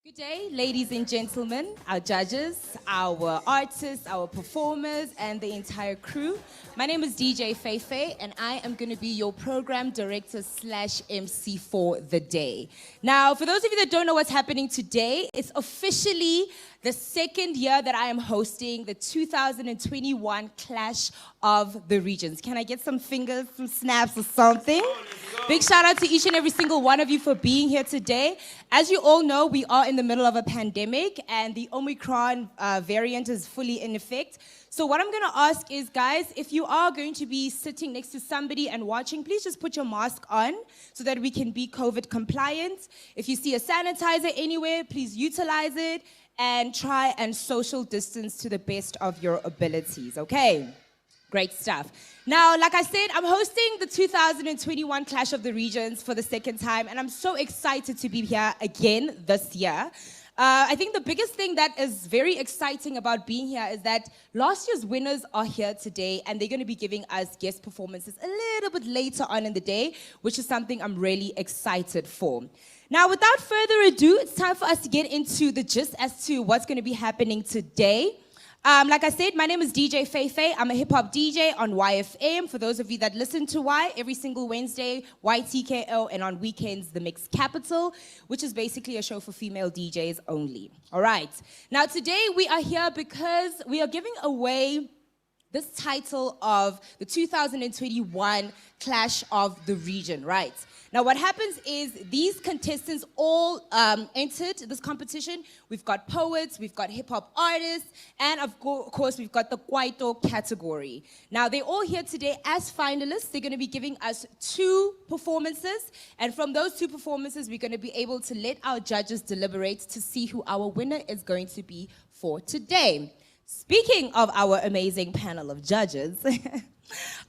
Good day, ladies and gentlemen, our judges, our artists, our performers, and the entire crew. My name is DJ Fae Fae, and I am going to be your program director / MC for the day. Now, for those of you that don't know what's happening today, it's officially the second year that I am hosting the 2021 Clash of the Regions. Can I get some fingers, some snaps or something? Big shout out to each and every single one of you for being here today. As you all know, we are in the middle of a pandemic and the Omicron variant is fully in effect. So what I'm going to ask is, guys, if you are going to be sitting next to somebody and watching, please just put your mask on so that we can be COVID compliant. If you see a sanitizer anywhere, please utilize it and try and social distance to the best of your abilities, okay? Great stuff. Now, like I said, I'm hosting the 2021 Clash of the Regions for the second time, and I'm so excited to be here again this year. I think the biggest thing that is very exciting about being here is that last year's winners are here today, and they're going to be giving us guest performances a little bit later on in the day, which is something I'm really excited for. Now, without further ado, it's time for us to get into the gist as to what's going to be happening today. Like I said, my name is DJ Fae Fae. I'm a hip-hop DJ on YFM. For those of you that listen to Y, every single Wednesday, YTKO, and on weekends, The Mix Capital, which is basically a show for female DJs only. All right. Now, today we are here because we are giving away this title of the 2021 Clash of the Region, right? Now, what happens is these contestants all entered this competition. We've got poets, we've got hip-hop artists, and of course, we've got the Kwaito category. Now, they're all here today as finalists. They're going to be giving us 2 performances, and from those 2 performances, we're going to be able to let our judges deliberate to see who our winner is going to be for today. Speaking of our amazing panel of judges,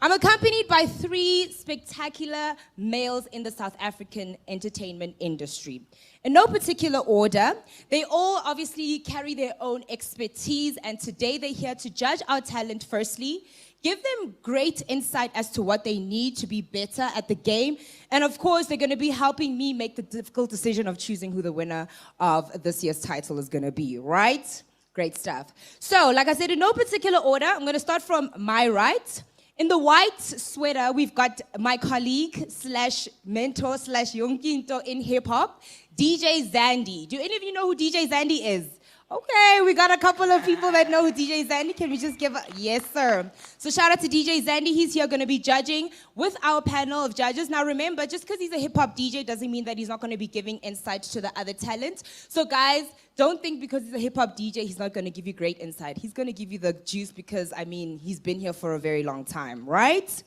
I'm accompanied by 3 spectacular males in the South African entertainment industry. In no particular order, they all obviously carry their own expertise, and today they're here to judge our talent firstly, give them great insight as to what they need to be better at the game, and of course, they're going to be helping me make the difficult decision of choosing who the winner of this year's title is going to be, right? Great stuff. So, like I said, in no particular order, I'm going to start from my right. In the white sweater, we've got my colleague / mentor / yonkinto in hip-hop, DJ Zandy. Do any of you know who DJ Zandy is? Okay, we got a couple of people that know who DJ Zandy. Can we just give a... Yes, sir. So shout out to DJ Zandy. He's here going to be judging with our panel of judges. Now remember, just because he's a hip-hop DJ doesn't mean that he's not going to be giving insight to the other talent. So guys, don't think because he's a hip-hop DJ, he's not going to give you great insight. He's going to give you the juice because, I mean, he's been here for a very long time, right?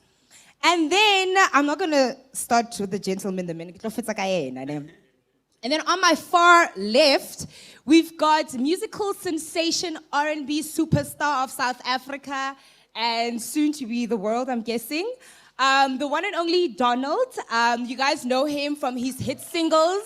And then, I'm not going to start with the gentleman the minute. And then on my far left, we've got musical sensation, R&B superstar of South Africa, and soon to be the world, I'm guessing. The one and only Donald. You guys know him from his hit singles.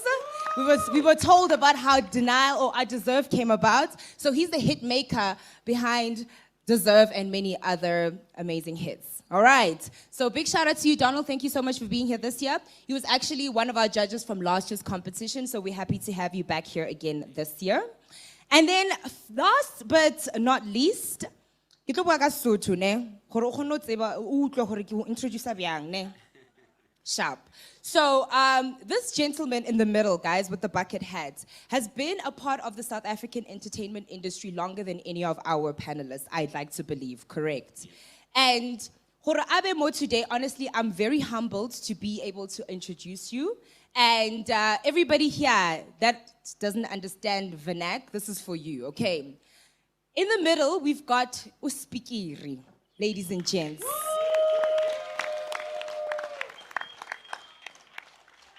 We were told about how Denial or I Deserve came about. So he's the hit maker behind Deserve and many other amazing hits. All right. So big shout out to you, Donald. Thank you so much for being here this year. He was actually one of our judges from last year's competition. So we're happy to have you back here again this year. And then last but not least, sharp. So this gentleman in the middle, guys, with the bucket hat, has been a part of the South African entertainment industry longer than any of our panelists, I'd like to believe, correct? And today, honestly, I'm very humbled to be able to introduce you. And everybody here that doesn't understand vernac, this is for you, okay? In the middle, we've got Spikiri, ladies and gents.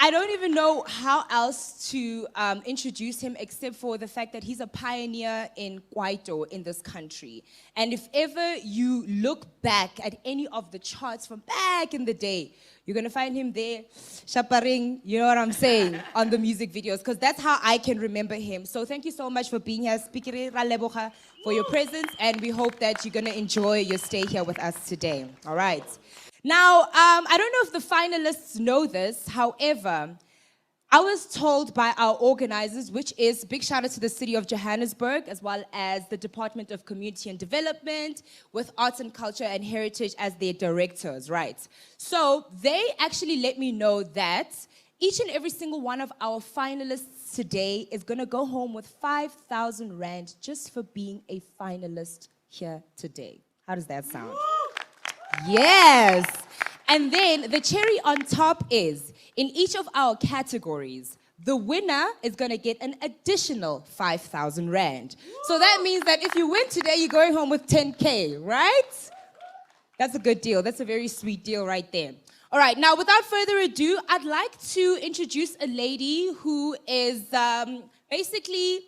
I don't even know how else to introduce him except for the fact that he's a pioneer in Kwaito in this country. And if ever you look back at any of the charts from back in the day, you're going to find him there, shaparing, you know what I'm saying, on the music videos, because that's how I can remember him. So thank you so much for being here, Spikiri Raleboga, for your presence, and we hope that you're going to enjoy your stay here with us today. All right. Now, I don't know if the finalists know this, however, I was told by our organizers, which is big shout out to the city of Johannesburg, as well as the Department of Community and Development, with Arts and Culture and Heritage as their directors, right? So they actually let me know that each and every single one of our finalists today is gonna go home with 5,000 Rand just for being a finalist here today. How does that sound? Yes. And then the cherry on top is, in each of our categories, the winner is going to get an additional 5,000 Rand. So that means that if you win today, you're going home with 10K, right? That's a good deal. That's a very sweet deal right there. All right, now without further ado, I'd like to introduce a lady who is basically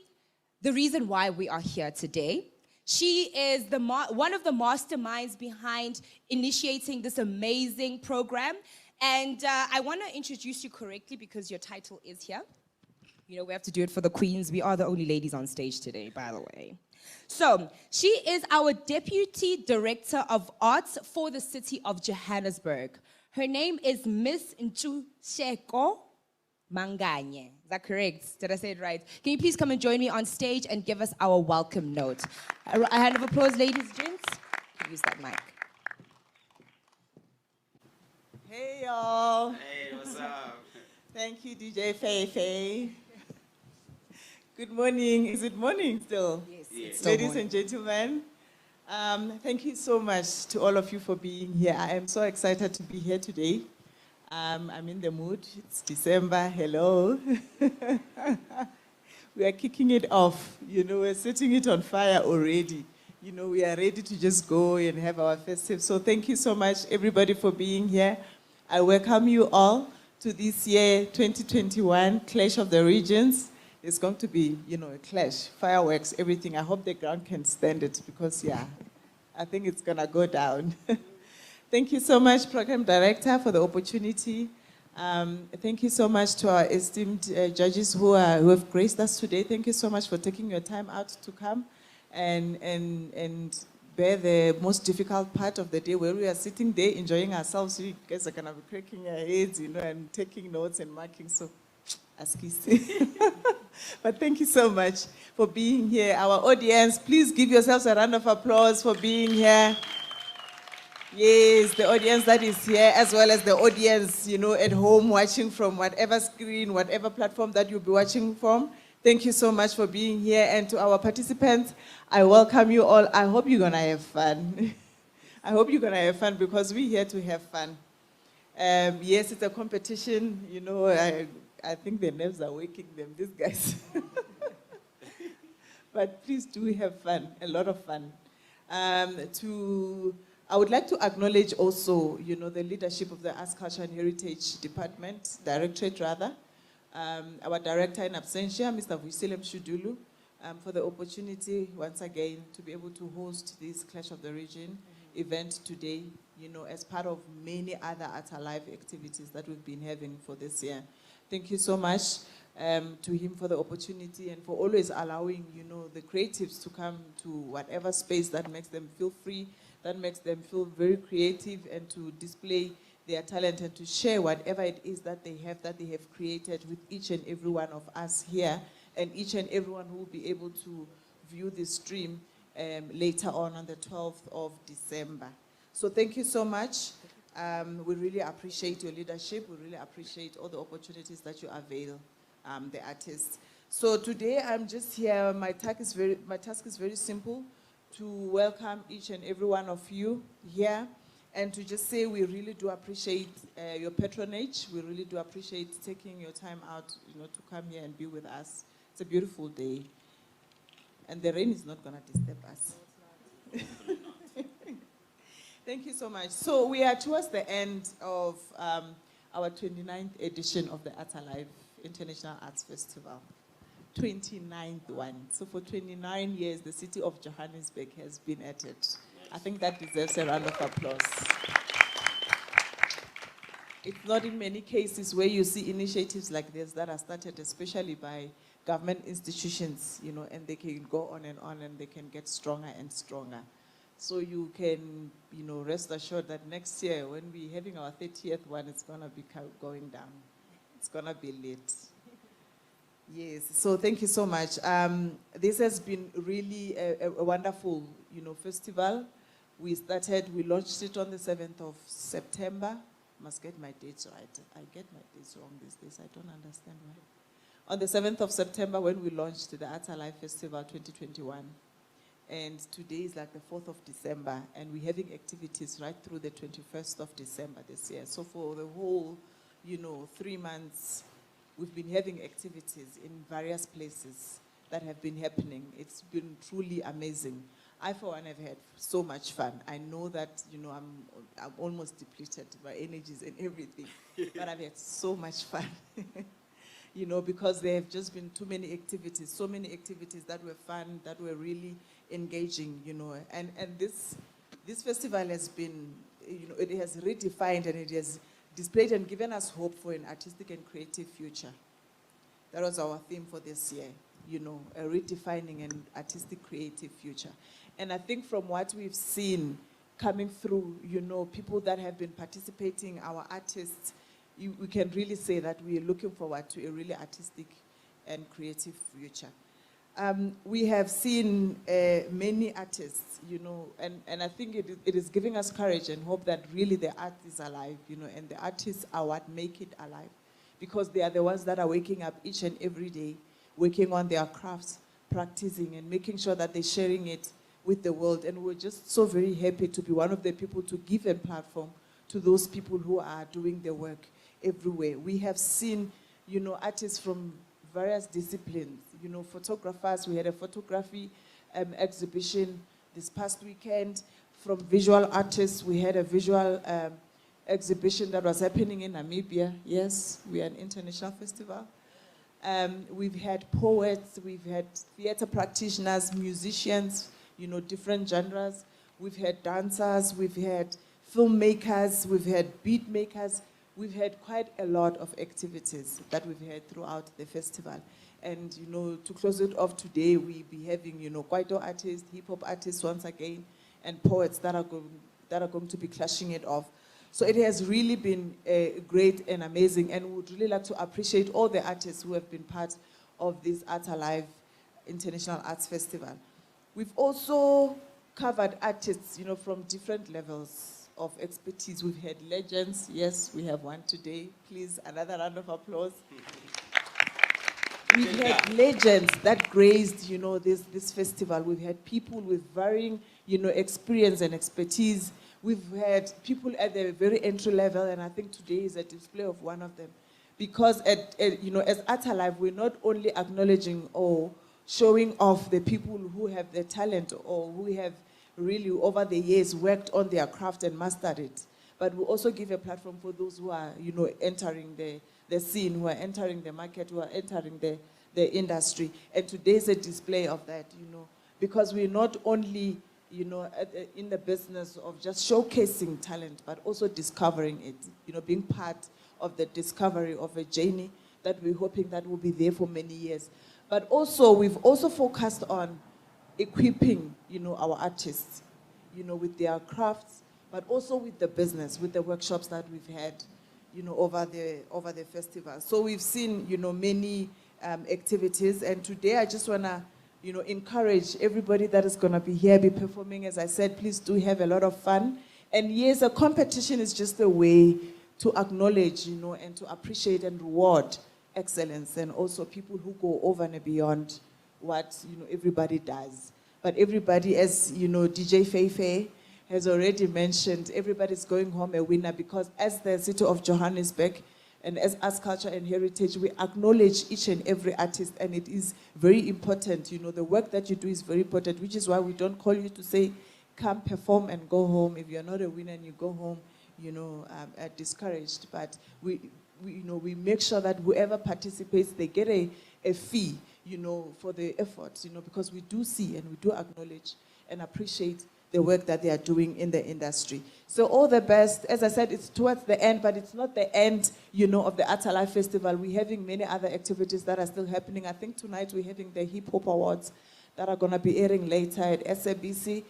the reason why we are here today. She is one of the masterminds behind initiating this amazing program. And I want to introduce you correctly because your title is here. You know, we have to do it for the queens. We are the only ladies on stage today, by the way. So she is our Deputy Director of Arts for the city of Johannesburg. Her name is Miss Ntshuxeko Manganye. Is that correct? Did I say it right? Can you please come and join me on stage and give us our welcome note? A hand of applause, ladies and gents. Use that mic. Hey, y'all. Hey, what's up? Thank you, DJ Fae Fae. Good morning. Is it morning still? Yes. Yes. Ladies and gentlemen, thank you so much to all of you for being here. I am so excited to be here today. I'm in the mood. It's December. Hello. We are kicking it off. You know, we're setting it on fire already. You know, we are ready to just go and have our festive. So thank you so much, everybody, for being here. I welcome you all to this year, 2021 Clash of the Regions. It's going to be, you know, a clash, fireworks, everything. I hope the ground can stand it because, yeah, I think it's going to go down. Thank you so much, Program Director, for the opportunity. Thank you so much to our esteemed judges who have graced us today. Thank you so much for taking your time out to come and bear the most difficult part of the day where we are sitting there enjoying ourselves. You guys are going to be cracking your heads, you know, and taking notes and marking. So, askisi. But thank you so much for being here. Our audience, please give yourselves a round of applause for being here. Yes, the audience that is here, as well as the audience, you know, at home watching from whatever screen, whatever platform that you'll be watching from. Thank you so much for being here. And to our participants, I welcome you all. I hope you're going to have fun. I hope you're going to have fun because we're here to have fun. Yes, it's a competition. You know, I think the nerves are waking them, these guys. But please do have fun, a lot of fun. I would like to acknowledge also, you know, the leadership of the Arts, Culture and Heritage Department, Directorate rather, our Director in absentia, Mr. Vusilem Shudulu, for the opportunity once again to be able to host this Clash of the Region event today, you know, as part of many other Art Alive activities that we've been having for this year. Thank you so much to him for the opportunity and for always allowing, you know, the creatives to come to whatever space that makes them feel free, that makes them feel very creative and to display their talent and to share whatever it is that they have created with each and every one of us here and each and everyone who will be able to view this stream later on the 12th of December. So thank you so much. We really appreciate your leadership. We really appreciate all the opportunities that you avail the artists. So today I'm just here. My task is very simple, to welcome each and every one of you here and to just say we really do appreciate your patronage. We really do appreciate taking your time out, you know, to come here and be with us. It's a beautiful day. And the rain is not going to disturb us. Thank you so much. So we are towards the end of our 29th edition of the Art Alive International Arts Festival. 29th one. So for 29 years, the city of Johannesburg has been at it. I think that deserves a round of applause. It's not in many cases where you see initiatives like this that are started, especially by government institutions, you know, and they can go on and they can get stronger and stronger. So you can, you know, rest assured that next year when we're having our 30th one, it's going to be going down. It's going to be lit. Yes, so thank you so much. This has been really a wonderful, festival. We launched it on the 7th of September. Must get my dates right. I get my dates wrong these days. I don't understand why. On the 7th of September when we launched the Art Alive Festival 2021. And today is like the 4th of December, and we're having activities right through the 21st of December this year. So for the whole, 3 months, we've been having activities in various places that have been happening. It's been truly amazing. I, for one, have had so much fun. I know that, I'm almost depleted by energies and everything, but I've had so much fun. Because there have just been too many activities, so many activities that were fun, that were really engaging, And this festival has been, it has redefined and it has displayed and given us hope for an artistic and creative future. That was our theme for this year, a redefining an artistic creative future. And I think from what we've seen coming through, people that have been participating, our artists, we can really say that we are looking forward to a really artistic and creative future. We have seen many artists, and I think it is giving us courage and hope that really the art is alive, and the artists are what make it alive, because they are the ones that are waking up each and every day, working on their crafts, practicing, and making sure that they're sharing it with the world. And we're just so very happy to be one of the people to give a platform to those people who are doing the work everywhere. We have seen, artists from various disciplines, photographers. We had a photography exhibition this past weekend. From visual artists, we had a visual exhibition that was happening in Namibia. Yes, we are an international festival. We've had poets, we've had theater practitioners, musicians, different genres. We've had dancers, we've had filmmakers, we've had beat makers. We've had quite a lot of activities that we've had throughout the festival. And, to close it off today, we'll be having, Kwaito artists, hip-hop artists once again, and poets that are going to be clashing it off. So it has really been great and amazing, and we would really like to appreciate all the artists who have been part of this Art Alive International Arts Festival. We've also covered artists, from different levels of expertise. We've had legends. Yes, we have one today. Please, another round of applause. We've had legends that graced, this festival. We've had people with varying, experience and expertise. We've had people at the very entry level, and I think today is a display of one of them. Because as Art Alive, we're not only acknowledging or showing off the people who have the talent or who have really over the years worked on their craft and mastered it, but we also give a platform for those who are, entering the scene, who are entering the market, who are entering the industry. And today's a display of that, because we're not only, in the business of just showcasing talent, but also discovering it, being part of the discovery of a journey that we're hoping that will be there for many years. But also, we've also focused on equipping, our artists, with their crafts, but also with the business, with the workshops that we've had, over the festival. So we've seen, many activities, and today I just wanna, encourage everybody that is gonna be here, be performing. As I said, please do have a lot of fun. And yes, a competition is just a way to acknowledge, and to appreciate and reward excellence, and also people who go over and beyond what everybody does. But everybody, as DJ Fae Fae has already mentioned, everybody's going home a winner, because as the city of Johannesburg and as Arts, Culture and Heritage, we acknowledge each and every artist, and it is very important. The work that you do is very important, which is why we don't call you to say, come perform and go home. If you're not a winner and you go home, discouraged. But we make sure that whoever participates, they get a fee, for the efforts, because we do see and we do acknowledge and appreciate the work that they are doing in the industry. So all the best. As I said, it's towards the end, but it's not the end, of the Art Alive Festival. We're having many other activities that are still happening. I think tonight we're having the Hip Hop Awards that are going to be airing later at SABC.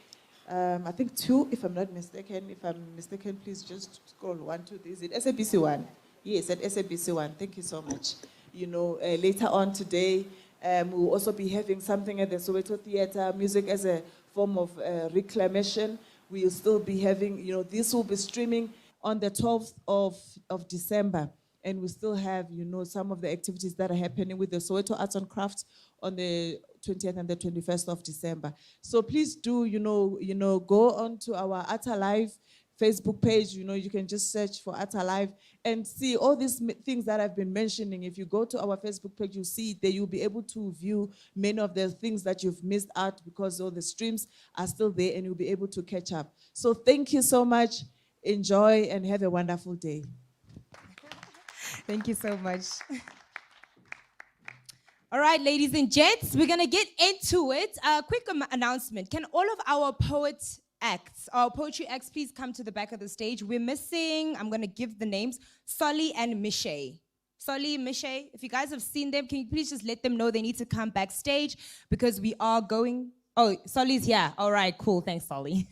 I think 2, if I'm not mistaken. If I'm mistaken, please just scroll 1, 2, 3. Is it SABC 1? Yes, at SABC 1. Thank you so much. later on today. We'll also be having something at the Soweto Theatre, music as a form of reclamation. We'll still be having, this will be streaming on the 12th of December. And we still have, some of the activities that are happening with the Soweto Arts and Crafts on the 20th and the 21st of December. So please do, go on to our Art Alive Facebook page. You can just search for Art Alive and see all these things that I've been mentioning. If you go to our Facebook page, you'll see that you'll be able to view many of the things that you've missed out because all the streams are still there and you'll be able to catch up. So thank you so much. Enjoy and have a wonderful day. Thank you so much. All right, ladies and gents, we're going to get into it. A quick announcement. Can all of our our poetry acts, please come to the back of the stage? We're missing, I'm going to give the names, Solly and Mishay. Solly, Mishay, if you guys have seen them, can you please just let them know they need to come backstage because we are going... Oh, Solly's here. All right, cool. Thanks, Solly.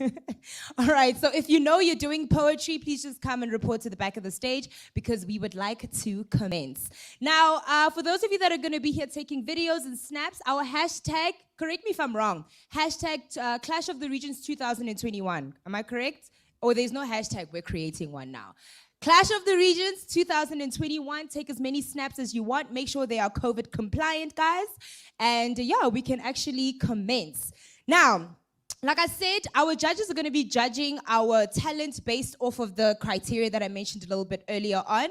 All right, so if you know you're doing poetry, please just come and report to the back of the stage because we would like to commence. Now, for those of you that are going to be here taking videos and snaps, our hashtag, correct me if I'm wrong, hashtag Clash of the Regions 2021. Am I correct? Or there's no hashtag, we're creating one now. Clash of the Regions 2021. Take as many snaps as you want. Make sure they are COVID compliant, guys. And yeah, we can actually commence. Now, like I said, our judges are going to be judging our talent based off of the criteria that I mentioned a little bit earlier on.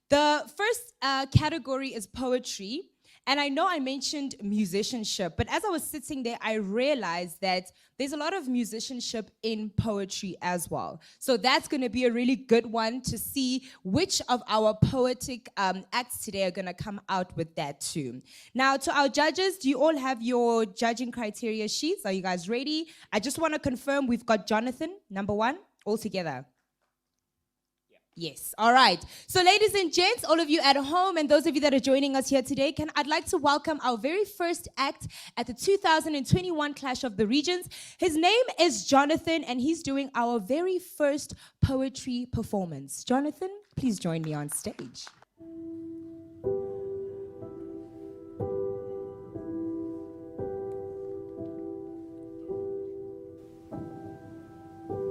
The first category is poetry. And I know I mentioned musicianship, but as I was sitting there, I realized that there's a lot of musicianship in poetry as well. So that's going to be a really good one to see which of our poetic acts today are going to come out with that too. Now, to our judges, do you all have your judging criteria sheets? Are you guys ready? I just want to confirm we've got Jonathan, number one, all together. Yes, all right. So ladies and gents, all of you at home and those of you that are joining us here today, I'd like to welcome our very first act at the 2021 Clash of the Regions. His name is Jonathan and he's doing our very first poetry performance. Jonathan, please join me on stage.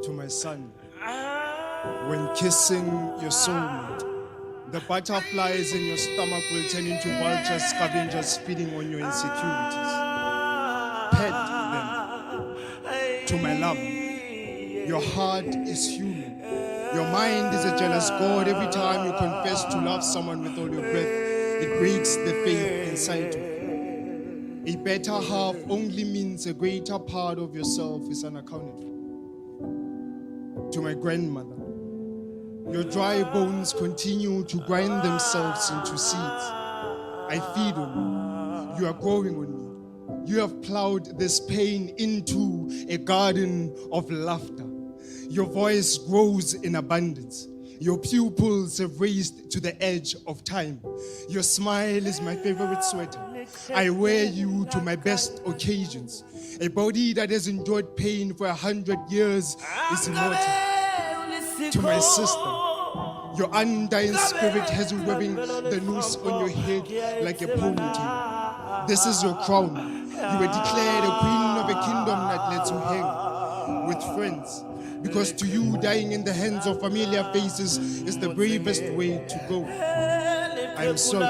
To my son, when kissing your soulmate, the butterflies in your stomach will turn into vultures, scavengers feeding on your insecurities. Pet them. To my love, your heart is human. Your mind is a jealous god. Every time you confess to love someone with all your breath, it breaks the faith inside you. A better half only means a greater part of yourself is unaccounted for. To my grandmother, your dry bones continue to grind themselves into seeds. I feed on you. You are growing on me. You have plowed this pain into a garden of laughter. Your voice grows in abundance. Your pupils have raised to the edge of time. Your smile is my favorite sweater. I wear you to my best occasions. A body that has endured pain for 100 years is immortal. To my sister, your undying spirit has been wearing the noose on your head like a ponytail. This is your crown. You were declared a queen of a kingdom that lets you hang with friends. Because to you, dying in the hands of familiar faces is the bravest way to go. I am sorry.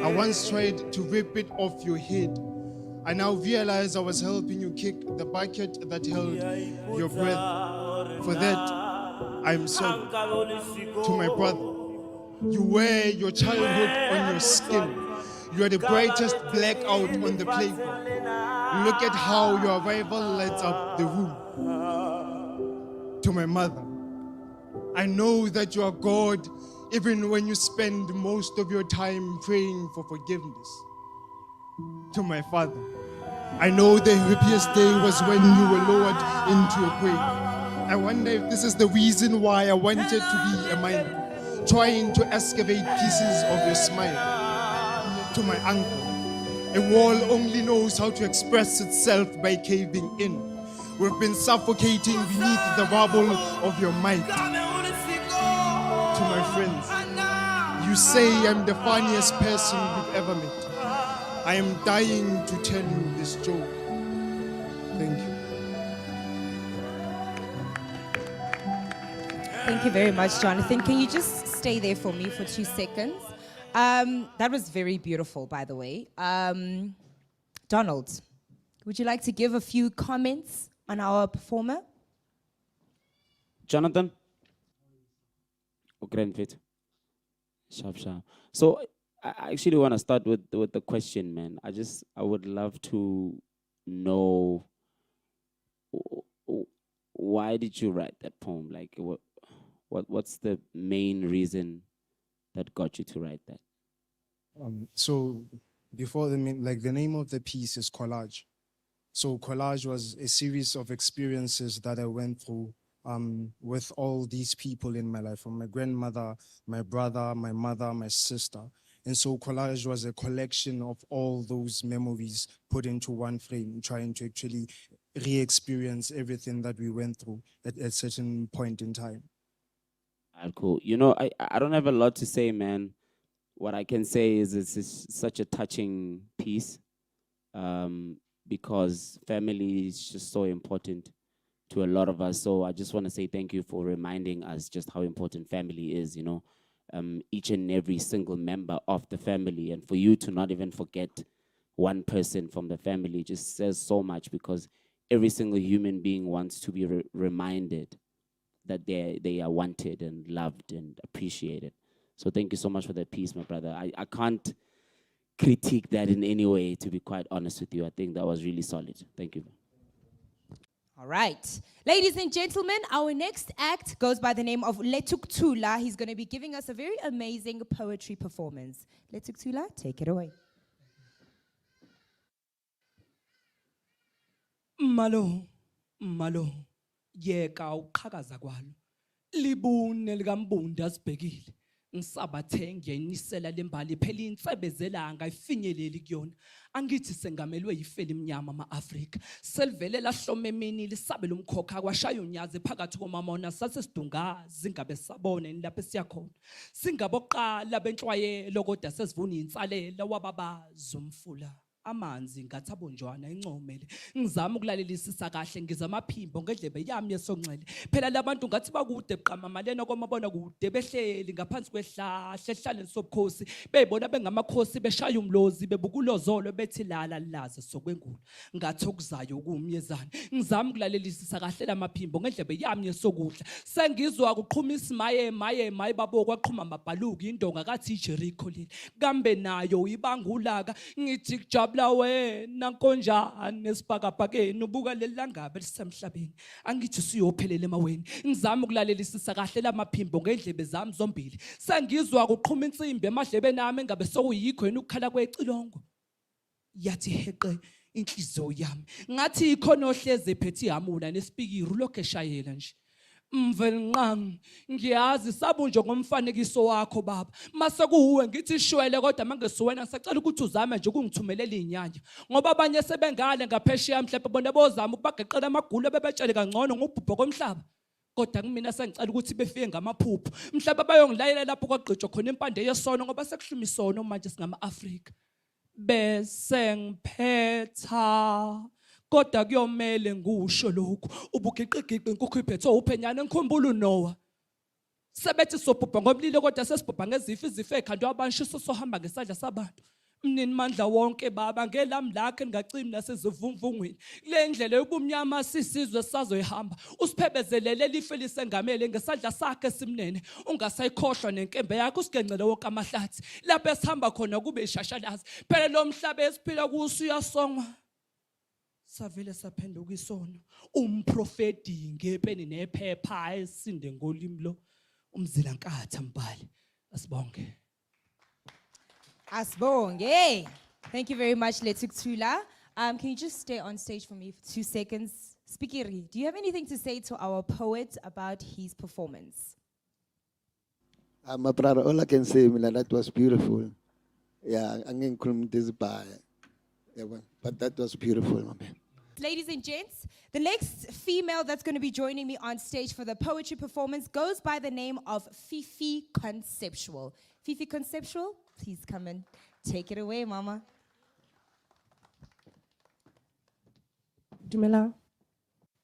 I once tried to rip it off your head. I now realize I was helping you kick the bucket that held your breath. For that, I am sorry. To my brother, you wear your childhood on your skin. You are the brightest blackout on the playground. Look at how your arrival lights up the room. To my mother, I know that you are God even when you spend most of your time praying for forgiveness. To my father, I know the happiest day was when you were lowered into a grave. I wonder if this is the reason why I wanted to be a miner, trying to excavate pieces of your smile. To my uncle, a wall only knows how to express itself by caving in. We've been suffocating beneath the rubble of your might. To my friends, you you say I'm the funniest person you've ever met. I am dying to tell you this joke. Thank you. Thank you very much, Jonathan. Can you just stay there for me for 2 seconds? That was very beautiful, by the way. Donald, would you like to give a few comments on our performer? Jonathan? Or Grenfell? Sharp. So I actually want to start with the question, man. I would love to know why did you write that poem? Like, what's the main reason that got you to write that? So before the name of the piece is Collage. So Collage was a series of experiences that I went through with all these people in my life, from my grandmother, my brother, my mother, my sister. And so Collage was a collection of all those memories put into one frame, trying to actually re-experience everything that we went through at a certain point in time. Cool. You know, I don't have a lot to say, man. What I can say is it's such a touching piece because family is just so important to a lot of us. So I just want to say thank you for reminding us just how important family is, you know, each and every single member of the family. And for you to not even forget one person from the family just says so much, because every single human being wants to be reminded that they are wanted and loved and appreciated. So thank you so much for that piece, my brother. I can't critique that in any way, to be quite honest with you. I think that was really solid. Thank you. All right. Ladies and gentlemen, our next act goes by the name of Ntshuxeko. He's going to be giving us a very amazing poetry performance. Ntshuxeko, take it away. Malo, yeka uqhakaza kwalo. Libune likambunda sibhekile. Ngisabathe ngiyayinisela lembali phela insebezelanga ifinyeleli kuyona. Angithi sengamelwe yifeli emnyama ama-Afrika. Selivele lahlome emini lisabe lomkhokha kwashaya unyaze phakathi komamona sasesidungazi ingabe sabone lapho siyakhona. Singaboqala benhlwayelo kodwa sesivuna insalela wababaza umfula. Amanzi ngathi abonjwana incomele ngizama ukulalela kahle ngizama amaphimbo ngedlebe yami yesonxele phela labantu ngathi bakude buqama malena komabona kude behleli ngaphansi kwehlahla ehlaleni sobukhosi beyibona bengamakhosi beshaya umlozi bebukulozolo bethi lala laze sokwenkulu ngathi okuzayo kumyezana ngizama ukulalela kahle lamaphimbo ngedlebe yami yesokudla sengizwa kuqhumisa maye babo kwaqhuma amabhaluki indonga kathi iJericho leli kambe nayo uyibangulaka ngithi kujabula wena konjani esibhakabhakeni ubuka lelangabe lisemhlabeni angithi siyophelela emaweni ngizama ukulalela kahle lamaphimbo ngendlebe zami zombili sengizwa kuqhuma insimbi emadlebeni nami engabe sokuyikho yena ukukhala kwecilongo yathi heqe inhliziyo yami ngathi ikhono ohleze ephethe ihamula neSpikiri lokho eshayela nje mvelnqang ngiyazi sabunjwa ngomfanekiso wakho baba mase kuwe ngithi shwele kodwa mangesuwena ngisacela ukuthi uzame nje ukungithumelela inyanya ngoba abanye sebengale ngaphesheya mhlawumbe bona bozama ukubageqela amagulo bebetshele kangcono ngobhubho komhlaba kodwa kumina sengicela ukuthi befike ngamaphupho mhlawumbe bayongilayela lapho kwagqitshwa khona impande yesono ngoba sekuhluma isono manje singama-Afrika bese ngiphetha kodwa kuyomele ngusho lokhu ubugiqigiqi inkukhu iphethe uphenyana ngikhumbula uNoah sebethi sobhubha ngomlilo kodwa sesibhubha ngezifo ekhandwa abanshiso sohamba ngesandla sabantu mnini mandla wonke baba ngelami lakhe ngacimi nasezivumvungweni le ndlela yobumnyama sisizwe sazoyihamba usiphebezelele life lisengamele ngesandla sakhe simnene ungasayikhohlwa nenkembe yakho usigencele wonke amahlathi lapho esihamba khona kube ishashalazi phela lo mhlaba esiphila kuso uyasongwa savele saphenduka isono umprofeti ngepeni nephepha esinde ngolimi lo umzila nkatha mbali asibonge. Asbonge. Thank you very much, Ntshuxeko. Can you just stay on stage for me for 2 seconds? Spikiri, do you have anything to say to our poet about his performance? My brother, all I can say, Mila, that was beautiful. Yeah, I'm going to this bar. But that was beautiful, my man. Ladies and gents, the next female that's going to be joining me on stage for the poetry performance goes by the name of Fifi Conceptual. Fifi Conceptual, please come and take it away, Mama. Dumela.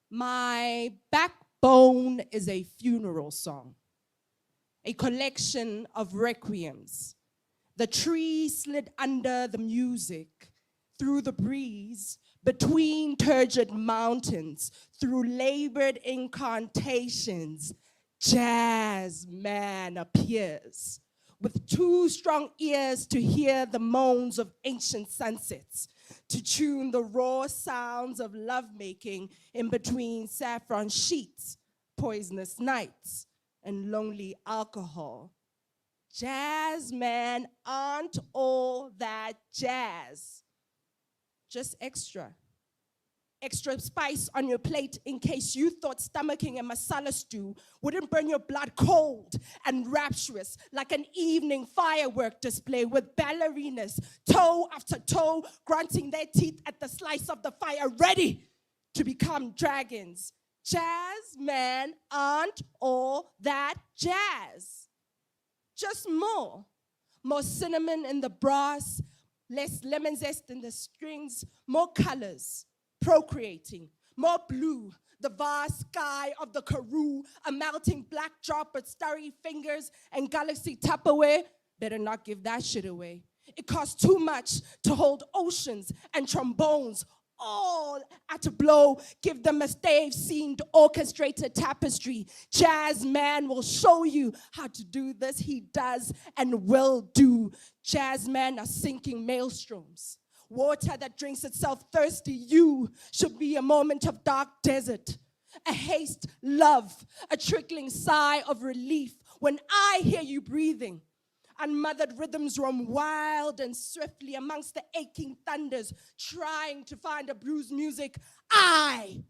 My backbone is a funeral song, a collection of requiems. The tree slid under the music, through the breeze, between turgid mountains, through labored incantations. Jazz man appears with two strong ears to hear the moans of ancient sunsets, to tune the raw sounds of lovemaking in between saffron sheets, poisonous nights, and lonely alcohol. Jazz men aren't all that jazz, just extra. Extra spice on your plate in case you thought stomaching a masala stew wouldn't burn your blood cold and rapturous like an evening firework display with ballerinas, toe after toe, grunting their teeth at the slice of the fire, ready to become dragons. Jazz men aren't all that jazz. Just more. More cinnamon in the brass, less lemon zest in the strings, more colors. Procreating, more blue, the vast sky of the Karoo, a melting black drop with starry fingers and galaxy Tupperware. Better not give that shit away. It costs too much to hold oceans and trombones all at a blow. Give them a stave-seamed orchestrated tapestry. Jazz man will show you how to do this. He does and will do. Jazz men are sinking maelstroms. Water that drinks itself thirsty. You should be a moment of dark desert, a haste love, a trickling sigh of relief when I hear you breathing. Unmothered rhythms roam wild and swiftly amongst the aching thunders, trying to find a bruised music. I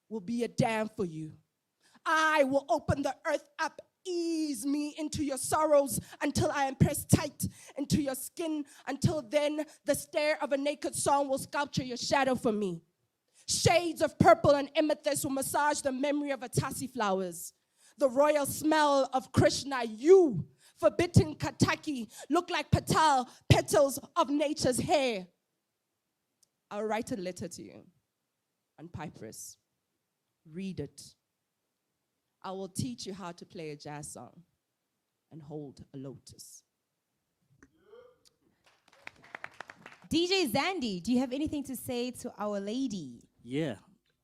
will be a dam for you. I will open the earth up. Ease me into your sorrows until I am pressed tight into your skin. Until then, the stare of a naked song will sculpture your shadow for me. Shades of purple and amethyst will massage the memory of Atasi flowers. The royal smell of Krishna, you, forbidden Kataki, look like petals of nature's hair. I'll write a letter to you on papyrus. Read it. I will teach you how to play a jazz song and hold a lotus. DJ Zandi, do you have anything to say to our lady? Yeah,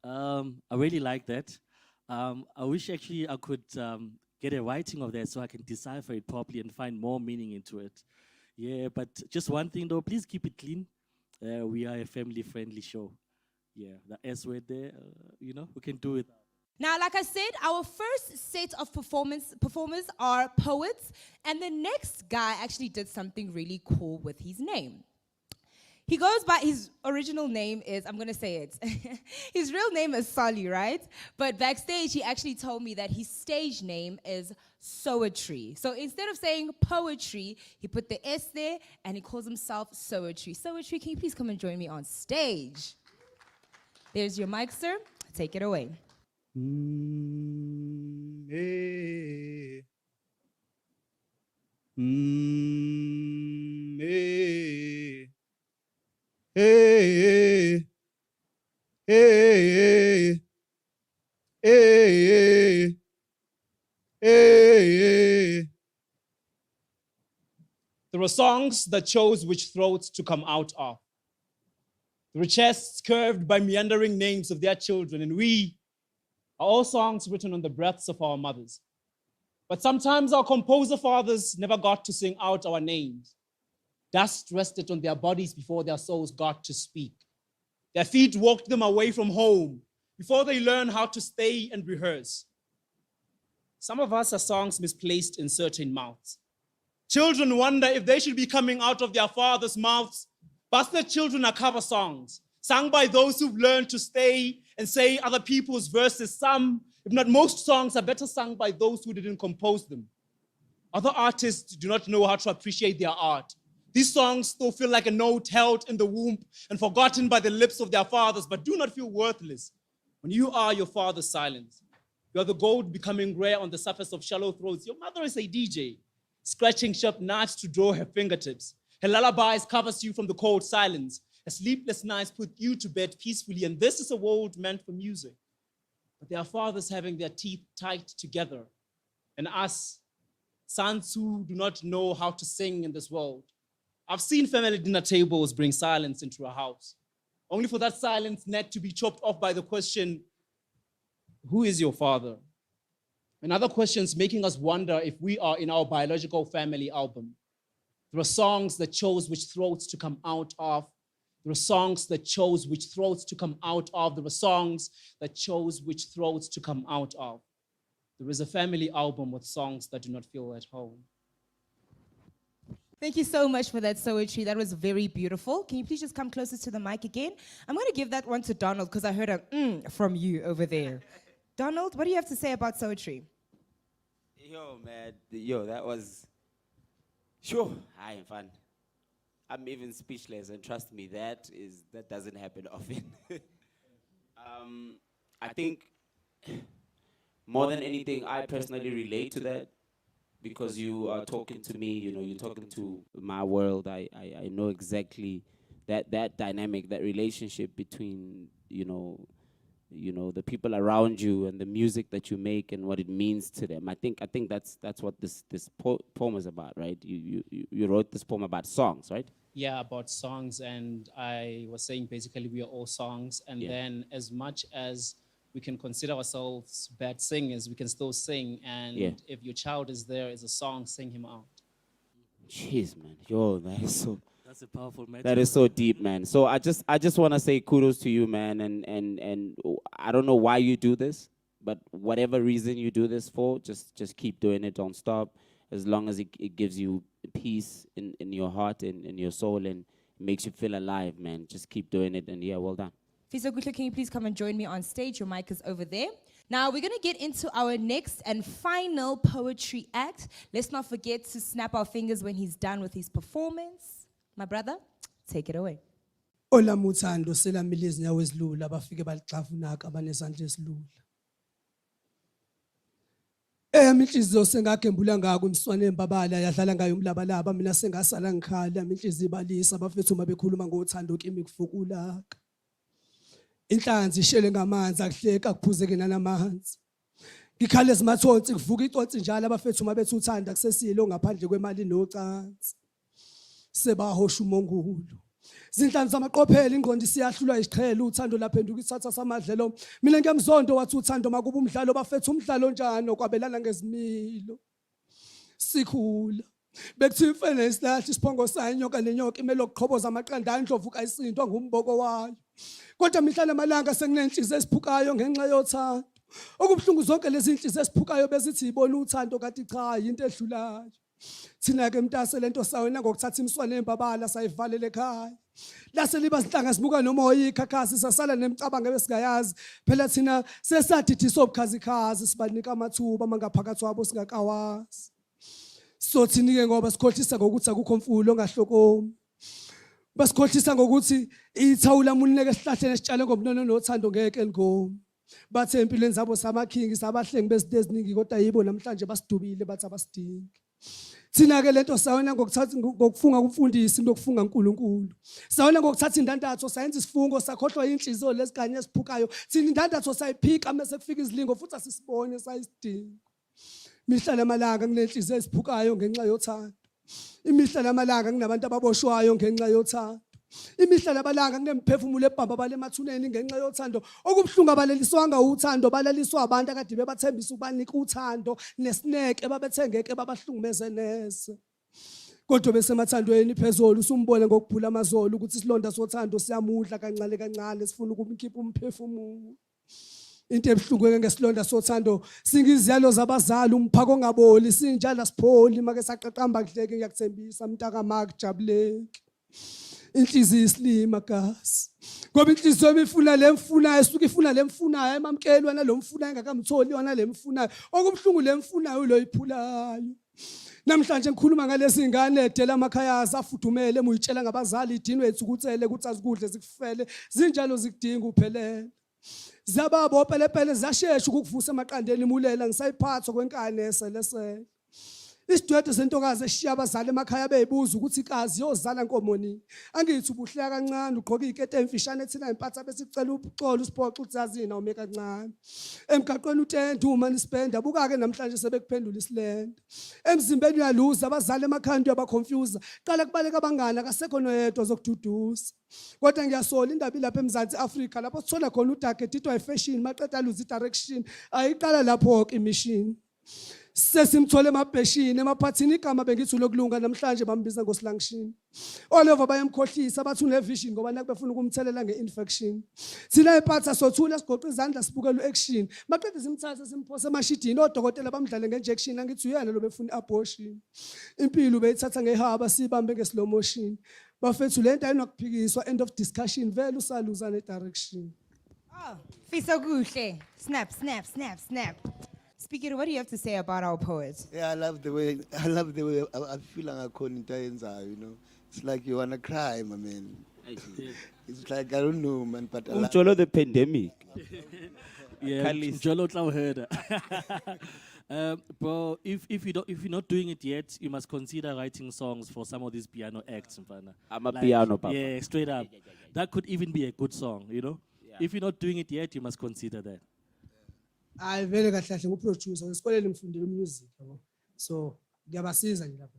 I really like that. I wish actually I could get a writing of that so I can decipher it properly and find more meaning into it. Yeah, but just one thing though, please keep it clean. We are a family-friendly show. Yeah, the S word there, we can do it. Now, like I said, our first set of performers are poets, and the next guy actually did something really cool with his name. He goes by, his original name is, I'm going to say it. His real name is Sali, right? But backstage, he actually told me that his stage name is Soetry. So instead of saying poetry, he put the S there, and he calls himself Soetry. Soetry, can you please come and join me on stage? There's your mic, sir. Take it away. Hey. Hey. Hey. Hey. Hey. There were songs that chose which throats to come out of. There were chests curved by meandering names of their children, and we are all songs written on the breaths of our mothers. But sometimes our composer fathers never got to sing out our names. Dust rested on their bodies before their souls got to speak. Their feet walked them away from home before they learned how to stay and rehearse. Some of us are songs misplaced in certain mouths. Children wonder if they should be coming out of their father's mouths. Bastard children are cover songs, sung by those who've learned to stay and say other people's verses. Some, if not most songs, are better sung by those who didn't compose them. Other artists do not know how to appreciate their art. These songs still feel like a note held in the womb and forgotten by the lips of their fathers, but do not feel worthless when you are your father's silence. You are the gold becoming rare on the surface of shallow throats. Your mother is a DJ, scratching sharp knives to draw her fingertips. Her lullabies covers you from the cold silence. Her sleepless nights put you to bed peacefully, and this is a world meant for music. But there are fathers having their teeth tight together, and us, sons who do not know how to sing in this world. I've seen family dinner tables bring silence into a house, only for that silence neck to be chopped off by the question, who is your father? And other questions making us wonder if we are in our biological family album. There are songs that chose which throats to come out of. There are songs that chose which throats to come out of. There are songs that chose which throats to come out of. There is a family album with songs that do not feel at home. Thank you so much for that poetry. That was very beautiful. Can you please just come closer to the mic again? I'm going to give that one to Donald because I heard a from you over there. Donald, what do you have to say about poetry? Yo, man. Yo, that was... Sure, I am fun. I'm even speechless, and trust me, that doesn't happen often. I think more than anything, I personally relate to that because you are talking to me, you know, you're talking to my world. I know exactly that dynamic, that relationship between, you know, the people around you and the music that you make and what it means to them. I think that's what this poem is about, right? You wrote this poem about songs, right? Yeah, about songs, and I was saying basically we are all songs, and then as much as we can consider ourselves bad singers, we can still sing, and if your child is there as a song, sing him out. Jeez, man, yo, That's a powerful message. That is so deep, man. So I just want to say kudos to you, man, and I don't know why you do this, but whatever reason you do this for, just keep doing it, don't stop. As long as it gives you peace in your heart and in your soul and makes you feel alive, man. Just keep doing it, and yeah, well done. Fiso Gutlo, can you please come and join me on stage? Your mic is over there. Now, we're going to get into our next and final poetry act. Let's not forget to snap our fingers when he's done with his performance. My brother, take it away. Ola muthando selamile izinyawo ezilula abafike balixafunaka abanesandla esilula. Inhliziyo sengagembula ngako imswane embabala yadlala ngayo umlabalaba mina sengasala ngikhala inhliziyo ibalisa abafethu mabekhuluma ngothando kimi kufukulaka. Inhlanzi ishele ngamanzi akuhleka kuphuzeke nanamanzi. Ngikhala ezimathonsi kuvuka icotsi njalo abafethu mabethu uthanda kusesilo ngaphandle kwemali nocansi. Sebahosha umongulu. Zinhlanzi zamaqophela ingqondo siyahlulwa isiqhelo uthando laphenduka isatha samadlelo. Mina ngiyamzondo wathi uthando makuba umdlalo bafethu umdlalo njani okwabelana ngezimilo. Sikhula. Bekuthiwa ifene isilahle isiphongo sayo inyoka nenyoka imelo kuqhoboza amaqanda andlovu kayisindwa ngumboko wayo. Kodwa mihla namalanga senginenhliziyo esiphukayo ngenxa yothando. Okubhlungu zonke lezi inhliziyo esiphukayo bezithi ibona uthando kanti cha into edlulayo. Thina ke mntase lento sawena ngokuthatha imswane embabala sayivalela ekhaya. Lase liba sihlanga sibuka nomoya ikhakhasi sasala nemicabango ebesingayazi. Phela thina sesadidisa obukhazikhazi sibanika amathuba mangaphakathi wabo singakawazi. So thini ke ngoba sikhohlisa ngokuthi akukho mfulo ngahlokomi. Basikhohlisa ngokuthi ithawula munike esihlahleni esitshale ngomnono nothando ngeke ligomi. Bathe empilweni zabo samakhingi sabahlengi bezinto eziningi kodwa yibo namhlanje basidubile bathi abasidingi. Thina ke lento sawona ngokuthatha ngokufunga kumfundisi ngokufunga uNkulunkulu. Sawona ngokuthatha indandatho sayenza isifungo sakhohlwa inhliziyo lesiganye esiphukayo. Thina indandatho sayiphika mase kufika izilingo futhi asisibone sayisidinga. Mihla namalanga kunenhliziyo esiphukayo ngenxa yothando. Imihla namalanga kunabantu ababoshwayo ngenxa yothando. Imihla namalanga kunemphefumulo ebhamba bale emathuneni ngenxa yothando. Okubhlungu abaleliswanga uthando balaliswa abantu akade bebathembisa ukubanika uthando nesineke babethengeke babahlungumeze nese. Kodwa besemathandweni phezulu usumbone ngokuphula amazolo ukuthi isilonda sothando siyamudla kancane kancane sifuna ukumkhipha umphefumulo. Into ebhlungu ngesilonda sothando singiziyalo zabazali umphako ongaboli sinjalo sipholi make saqaqamba kudleke ngiyakuthembisa mntaka makujabuleki. Inhliziyo islima gas. Ngoba inhliziyo imifuna lemfunayo esuka ifuna lemfunayo emamkelwa nalomfunayo engakamtholi yona lemfunayo. Okubhlungu lemfunayo lo iphulayo. Namhlanje ngikhuluma ngalezi ingane edela amakhaya asafudumele emuyitshela ngabazali idinwe ethu ukutsele ukuthi azikudle zikufele zinjalo zikudinga uphelele. Zababo pelepele zashesha ukukuvusa emaqandeni imulela ngisayiphathwa kwenkane eselesele. Isidwedwe sentokazi eshiya abazali emakhaya beyibuza ukuthi ikazi yozala nkomoni. Angithi ubuhleka kancane ugqoka ikete emfishane thina impatha bese sicela uxolo usiphoxa uthi yazina ume kancane. Emgaqweni utente uma nispenda buka ke namhlanje sebekuphendula isilenda. Emzimbeni uyaluza abazali emakhaya nto yabaconfuse. Qala kubaleka abangana akasekho noyedwa zokududuza. Kodwa ngiyasola indaba ilapha eMzantsi Afrika lapho sithola khona udake editwa ifashion maqeda luzi direction ayiqala lapho ke imishini. Sesimthole emabheshini emaphathini igama bengithi lokulunga namhlanje bambiza ngosilangishini. All over bayemkhohlisa bathi unevision ngoba nakubefuna ukumthelela ngeinfection. Thina ephatha sothula sigoqa izandla sibukela uaction. Maqeda simthatha simphose emashidini odokotela bamdlale ngenjection angithi uyena lo befuna abortion. Impilo beyithatha ngehaba sibambe ngeslow motion. Bafethu lento ayinokuphikiswa end of discussion vele usaluza ne-direction. Fisa kuhle. Snap, snap, snap, snap. Spikiri, what do you have to say about our poet? Yeah, I love the way I feel like I call you know. It's like you wanna cry, my man. It's like I don't know, man, but The pandemic. Yeah, Jolo heard. Bro, if you're not doing it yet, you must consider writing songs for some of these piano acts. I'm a piano papa. Yeah, straight up. That could even be a good song, you know. Yeah. If you're not doing it yet, you must consider that. I very kahle kahle nguproducer ngisikoleni ngifundile music yabo. So ngiyabasiza nje lapho.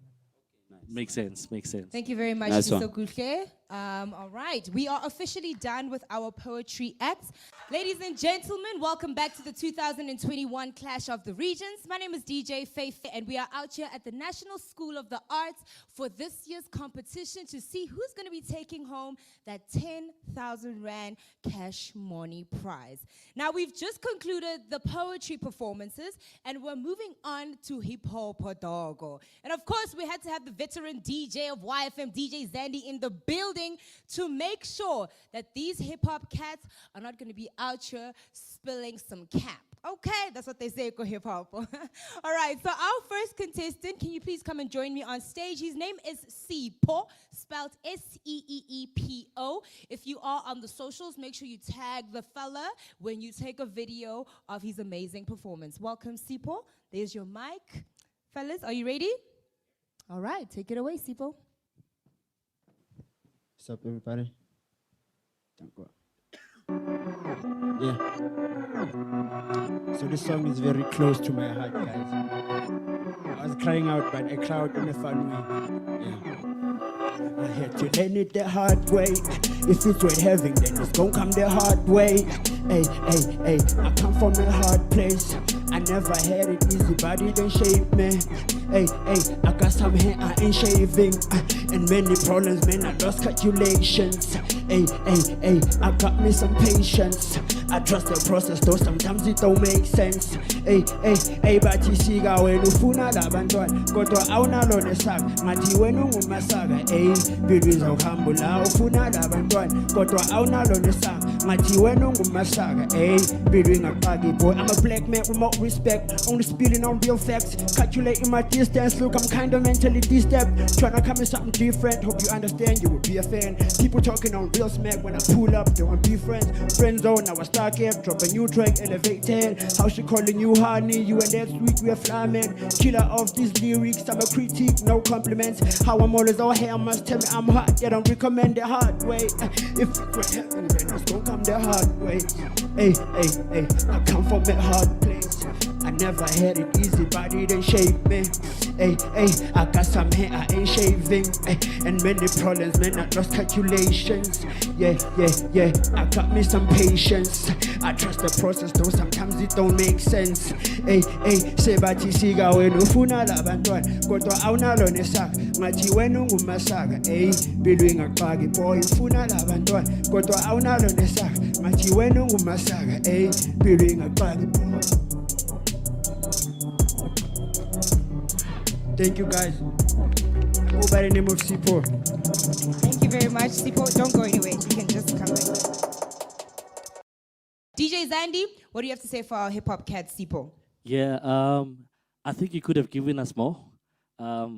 Makes sense. Thank you very much, Nice one. Fisa kuhle. All right, we are officially done with our poetry act. Ladies and gentlemen, welcome back to the 2021 Clash of the Regions. My name is DJ Fae Fae, and we are out here at the National School of the Arts for this year's competition to see who's going to be taking home that 10,000 Rand cash money prize. Now, we've just concluded the poetry performances, and we're moving on to hip hop dogo. And of course, we had to have the veteran DJ of YFM, DJ Zandy, in the building to make sure that these hip-hop cats are not going to be out here spilling some cap. Okay, that's what they say, hip-hop. All right, so our first contestant, can you please come and join me on stage? His name is Sipho, spelled S-E-E-E-P-O. If you are on the socials, make sure you tag the fella when you take a video of his amazing performance. Welcome, Sipho. There's your mic. Fellas, are you ready? All right, take it away, Sipho. What's up, everybody? Yeah. So this song is very close to my heart, guys. I was crying out, but I cried in a fun way. Yeah. I had to learn it the hard way. If it's worth having, then it's gonna come the hard way. Hey, hey, hey, I come from a hard place. I never had it easy, but it didn't shape me. Hey, hey, I got some hair, I ain't shaving. And many problems, man, I lost calculations. Hey, hey, hey, I got me some patience. I trust the process, though sometimes it don't make sense. Hey, hey, hey, but you see, when you funa labantwana, kodwa awunalona saga. Ngathi wena ungumasaga, hey, babies of humble, ufuna labantwana, kodwa awunalona saga. Ngathi wena ungumasaga, hey, baby ngaqaki boy. I'm a black man with more respect, only spilling on real facts. Calculating my distance, look, I'm kinda mentally disturbed. Tryna come in something different, hope you understand, you will be a fan. People talking on real smack when I pull up, they want be friends. Friend zone, I was stuck here, drop a new track, elevated. How she calling you honey, you and that sweet, we are flamin'. Killer of these lyrics, I'm a critique, no compliments. How I'm always out here, must tell me I'm hot, they don't recommend the hard way. If it were heaven, then it's gonna come the hard way. Hey, hey, hey, I come from a hard place. I never had it easy, but it didn't shape me. Hey, hey, I got some hair, I ain't shaving. Hey, and many problems, man, I lost calculations. Yeah, yeah, yeah, I got me some patience. I trust the process, though sometimes it don't make sense. Hey, hey, sebathi sika wena ufuna labantwana, kodwa awunalona saga. Ngathi wena ungumasaga, hey, bilwi ngaqaki boy, ufuna labantwana, kodwa awunalona saga. Ngathi wena ungumasaga, hey, bilwi ngaqaki boy. Thank you, guys. Go by the name of Sipho. Thank you very much, Sipho. Don't go anywhere. You can just come in. DJ Zandy, what do you have to say for our hip-hop cat, Sipho? Yeah, I think you could have given us more. I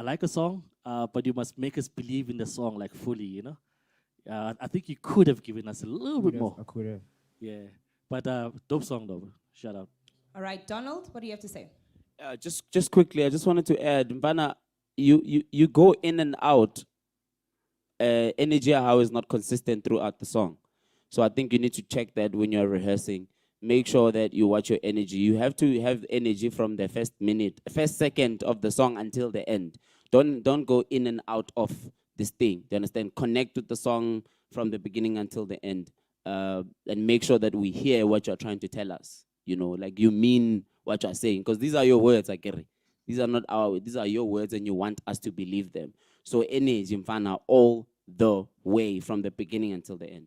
like a song, but you must make us believe in the song like fully, you know? I think you could have given us a little bit more. I could have. Yeah, but dope song though. Shout out. All right, Donald, what do you have to say? Just quickly, I just wanted to add, Mvana, you go in and out. Energy how is not consistent throughout the song. So I think you need to check that when you're rehearsing. Make sure that you watch your energy. You have to have energy from the first second of the song until the end. Don't go in and out of this thing. Do you understand? Connect with the song from the beginning until the end. And make sure that we hear what you're trying to tell us. You know, like you mean what you're saying. Because these are your words, Akiri. These are your words and you want us to believe them. So energy, Mfana, all the way from the beginning until the end.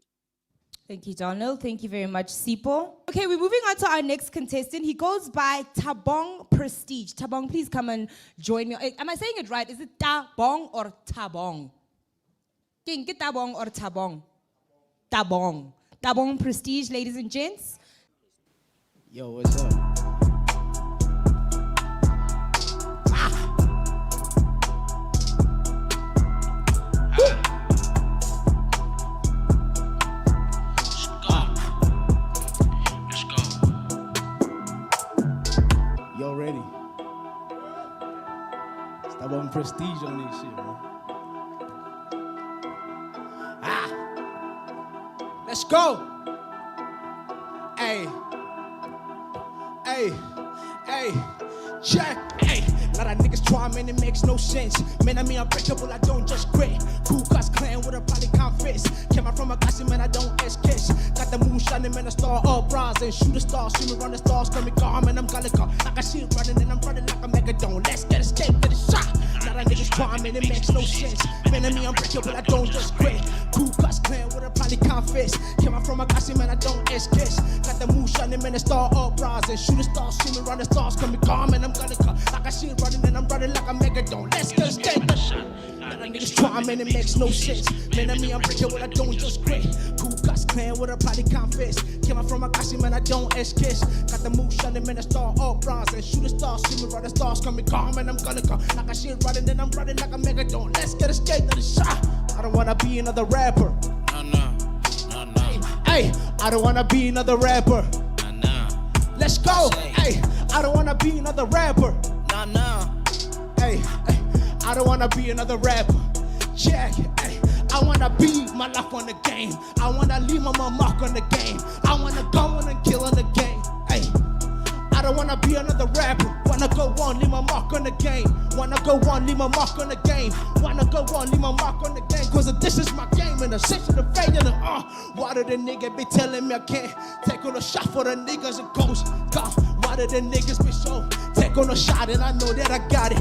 Thank you, Donald. Thank you very much, Sipo. Okay, we're moving on to our next contestant. He goes by Tabong Prestige. Tabong, please come and join me. Am I saying it right? Is it Tabong or Tabong? King, Tabong or Tabong? Tabong. Tabong Prestige, ladies and gents. Yo, what's up? Yo, ready? Stop on prestige on this shit, man. Let's go. Hey, check. Hey, lot of niggas try, man, it makes no sense. Man, I mean unbreakable, I don't just quit. Cool cuss clan with a body confess. Came out from a glassy, man, I don't kiss. Got the moon shining, man, a star up rise and shoot a star, see me run the stars, call me calm, and I'm gonna go. I got shit running and I'm running like a megadone. Let's get escape to the shot. Lot of niggas try, man, it makes no sense. Man, I mean unbreakable, I don't just quit. Cool cuss clan with a body confess. Came out from a glassy, man, I don't kiss. Got the moon shining, man, a star up rise and shoot a star, see me run the stars, call me calm, and I'm gonna go. I got shit running and I'm running like a megadone. Let's get escape to the shot. Niggas try, man, it makes no sense. Man, I mean, I'm breaking what I don't just quit. Cool cuss clan with a party confess. Came out from a gassy, man, I don't kiss. Got the moon shining, man, a star all bronze. And shoot a star, see me run the stars, coming calm, and I'm gonna come. I got shit running, and I'm running like a megadone. Let's get a skate to the shot. I don't wanna be another rapper. No. Hey, I don't wanna be another rapper. No. Let's go. Hey, I don't wanna be another rapper. No. Hey. I don't wanna be another rapper. Check, ay. I wanna be my life on the game. I wanna leave my mark on the game. I wanna go in and kill on the game. Ay. I don't wanna be another rapper. Wanna go on, leave my mark on the game. Wanna go on, leave my mark on the game. Wanna go on, leave my mark on the game. Cause this is my game and the sense of the fate and the why did the nigga be telling me I can't take on a shot for the niggas and ghosts? Why did the niggas be so take on a shot and I know that I got it?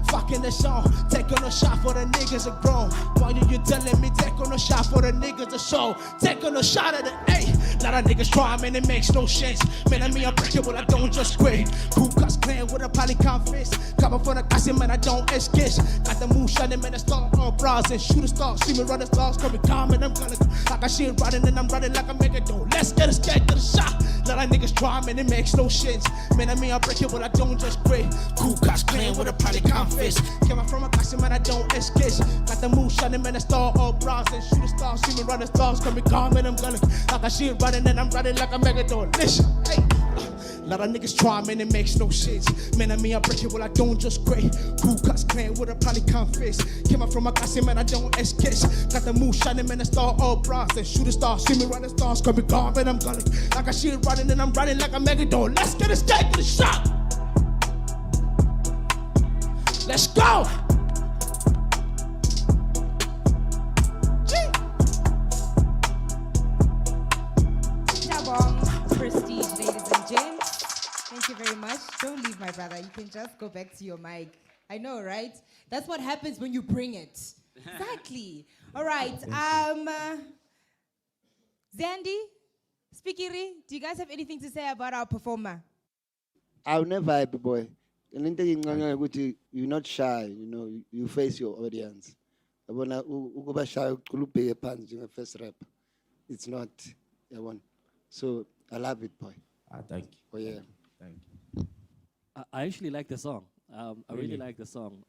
Fucking the song, take on a shot for the niggas are grown. Why are you telling me take on a shot for the niggas are show? Take on a shot at the A. Lot of niggas try, man, it makes no sense. Man, I mean unbreakable, I don't just quit. Cool cuss clan with a poly confess. Coming from the gassy, man, I don't kiss. Got the moon shining, man, a star on bras and shoot a star. See me run the stars, coming calm, and I'm gonna. I got shit running and I'm running like a megadone. Let's get a skate to the shot. Lot of niggas try, man, it makes no sense. Man, I mean unbreakable, I don't just quit. Cool cuss clan with a poly confess. Came out from a gassy, man, I don't kiss. Got the moon shining, man, a star on bras and shoot a star. See me run the stars, coming calm, and I'm gonna. I got shit running and I'm running like a megadone. Listen, hey. Lot of niggas try, man, it makes no sense. Man, I mean, I break it, well, I don't just quit. Cool cuss clan with a poly confess. Came out from a gassy, man, I don't kiss. Got the moon shining, man, a star all bronze. And shoot a star, see me run the stars, coming calm, and I'm gonna. I got shit running and I'm running like a megadone. Let's get a skate to the shot. Let's go. Prestige, ladies and gents. Thank you very much. Don't leave, my brother. You can just go back to your mic. I know, right? That's what happens when you bring it. Exactly. All right. Zandy, Spikiri, do you guys have anything to say about our performer? I'll never happy boy. And you're not shy, you know, you face your audience. Shy, first rap. It's not. So I love it, boy. Thank you. Oh, yeah. Thank you. I actually like the song. I really like the song.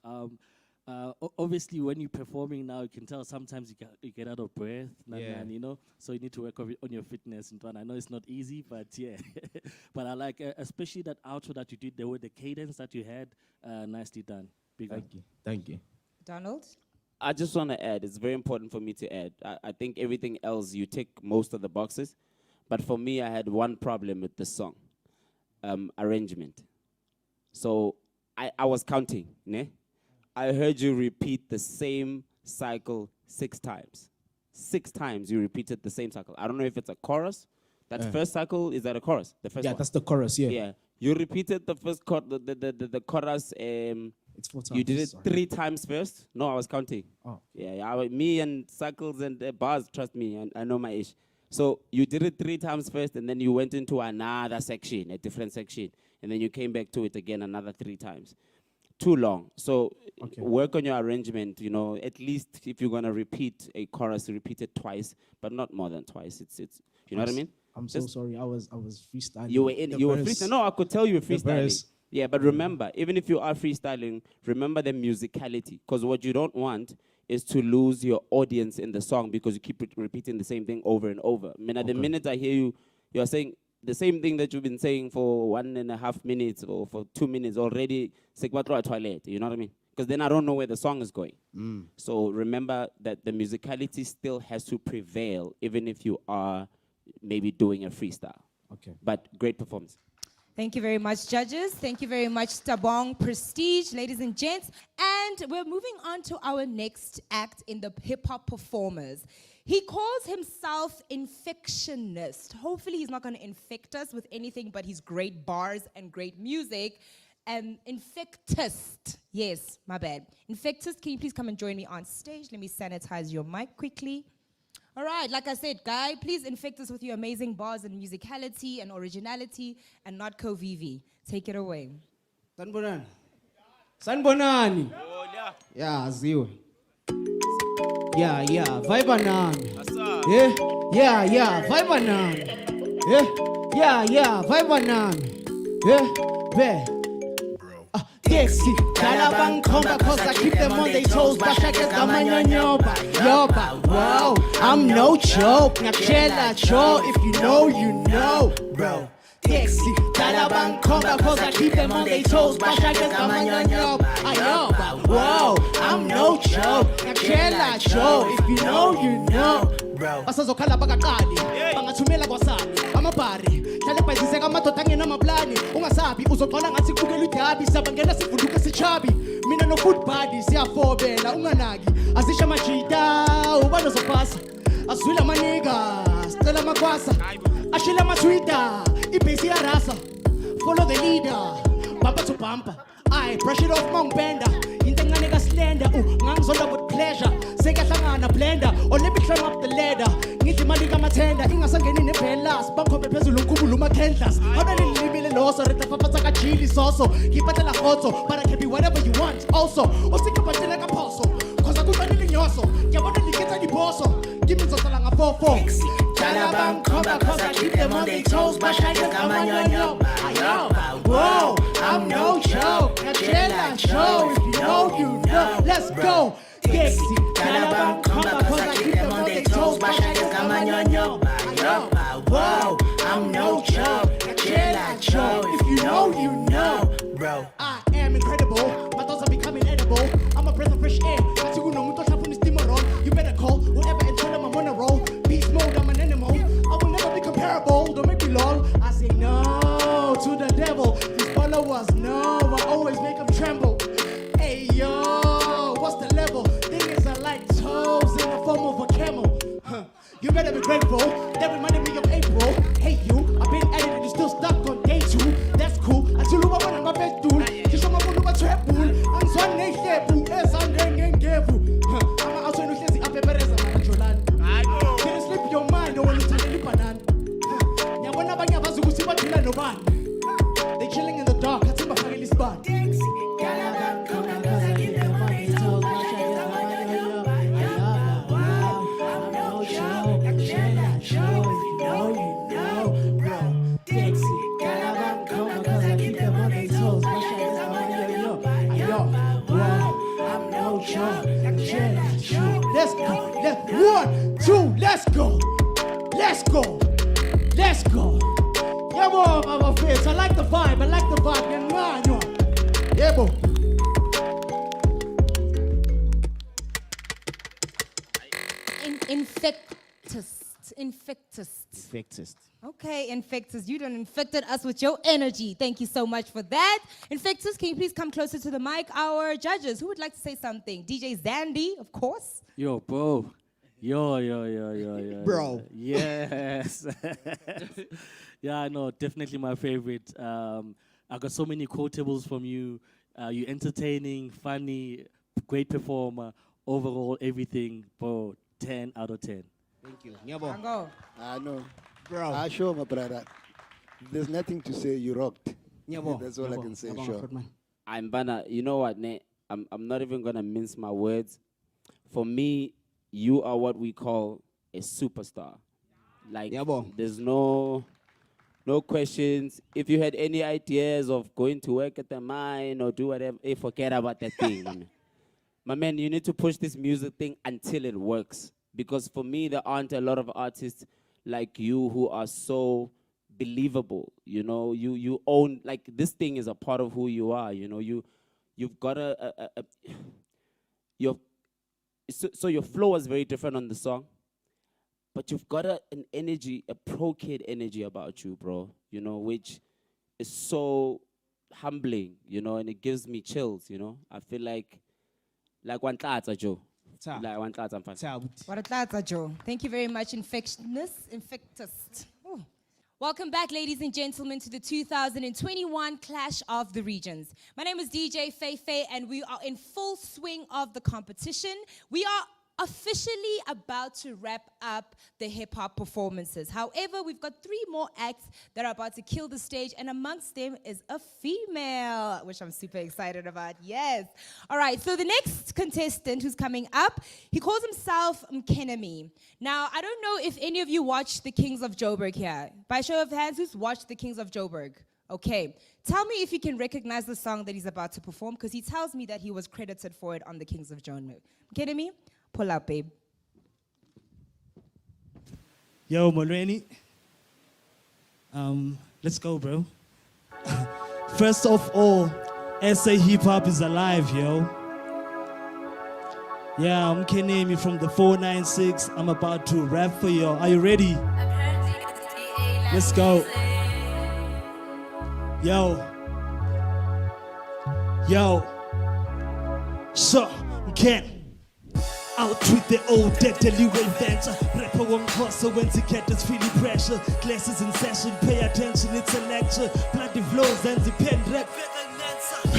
Obviously, when you're performing now, you can tell sometimes you get out of breath, Yeah. you know. So you need to work on your fitness. And I know it's not easy, but yeah. But I like, especially that outro that you did, the cadence that you had, nicely done. Big up. Thank you. Donald? I just want to add, it's very important for me to add. I think everything else, you tick most of the boxes. But for me, I had one problem with the song, arrangement. So I was counting, ne? I heard you repeat the same cycle 6 times. 6 times you repeated the same cycle. I don't know if it's a chorus. That first cycle, is that a chorus? The first one? That's the chorus, yeah. Yeah. You repeated the first the chorus. It's 4 times. You did it 3 times first. No, I was counting. Oh. Yeah, me and cycles and bars, trust me, I know my age. So you did it 3 times first, and then you went into another section, a different section, and then you came back to it again another 3 times. Too long. So work on your arrangement, you know, at least if you're going to repeat a chorus, repeat it twice, but not more than twice. It's you know what I mean? I'm so sorry. I was freestyling. You were freestyling. No, I could tell you were freestyling. Yeah, but remember, even if you are freestyling, remember the musicality. Because what you don't want is to lose your audience in the song because you keep repeating the same thing over and over. I mean, at the minute I hear you, you're saying the same thing that you've been saying for 1.5 minutes or for 2 minutes already, toilet, you know what I mean? Because then I don't know where the song is going. So remember that the musicality still has to prevail, even if you are maybe doing a freestyle. Okay. But great performance. Thank you very much, judges. Thank you very much, Tabong Prestige, ladies and gents. And we're moving on to our next act in the hip-hop performers. He calls himself infectionist. Hopefully he's not going to infect us with anything but his great bars and great music. Infectist. Yes, my bad. Infectist, can you please come and join me on stage? Let me sanitize your mic quickly. All right, like I said, Guy, please infect us with your amazing bars and musicality and originality and not co-VV. Take it away. Sanbonani. Sanbonani. Yeah, aziwe. Yeah, vibe nami. Yeah, vibe nami. Yeah, vibe nami. Be. Dixie, Dalabang Konga, cause I keep them on their toes, but I guess I'm on yoba. Wow, I'm no joke. Now, Chela, Cho, if you know, bro. Dixie, Dalabang Konga, cause I keep them on their toes, but I guess I'm on yoba. Wow, I'm no joke. Now, Chela, Cho, if you know, bro. Basazokhala bakaqali, bangathumela kwasani, amabhari. Hlale bayiziseka amadoda angena amaplani. Ungasabi uzoqala ngathi kubukela idabi, sabangena sivunduka sichabi. Mina no food buddy siyafobela unganaki. Azisha majida, ubano zophasa. Azwila maniga, stela makwasa. Ashila matwita, ibhesi yarasa. Follow the leader, bumper to bumper. I brush it off Mount Bender. Intengane ka slender, ngangizonda with pleasure. Sekahlangana blender, or let me climb up the ladder. Ngithi mali kamatenda, ingasangeni nebhelas. Bankhombe phezulu ukubula umakhendlas. Hona lilibile loso, reta papatsa ka chili soso. Ngipatela khotso, but I can be whatever you want. Also, usikipatela ka phoso. Cause akufanele nyoso, ngiyabona likhetha diboso. Give me zosala nga 4-4. Dalabang Konga, cause I keep them on their toes, but I just come on your whoa, I'm no joke. Now Chela, Cho, if you know. Let's go. Dixie, Dalabang Konga, cause I keep them on their toes, but I just come on your whoa, I'm no joke. Now Chela, Cho, if you know, bro. I am incredible. My thoughts are becoming edible. I'm a breath of fresh air. You better call whoever and tell them I'm on a roll. Beast mode, I'm an animal. I will never be comparable. Don't make me lol. I say no to the devil. These followers know I always make them tremble. Hey yo, what's the level? Things are like toes in the form of a camel. You better be grateful. That reminded me of April. Hey you, I've been at it and you're still stuck on day 2. That's cool. Until you want my best dude. You show my phone trap bull. I'm so naked. As I'm getting careful. I'm also in the up a better can't slip your mind. Don't want to tell you banana. They chilling in the dark. I think my family spot. Let's go. Let's go. Yebo, my face. I like the vibe. Yebo. Infectist. Okay, Infectist, you done infected us with your energy. Thank you so much for that. Infectist, can you please come closer to the mic? Our judges, who would like to say something? DJ Zandy, of course. Yo, bro. Yo. Bro. Yes. Yeah, no, definitely my favorite. I got so many quotables from you. You're entertaining, funny, great performer. Overall, everything, bro, 10 out of 10. Thank you. Yebo. Mango. I know. Bro. I sure, my brother. There's nothing to say. You rocked. Yebo. That's all I can say. Sure. I'm Bana. You know what, ne? I'm not even gonna mince my words. For me, you are what we call a superstar. Like, there's no questions. If you had any ideas of going to work at the mine or do whatever, forget about that thing. Man. My man, you need to push this music thing until it works. Because for me, there aren't a lot of artists like you who are so believable. You know, you own, like, this thing is a part of who you are. You know, you've got so your flow is very different on the song, but you've got an energy, a pro-kid energy about you, bro, you know, which is so humbling, you know, and it gives me chills, you know. I feel like one Plato, Joe. Like one Plato, I'm fine. What a Plato, Joe. Thank you very much, Infectist. Ooh. Welcome back, ladies and gentlemen, to the 2021 Clash of the Regions. My name is DJ Fae Fae, and we are in full swing of the competition. We are officially about to wrap up the hip-hop performances. However, we've got 3 more acts that are about to kill the stage, and amongst them is a female, which I'm super excited about. Yes. All right, so the next contestant who's coming up, he calls himself Mkenemi. Now, I don't know if any of you watched The Kings of Joburg here. By show of hands, who's watched The Kings of Joburg? Okay. Tell me if you can recognize the song that he's about to perform, because he tells me that he was credited for it on The Kings of Joburg. Mkenemi? Pull up, babe. Yo, Molweni. Let's go, bro. First of all, SA Hip Hop is alive, yo. Yeah, I'm Kenemi from the 496. I'm about to rap for you. Are you ready? Let's go. Yo. So, Ken. Out with the old deadly venture. Rapper won't cross, so when to get this feeling pressure. Classes in session, pay attention, it's a lecture. Bloody flows and the pen rap.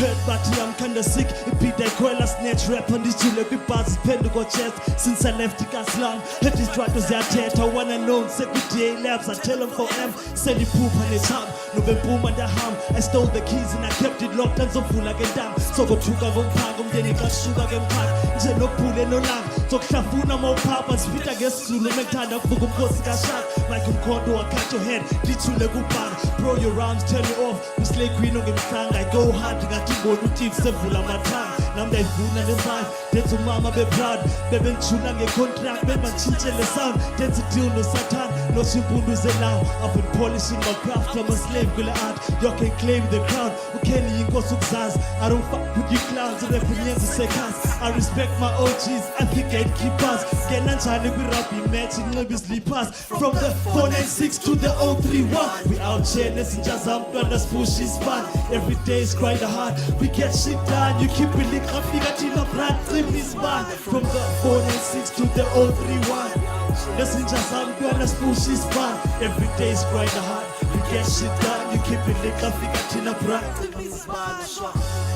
Heard but I'm kinda sick. It be that coil snatch rap on this chiller. Be buzz pen to go chest. Since I left the gas long. Let these trackers their tet. I wanna know secretary labs. I tell them for M. Sell the poop on his ham. No be boom on the ham. I stole the keys and I kept it locked and so full like a dam. So go to go pack. Then it got sugar and pack. No pool and no lamp. So Klafuna more papa. Spit against Zulu. Metana Fugu Post got shot. Like a cordo, I cut your head. Did you let go back? Bro, your rounds turn you off. You slay queen on the tongue. I go hard. Go to team several of my time. Now they fool and the vibe. Then to mama be proud. Beben chuna get contract. Beben chinchele sound. Then to deal no satan. No simple do say now. I've been polishing my craft. I'm a slave girl art. You can claim the crown. Okay, you go success. I don't fuck with you clowns. Represent the seconds. I respect my OGs. I think I'd keep us. Get and try to be rapping. Matching no be sleepers. From the 496 to the 031. We out here. Listen, just I'm gonna push his fun. Every day is quite hard. We get shit done, you keep it up, you got in a brand, trim this man. From the 496 to the 031. Listen, just I'm gonna push this man. Every day is quite hard. We get shit done, you keep it up, you got in a brand, trim this man.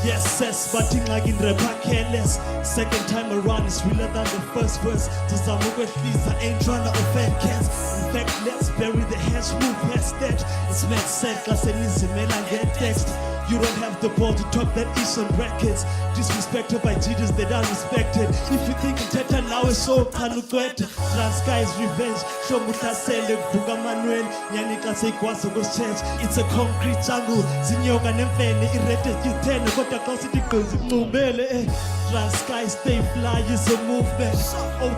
Yes, but thing like in the back careless. Second time around is realer than the first verse. Just I'm with please, I ain't trying to offend cats. In fact, let's bury the hash, move past that. It's not said, class and easy, man, I get text. You don't have the ball to talk that is on records. Disrespected by teachers that are respected. If you think Teta now is so Kanukwet, Transky's revenge. Show Mutasele, Buga Manuel, Yanika Sequas was changed. It's a concrete jungle. Zinyoga Nemfene, Irritated you 10, but the closet goes in Mubele. Transkei, stay fly is a movement.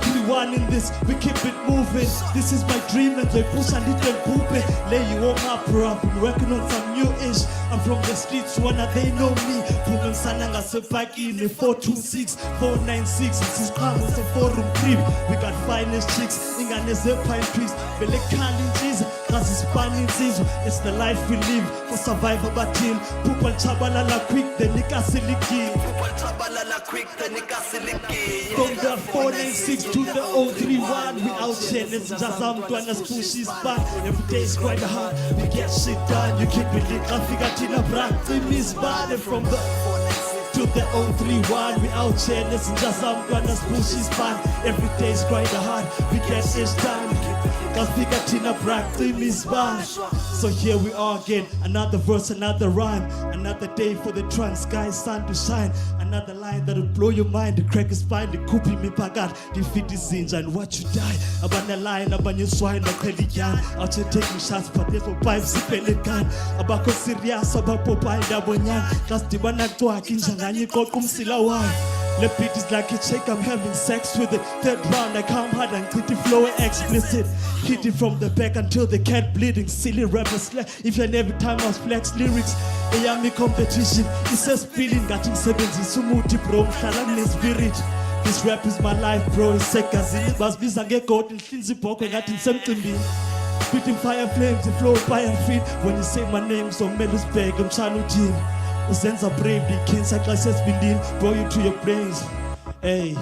031 in this, we keep it moving. This is my dream and they push a little poopy. Lay you on up, bro. I've been working on some new ish. I'm from the streets, wanna they know me. Pumen Sananga Spikiri, 426, 496. This is Kaiser, a 4-room crib. We got finest chicks, Ingane pine trees. Bele Kalin cheese, cause it's spanning season. It's the life we live for survivor battle. Pupal Chabalala quick, the Nikasiliki. Pupal Chabalala quick, the Nikasiliki. From the 496 to the 031, we out here. It's just Amtuana's pushes back. Every day is quite hard. We get shit done. You keep it lit. I figure Tina Brack, we miss bad. From the 496 to the 031, we out here. It's just Amtuana's pushes back. Every day is quite hard. We get shit done. Cause we got Tina Brack, we miss bad. So here we are again. Another verse, another rhyme. Another day for the Transkei sun to shine. Another line that'll blow your mind. The crack is fine, the kupi me pagat. Defeat the sins and watch you die. Abana line, abana swine, no credit yan. Out here taking shots, but there's no pipes, the pelican. Abako serious, abapo pai dabonyan. That's the one that to Manganye kokum silawan. The beat is like a chick, I'm having sex with it. Third round, I come hard and click the flow explicit. Hit it from the back until the cat bleeding. Silly rapper slack. If you're every time I was flex lyrics. Yami competition. It's a spilling, got in 70. Sumuti bro, Shalam spirit. This rap is my life, bro. It's sekazili. Bas bizange code in Shinzi Poko, got in 70. Spitting fire flames, the flow fire feet. When you say my name, so Melus Beg, I'm Chanu Team. Usenza brave, the cancer classes within, blow you to your brains. Hey,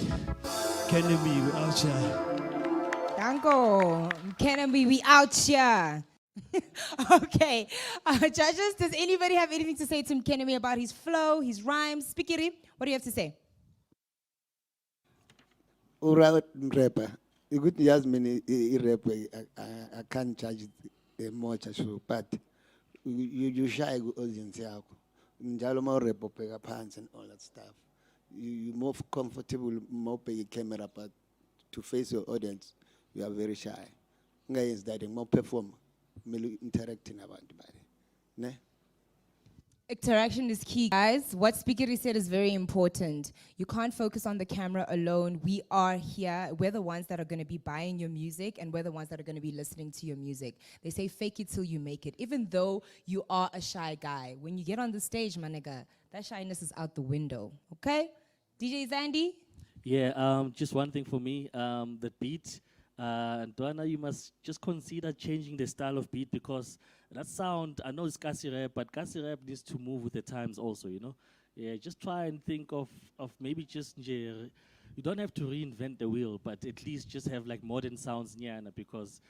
Kennedy, we out here. Danko, Kennedy, we out here. Okay, judges, does anybody have anything to say to Kennedy about his flow, his rhymes? Spikiri, what do you have to say? Ura rapper. You could use many rap. I can't charge much, but you shy audience. Njalo ma rap opeka pants and all that stuff. You more comfortable, more pay camera, but to face your audience, you are very shy. Ngay is that more perform, interacting about the body. Ne? Interaction is key, guys. What Spikiri said is very important. You can't focus on the camera alone. We are here. We're the ones that are going to be buying your music, and we're the ones that are going to be listening to your music. They say fake it till you make it. Even though you are a shy guy, when you get on the stage, my nigga, that shyness is out the window. Okay? DJ Zandy? Yeah, just one thing for me, the beat. Dwana, you must just consider changing the style of beat, because that sound, I know it's Kasi rap, but Kasi rap needs to move with the times also, you know? Yeah, just try and think of maybe just, you don't have to reinvent the wheel, but at least just have like modern sounds, nyana, because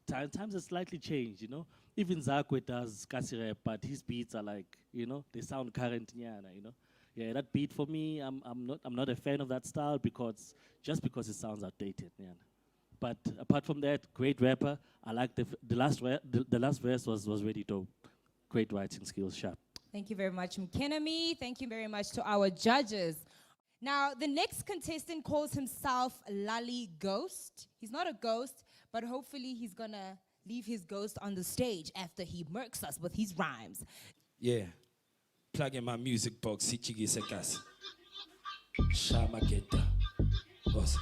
times have slightly changed, you know? Even Zakwe does Kasi rap, but his beats are like, you know, they sound current, nyana, you know? Yeah, that beat for me, I'm not a fan of that style, because it sounds outdated, nyana. But apart from that, great rapper. I like the last verse was really dope. Great writing skills, sharp. Thank you very much, Mkenemi. Thank you very much to our judges. Now, the next contestant calls himself Lali Ghost. He's not a ghost, but hopefully he's gonna leave his ghost on the stage after he murks us with his rhymes. Yeah, plug in my music box. Ntshuxeko. Shama Geta. Boss.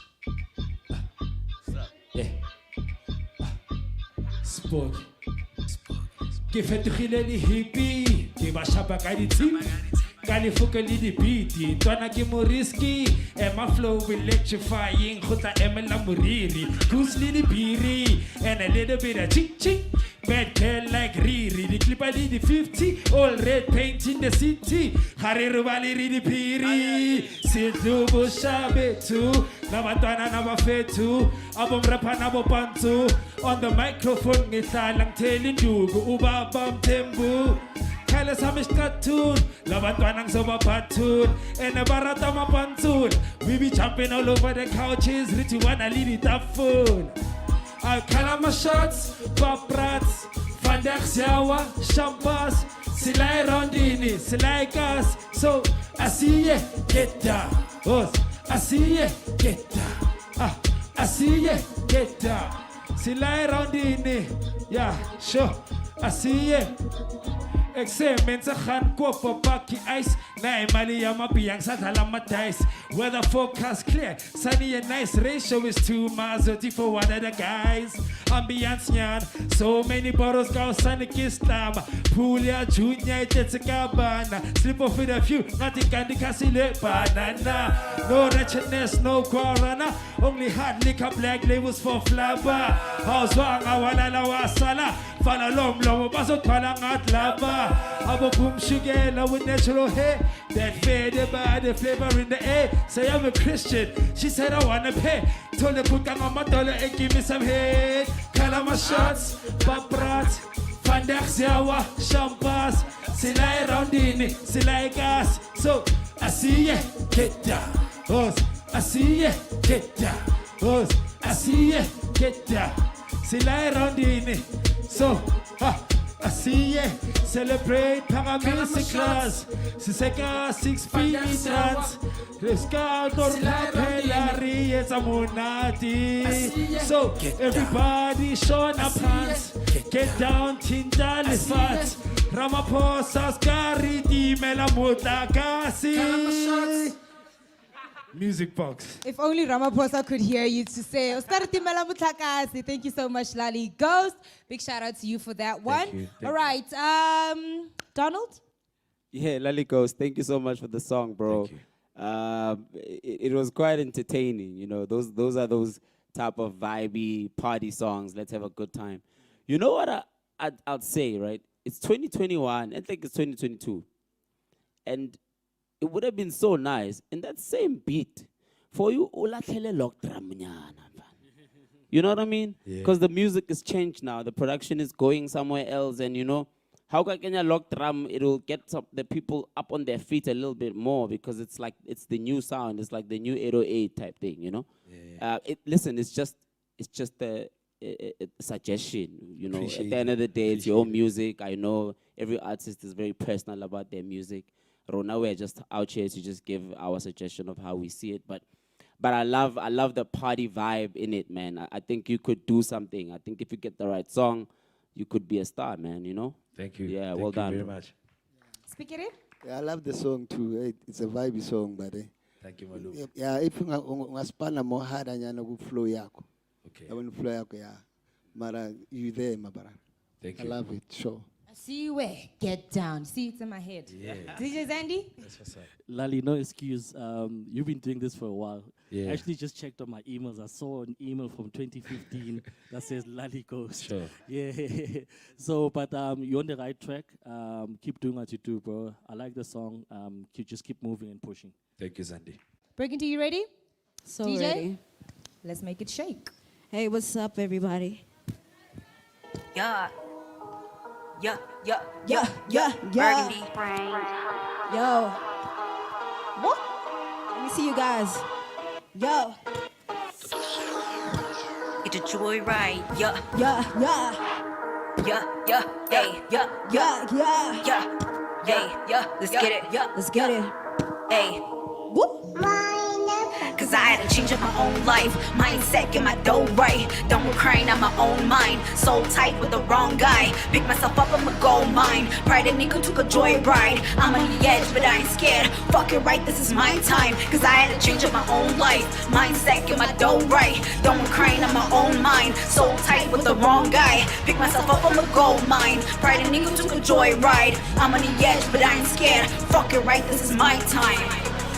Yeah. Sport. Ke fetogile le hippie, ke ba shapa ka ditsi, ka le foka le di beat, tswana ke mo risky, my flow electrifying, khotla emela moriri, goose le di biri, and a little bit of chick chick. Bad girl like Riri, the clipper the 50, all red paint in the city. Hariru Valeri the Piri, Sidubu Shabetu, Namatana Nabafetu, Abom Rapanabo Pantu, on the microphone, I'm telling you, Uba Bam Tembu. Kala Samish Cartoon, Lavatwanang Soba Patun, and a Baratama Pantun. We be jumping all over the couches, Rituana Lidi Tafun. I'll call my shots, pop rats, Vandaag Zawa, Shampas, Silai Rondini, Silai Gas. So I see ye, get down. Oh, I see ye, get down. I see ye, get down. Silai Rondini, yeah, sure. I see ye. Excemente gaan koop op bakkie ijs. Nee, mali yamabiyang sadala dice. Weather forecast clear, sunny and nice. Ratio is 2 Maserati for one of the guys. Ambiance nyan, so many bottles go sunny kiss lama. Poolia Junior Ntshuxeko. Slip off with a few, nothing candy casile banana. No wretchedness, no guarana. Only hard liquor, black labels for flabber. House wang awalala wasala. Fala lom lom baso kala ngat lava. Abo boom shugela with natural hair. That faded by the flavor in the air. Say I'm a Christian. She said I wanna pay. Told her put on my dollar and give me some head. Kala my shots, paprat. Vandaag ziawa, champas. Silai roundini, silai gas. So I see ya, get down. Os, I see ya, get down. Os, I see ya, get down. Silai roundini. So, I see ya, celebrate Panga music class. Siseka 6 feet trans. Riska Dorma Pelari is a monati. So, everybody show up hands. Get down, Tindalis fat. Ramaphosa's Kariti Melamuta Kasi. Music box. If only Ramaphosa could hear you to say, "Oskariti Melamutakasi." Thank you so much, Lali Ghost. Big shout out to you for that one. Thank All right, Donald? Yeah, Lali Ghost, thank you so much for the song, bro. It was quite entertaining, you know. Those are those type of vibey party songs. Let's have a good time. You know what I'd say, right? It's 2021. I think it's 2022. And it would have been so nice in that same beat for you. You know what I mean? Because the music has changed now. The production is going somewhere else. And, you know, how can you lock drum? It will get the people up on their feet a little bit more because it's like, it's the new sound. It's like the new 808 type thing, you know? Listen, it's just a suggestion, you know. At the end of the day, it's your own music. I know every artist is very personal about their music. Rona, we're just out here to just give our suggestion of how we see it. But I love the party vibe in it, man. I think you could do something. I think if you get the right song, you could be a star, man, you know? Thank you. Yeah, Thank well you done. very much. Spikiri? Yeah, I love the song too. It's a vibey song, but Thank you, Malu. yeah, if you ungaspana more hard and you flow yako. Okay. I want flow yako, yeah. Mara, you there, my brother. Thank I you. love it, sure. I see you where? Get down. See, it's in my head. Yeah. DJ Zandy? That's what's up. Lali, no excuse. You've been doing this for a while. Yeah. I actually just checked on my emails. I saw an email from 2015 that says Lali Ghost. Sure. Yeah. So, but you're on the right track. Keep doing what you do, bro. I like the song. Just keep moving and pushing. Thank you, Sandy. Burgundy, you ready? So DJ? ready. Let's make it shake. Hey, what's up, everybody? Yeah. Yeah, yeah, Yeah, yeah, yeah. Burgundy. Yo. What? Let me see you guys. Yo. It's a joyride. Yeah, Yeah, yeah. yeah, yeah, hey, yeah, Yeah, yeah. yeah, hey, yeah. Let's get it. Yeah, Let's get it. hey. Whoop. Cause I had to change up my own life. Mindset, get my dough right. Don't crying on my own mind. So tight with the wrong guy. Pick myself up, I'ma go mine. Pride and nigga took a joyride. I'm on the edge, but I ain't scared. Fuck it right, this is my time. Cause I had to change up my own life. Mindset, get my dough right. Don't crying on my own mind. So tight with the wrong guy. Pick myself up, I'ma go mine. Pride and nigga took a joyride. I'm on the edge, but I ain't scared. Fuck it right, this is my time.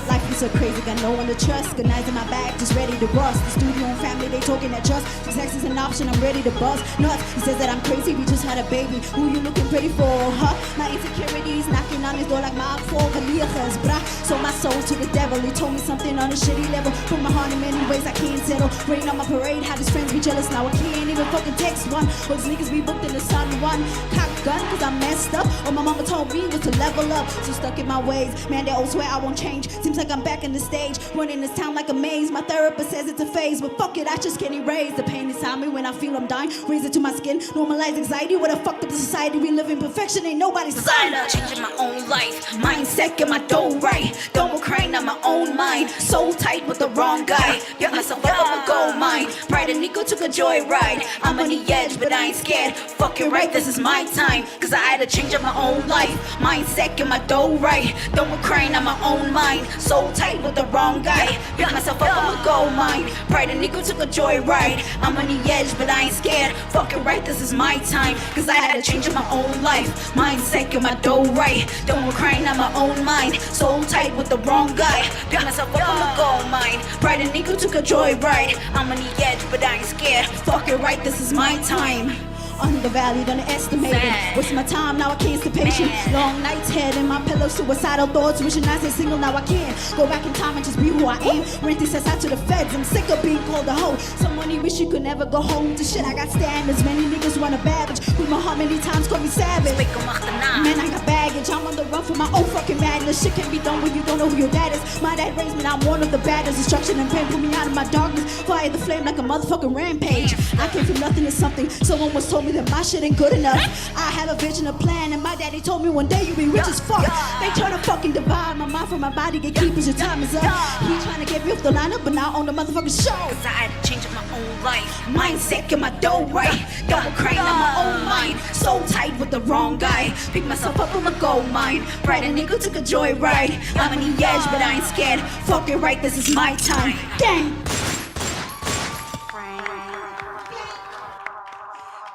Life is so crazy, got no one to trust. Good nights in my bag, just ready to bust. The studio and family, they talking that trust. Sex is an option, I'm ready to bust. Nuts, he says that I'm crazy, we just had a baby. Who you looking pretty for, huh? My insecurities knocking on his door like my for Kaliachas, brah. Sold my soul to the devil, he told me something on a shitty level. Put my heart in many ways I can't settle. Rain on my parade, had his friends be jealous. Now I can't even fucking text one. Those niggas be booked in the sun one. Cock gun, cause I messed up. Or my mama told me was to level up. So stuck in my ways, man, they all swear I won't change. Seems like I'm back in the stage, running this town like a maze. My therapist says it's a phase, but fuck it, I just can't erase the pain inside me when I feel I'm dying. Raise it to my skin, normalize anxiety. What a fucked up society we live in. Perfection ain't nobody's sign. Changing my own life, mindset, get my dough right. Don't crying on my own mind. So tight with the wrong guy. Get myself up, I'ma go mine. Pride and ego took a joyride. I'm on the edge, edge, but I ain't scared. Fucking right, this is my time. Cause I had to change up my own life. Mindset, get my dough right. Don't crying on my own mind. So tight with the wrong guy. Pick myself up, I'ma go mine. Pride and ego took a joyride. I'm on the edge, but I ain't scared. Fucking right, this is my time. Cause I had to change up my own life. Mindset, get my dough right. Don't crying on my own mind. So tight with the wrong guy. Pick myself up, I'ma go mine. Pride and ego took a joyride. I'm on the edge, but I ain't scared. Fucking right, this is my time. Undervalued, underestimated. What's my time? Now I can't stay patient. Long nights, head in my pillow, suicidal thoughts. Wishing I stay single, now I can't go back in time and just be who I am. Renting says out to the feds. I'm sick of being called a hoe. Someone you wish you could never go home to. Shit, I got standards. Many niggas want a baggage. With my heart, many times call me savage. Man, I got baggage. I'm on the run for my own fucking madness. Shit can't be done when you don't know who your dad is. My dad raised me, now I'm one of the baddest. Destruction and pain put me out of my darkness. Fire the flame like a motherfucking rampage. I came from nothing to something. Someone once told me that my shit ain't good enough. I have a vision, a plan, and my daddy told me one day you'll be rich as fuck. They try to fucking divide my mind from my body, gatekeepers, your time is up. He trying to get me off the lineup, but now on the motherfucking show. Cause I had to change up my own life. Mindset, get my dough right. Don't crying on my own mind. So tight with the wrong guy. Pick myself up, I'ma go mine. Pride and ego took a joyride. I'm on the edge, but I ain't scared. Fucking right, this is my time. Gang!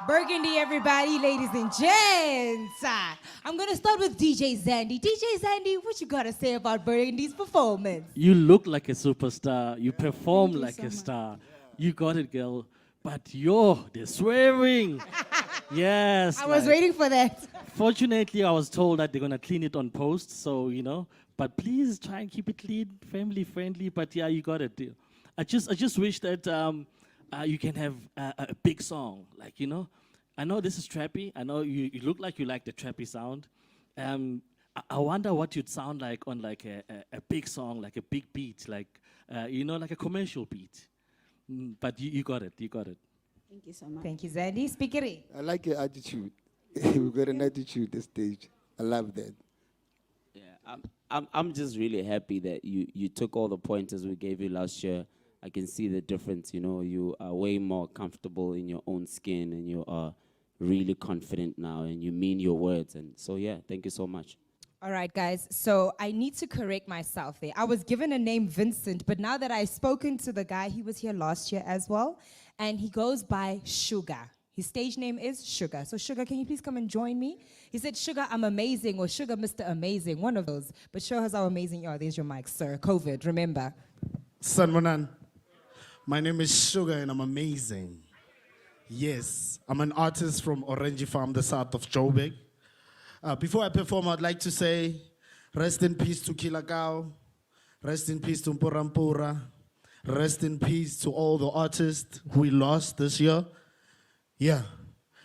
Burgundy, everybody, ladies and gents. I'm gonna start with DJ Zandy. DJ Zandy, what you gotta say about Burgundy's performance? You look like a superstar. You perform like a star. You got it, girl. But they're swearing. Yes. I was waiting for that. Fortunately, I was told that they're gonna clean it on post, so But please try and keep it clean, family friendly. But yeah, you got it. I just wish that you can have a big song, I know this is trappy. I know you look like you like the trappy sound. I wonder what you'd sound like on like a big song, like a big beat, like like a commercial beat. But you got it. Thank you so much. Thank you, Zandy. Spikiri. I like your attitude. You've got an attitude this stage. I love that. Yeah, I'm just really happy that you took all the pointers we gave you last year. I can see the difference, you are way more comfortable in your own skin and you are really confident now and you mean your words. And so, yeah, thank you so much. All right, guys. So I need to correct myself there. I was given a name Vincent, but now that I've spoken to the guy, he was here last year as well, and he goes by Sugar. His stage name is Sugar. So Sugar, can you please come and join me? He said, Sugar, I'm amazing, or Sugar, Mr. Amazing, one of those. But show us how amazing you are. There's your mic, sir. COVID, remember. Sanmanan. My name is Sugar and I'm amazing. Yes, I'm an artist from Orange Farm, the south of Joburg. Before I perform, I'd like to say, rest in peace to Kilakau, rest in peace to Mpurampura, rest in peace to all the artists we lost this year. Yeah,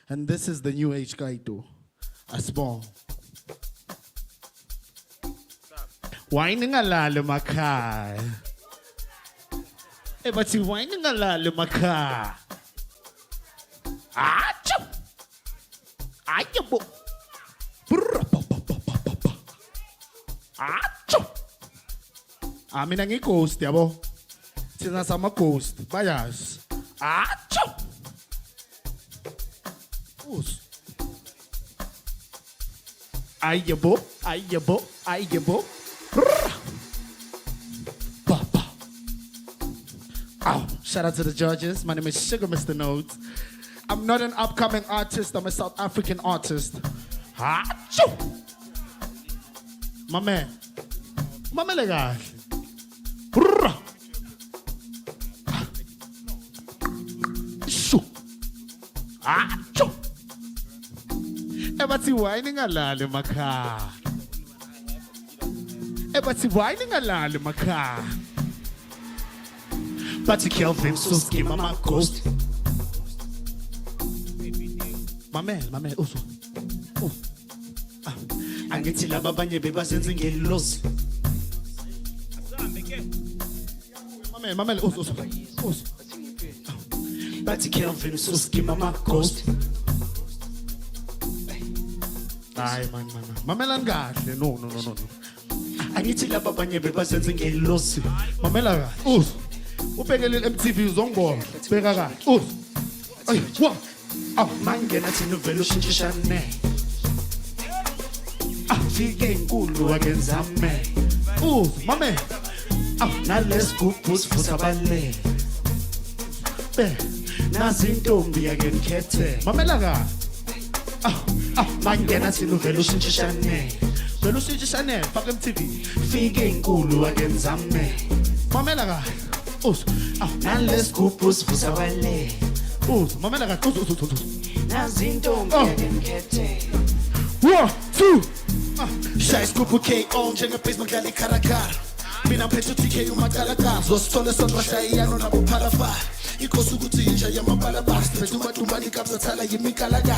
and this is the new age guy too, Asbong. Whining alalo makai. But you whining a lot, Lumaka. Achoo! Ayabo! Achoo! Amin ang i-coast, yabo. Sinasama coast. Bayas. Achoo! Us. Ayabo! Ayabo! Ayabo! Oh, shout out to the judges. My name is Sugar Mr. Notes. I'm not an upcoming artist. I'm a South African artist. Achoo! My man. Mama legal. Shoo. Achoo! Ebati whining alale maka. Ebati whining alale maka. But you kill him, so scheme my ghost. My man, also. Oh. I get to love Banya Beba since in get lost. My man, also. But you kill him, so scheme my ghost. Aye, man. My man, no. I get to love Banya Beba since in get lost. My man, also. Upegele MTV zongbo. Pegaka. Oh. Ay, what? Oh, mangena thina uvela ushintshishane. Fike inkulu akenzame. Mame. Nalesigubhu sivusa abale. Nazi intombi ake ngikhethe. Mamela ka. Mangena thina uvela ushintshishane. Vela ushintshishane, faka MTV. Fike inkulu akenzame. Mamela ka. Nalesigubhu sivusa abale. Mamela ka. Nazi intombi ake ngikhethe. 1, 2. Shaya isigubhu KO njengebasement dlala ikharakara. Mina phethe TK umakalaka. Zosithole sondra shayiyano nabo phalafa. Ikosi ukuthi inja yamabalabas. Phethe umadumbani kapsathala yimikalaka.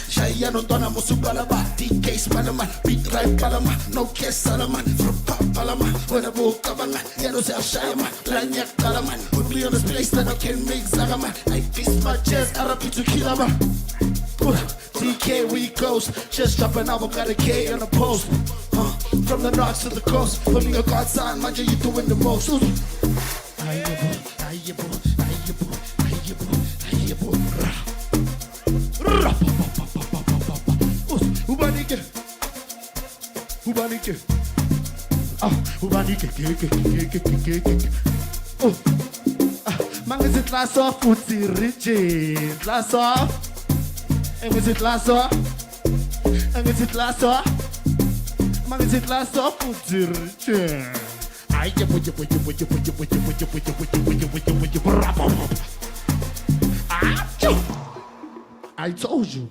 Shayiyano ntwana musubalaba. DK Spanaman, beat right palama. No case salaman, frupa palama. Wena buqabanga, yano siyashayama. Lanyak kalaman. Put me on this place that I can make zagaman. I beat my chest, RP to kill man. DK we goes, just drop an album, got a K on the post. From the north to the coast, put me a God sign, man, you doing the most. Mangisi class off, Futsi Richie, class off. And is it last off? And is it last off? Man, is it last off? I told you,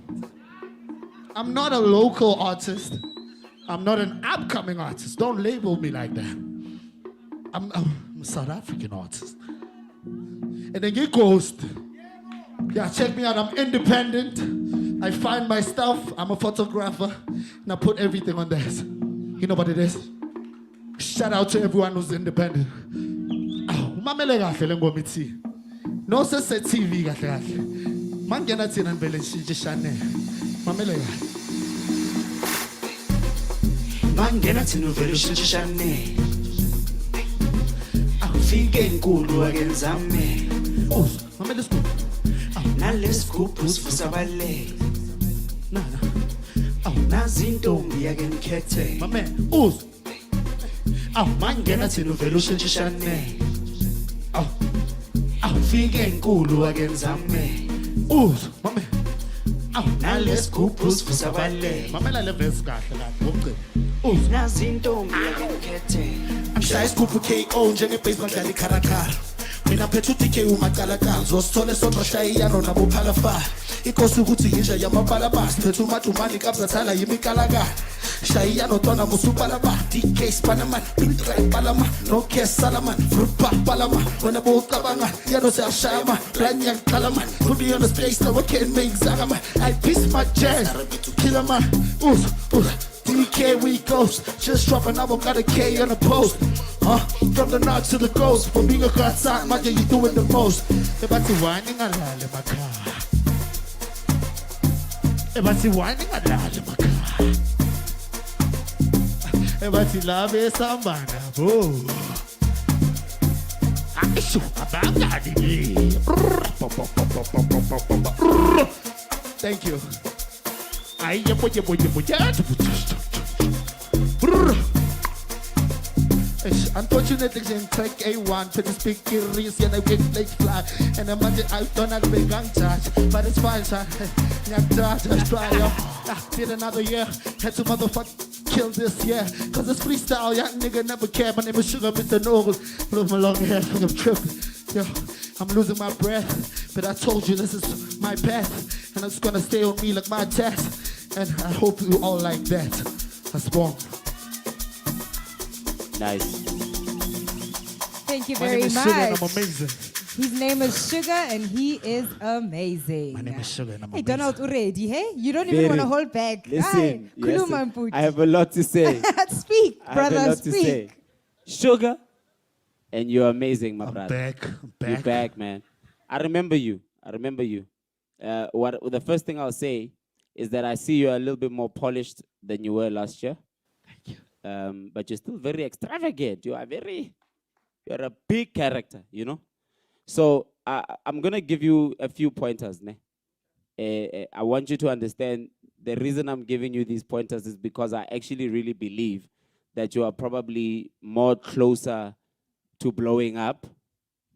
I'm not a local artist. I'm not an upcoming artist. Don't label me like that. I'm a South African artist. And then get ghost. Yeah, check me out. I'm independent. I find my stuff. I'm a photographer. And I put everything on this. You know what it is? Shout out to everyone who's independent. No se se TV gahle. Mangena tsina mbele shishane. Mamele ga. Mangena tsina vele shishane. Afike inkulu akenzame. Mamele scoop. Nalesigubhu sivusa abale. Nazi intombi ake ngikhethe. Mame, mangena thina uvela ushintshishane. Fike inkulu akenzame. Mame. Nalesigubhu sivusa abale. Mamela le verse kahle kahle. Nazi intombi ake ngikhethe. Shaya isigubhu KO njengebasement dlala ikharakara. Mina phethe DK umakalaka. Zosithole sondra shayiyano nabo phalafa. Ikosi ukuthi inja yamabalabas. Phethe umadumbani kapsathala yimikalaka. Shayiyano ntwana musubalaba. DK Spanaman, beat right palama. No case salaman, frupa palama. Wena buqabanga, yano siyashayama. Lanyak kalaman. Put me on the space that I can make zagaman. I piss my chest, kill man. DK we goes, just drop an album, got a K on the post. From the north to the coast, from being a God sign, man, you doing the most. Ebati whining alale maka. Ebati whining alale maka. Ebati lave sambana bo. Aishu abangadi. Thank you. Unfortunately, in track A1, to the Spikiri, and I get late fly. And I'm out on a big gun charge, but it's fine, son. Just try did another year, had to motherfucker kill this year. Cause it's freestyle, young nigga never care. My name is Sugar, Mr. Noble. Love my long hair, I'm tripping. Yo, I'm losing my breath, but I told you this is my path, and it's gonna stay on me like my test. And I hope you all like that. That's bomb. Nice. Thank you My very name is much. Sugar and I'm amazing. His name is Sugar and he is amazing. My name is Sugar and I'm Hey, amazing. Donald, already, hey? You don't even want to hold back. Listen, Aye, khuluma yes, mputi. I have a lot to say. Speak, I have brother, a lot to speak. say. Sugar, and you're amazing, my brother. I'm back. You're back, man. I remember you. The first thing I'll say is that I see you're a little bit more polished than you were last year. Thank you. But you're still very extravagant. You're a big character, you know? So I'm going to give you a few pointers, ne? I want you to understand the reason I'm giving you these pointers is because I actually really believe that you are probably more closer to blowing up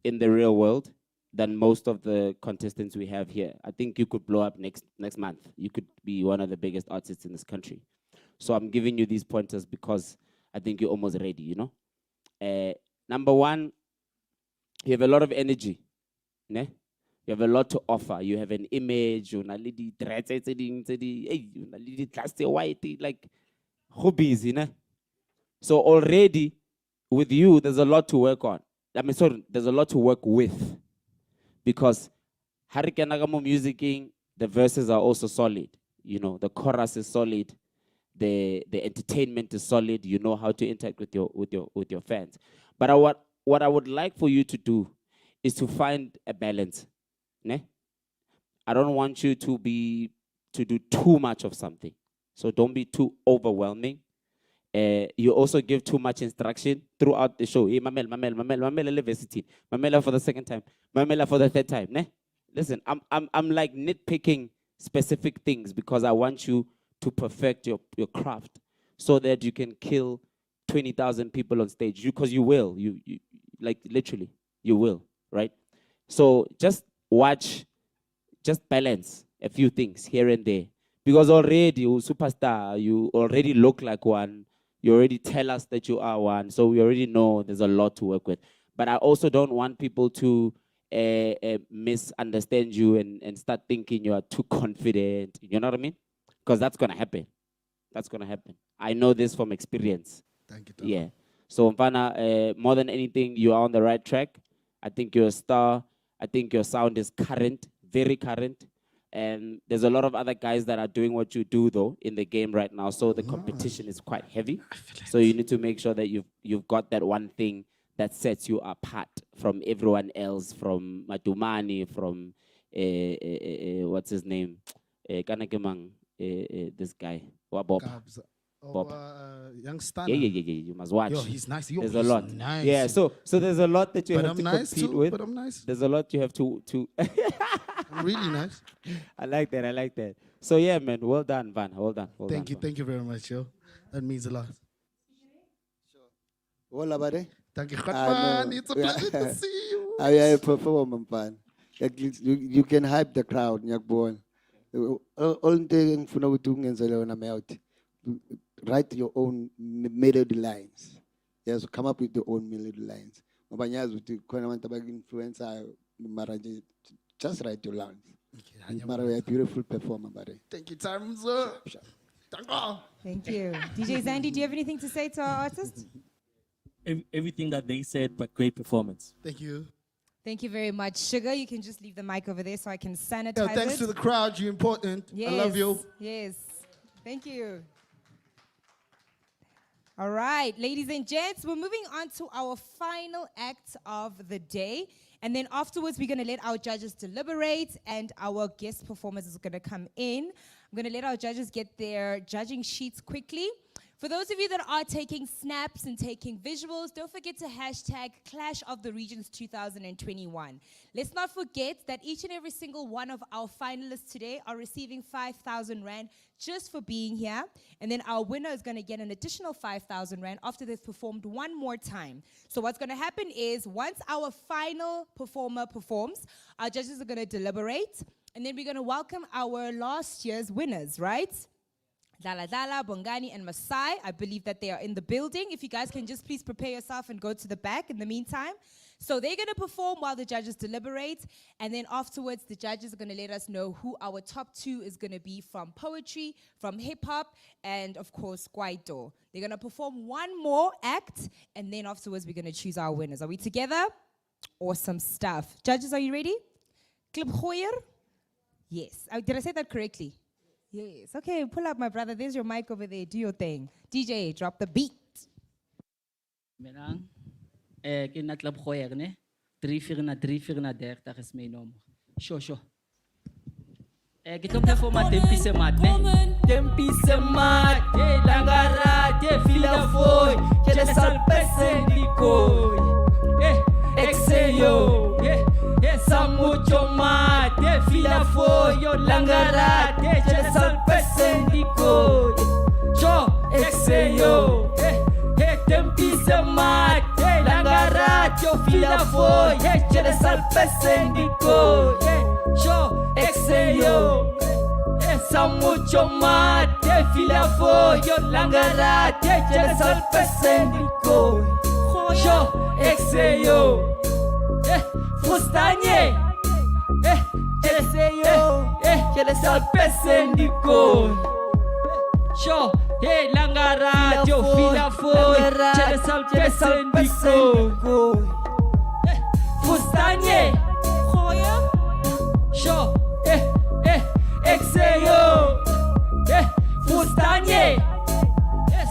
in the real world than most of the contestants we have here. I think you could blow up next month. You could be one of the biggest artists in this country. So I'm giving you these pointers because I think you're almost ready, you know? Number one, you have a lot of energy. Ne? You have a lot to offer. You have an image, like hobbies, you know? So already with you, there's a lot to work on. There's a lot to work with. Because Harikanagamo musicking, the verses are also solid. You know, the chorus is solid. The entertainment is solid. You know how to interact with your fans. But what I would like for you to do is to find a balance. Ne? I don't want you to do too much of something. So don't be too overwhelming. You also give too much instruction throughout the show. Hey, Mamela for the second time, Mamela for the third time. Ne? Listen, I'm like nitpicking specific things because I want you to perfect your craft so that you can kill 20,000 people on stage. Because you will. You like literally, you will, right? So just watch, just balance a few things here and there. Because already you're a superstar, you already look like one. You already tell us that you are one, so we already know there's a lot to work with. But I also don't want people to misunderstand you and start thinking you are too confident. You know what I mean? Because that's going to happen. That's going to happen. I know this from experience. Thank you, Tom. Yeah. So, Mfana, more than anything, you are on the right track. I think you're a star. I think your sound is current, very current. And there's a lot of other guys that are doing what you do, though, in the game right now. So the competition is quite heavy. So you need to make sure that you've got that one thing that sets you apart from everyone else, from Matumani, from, what's his name? This guy. Bob. Young Stunner. Yeah. You must watch. Yo, he's nice. Yo, there's a he's lot. nice. Yeah, so there's a lot that you But have I'm to nice compete too, with. but I'm nice. There's a lot you have to I'm really nice. I like that. So yeah, man, well done, Van. Well done. Thank you very much, yo. That means a lot. Hola, buddy. Thank you, man. It's a pleasure to see you. I am a performer, man. You can hype the crowd, nyakbon. All thing for no doing and so write your own melody lines. Yes, come up with your own melody lines. Mabanyaz with the influencer, just write your lines. You're a beautiful performer, buddy. Thank you, Tam, sir. Thank you. DJ Zandy, do you have anything to say to our artists? Everything that they said, but great performance. Thank you. Thank you very much. Sugar, you can just leave the mic over there so I can sanitize Yo, thanks it. to the crowd. You're important. Yes, I love you. Yes. Thank you. All right, ladies and gents, we're moving on to our final act of the day. And then afterwards, we're going to let our judges deliberate and our guest performers is going to come in. I'm going to let our judges get their judging sheets quickly. For those of you that are taking snaps and taking visuals, don't forget to hashtag Clash of the Regions 2021. Let's not forget that each and every single one of our finalists today are receiving 5,000 Rand just for being here. And then our winner is going to get an additional 5,000 Rand after they've performed one more time. So what's going to happen is once our final performer performs, our judges are going to deliberate. And then we're going to welcome our last year's winners, right? Dala, Bongani, and Masai. I believe that they are in the building. If you guys can just please prepare yourself and go to the back in the meantime. So they're going to perform while the judges deliberate. And then afterwards, the judges are going to let us know who our top two is going to be from poetry, from hip-hop, and, of course, Kwaito. They're going to perform one more act, and then afterwards, we're going to choose our winners. Are we together? Awesome stuff. Judges, are you ready? Klip Hoyer? Yes. Did I say that correctly? Yes. Okay, pull up, my brother. There's your mic over there. Do your thing. DJ, drop the beat. Menang, ke na klub gooi ne. 3-4 na 30 is my nommer. Sure. Ke klop net voor my tempi se mat, ne. Tempi se mat, langara, fila foi. Ke le sal pese di koi. Exeyo, esa mucho mate, fila foyo, langarate, chesal pesendiko. Yo, exeyo, tempise mate, langarate, fila foyo, chesal pesendiko. Yo, exeyo, esa mucho mate, fila foyo, langarate, chesal pesendiko. Yo, exeyo. Fustanye, je le sal pesendiko. Sho, langara, yo fila foi, je le sal pesendiko. Fustanye, sho, exeyo, fustanye.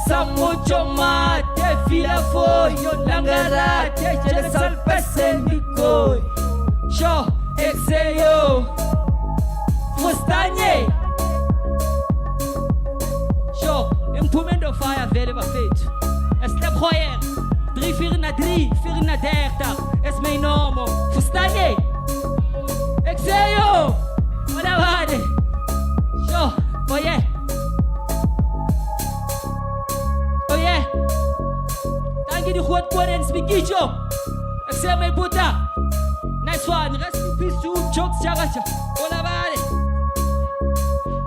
Samucho mate, fila foi, langara, je le sal pesendiko. Sho, exeyo, fustanye. Sho, impumendo fire vele bafethu. Eslep khoyer, 3 4 na 3, 4 na 30. Es mijn nomo, fustanye. Exeyo, ona wade. Sho, oye. Oye. Tangi di khot koren Spikiri. Exeyo my puta. Nice one, rest in peace to jokes, chagacha. Ola vale,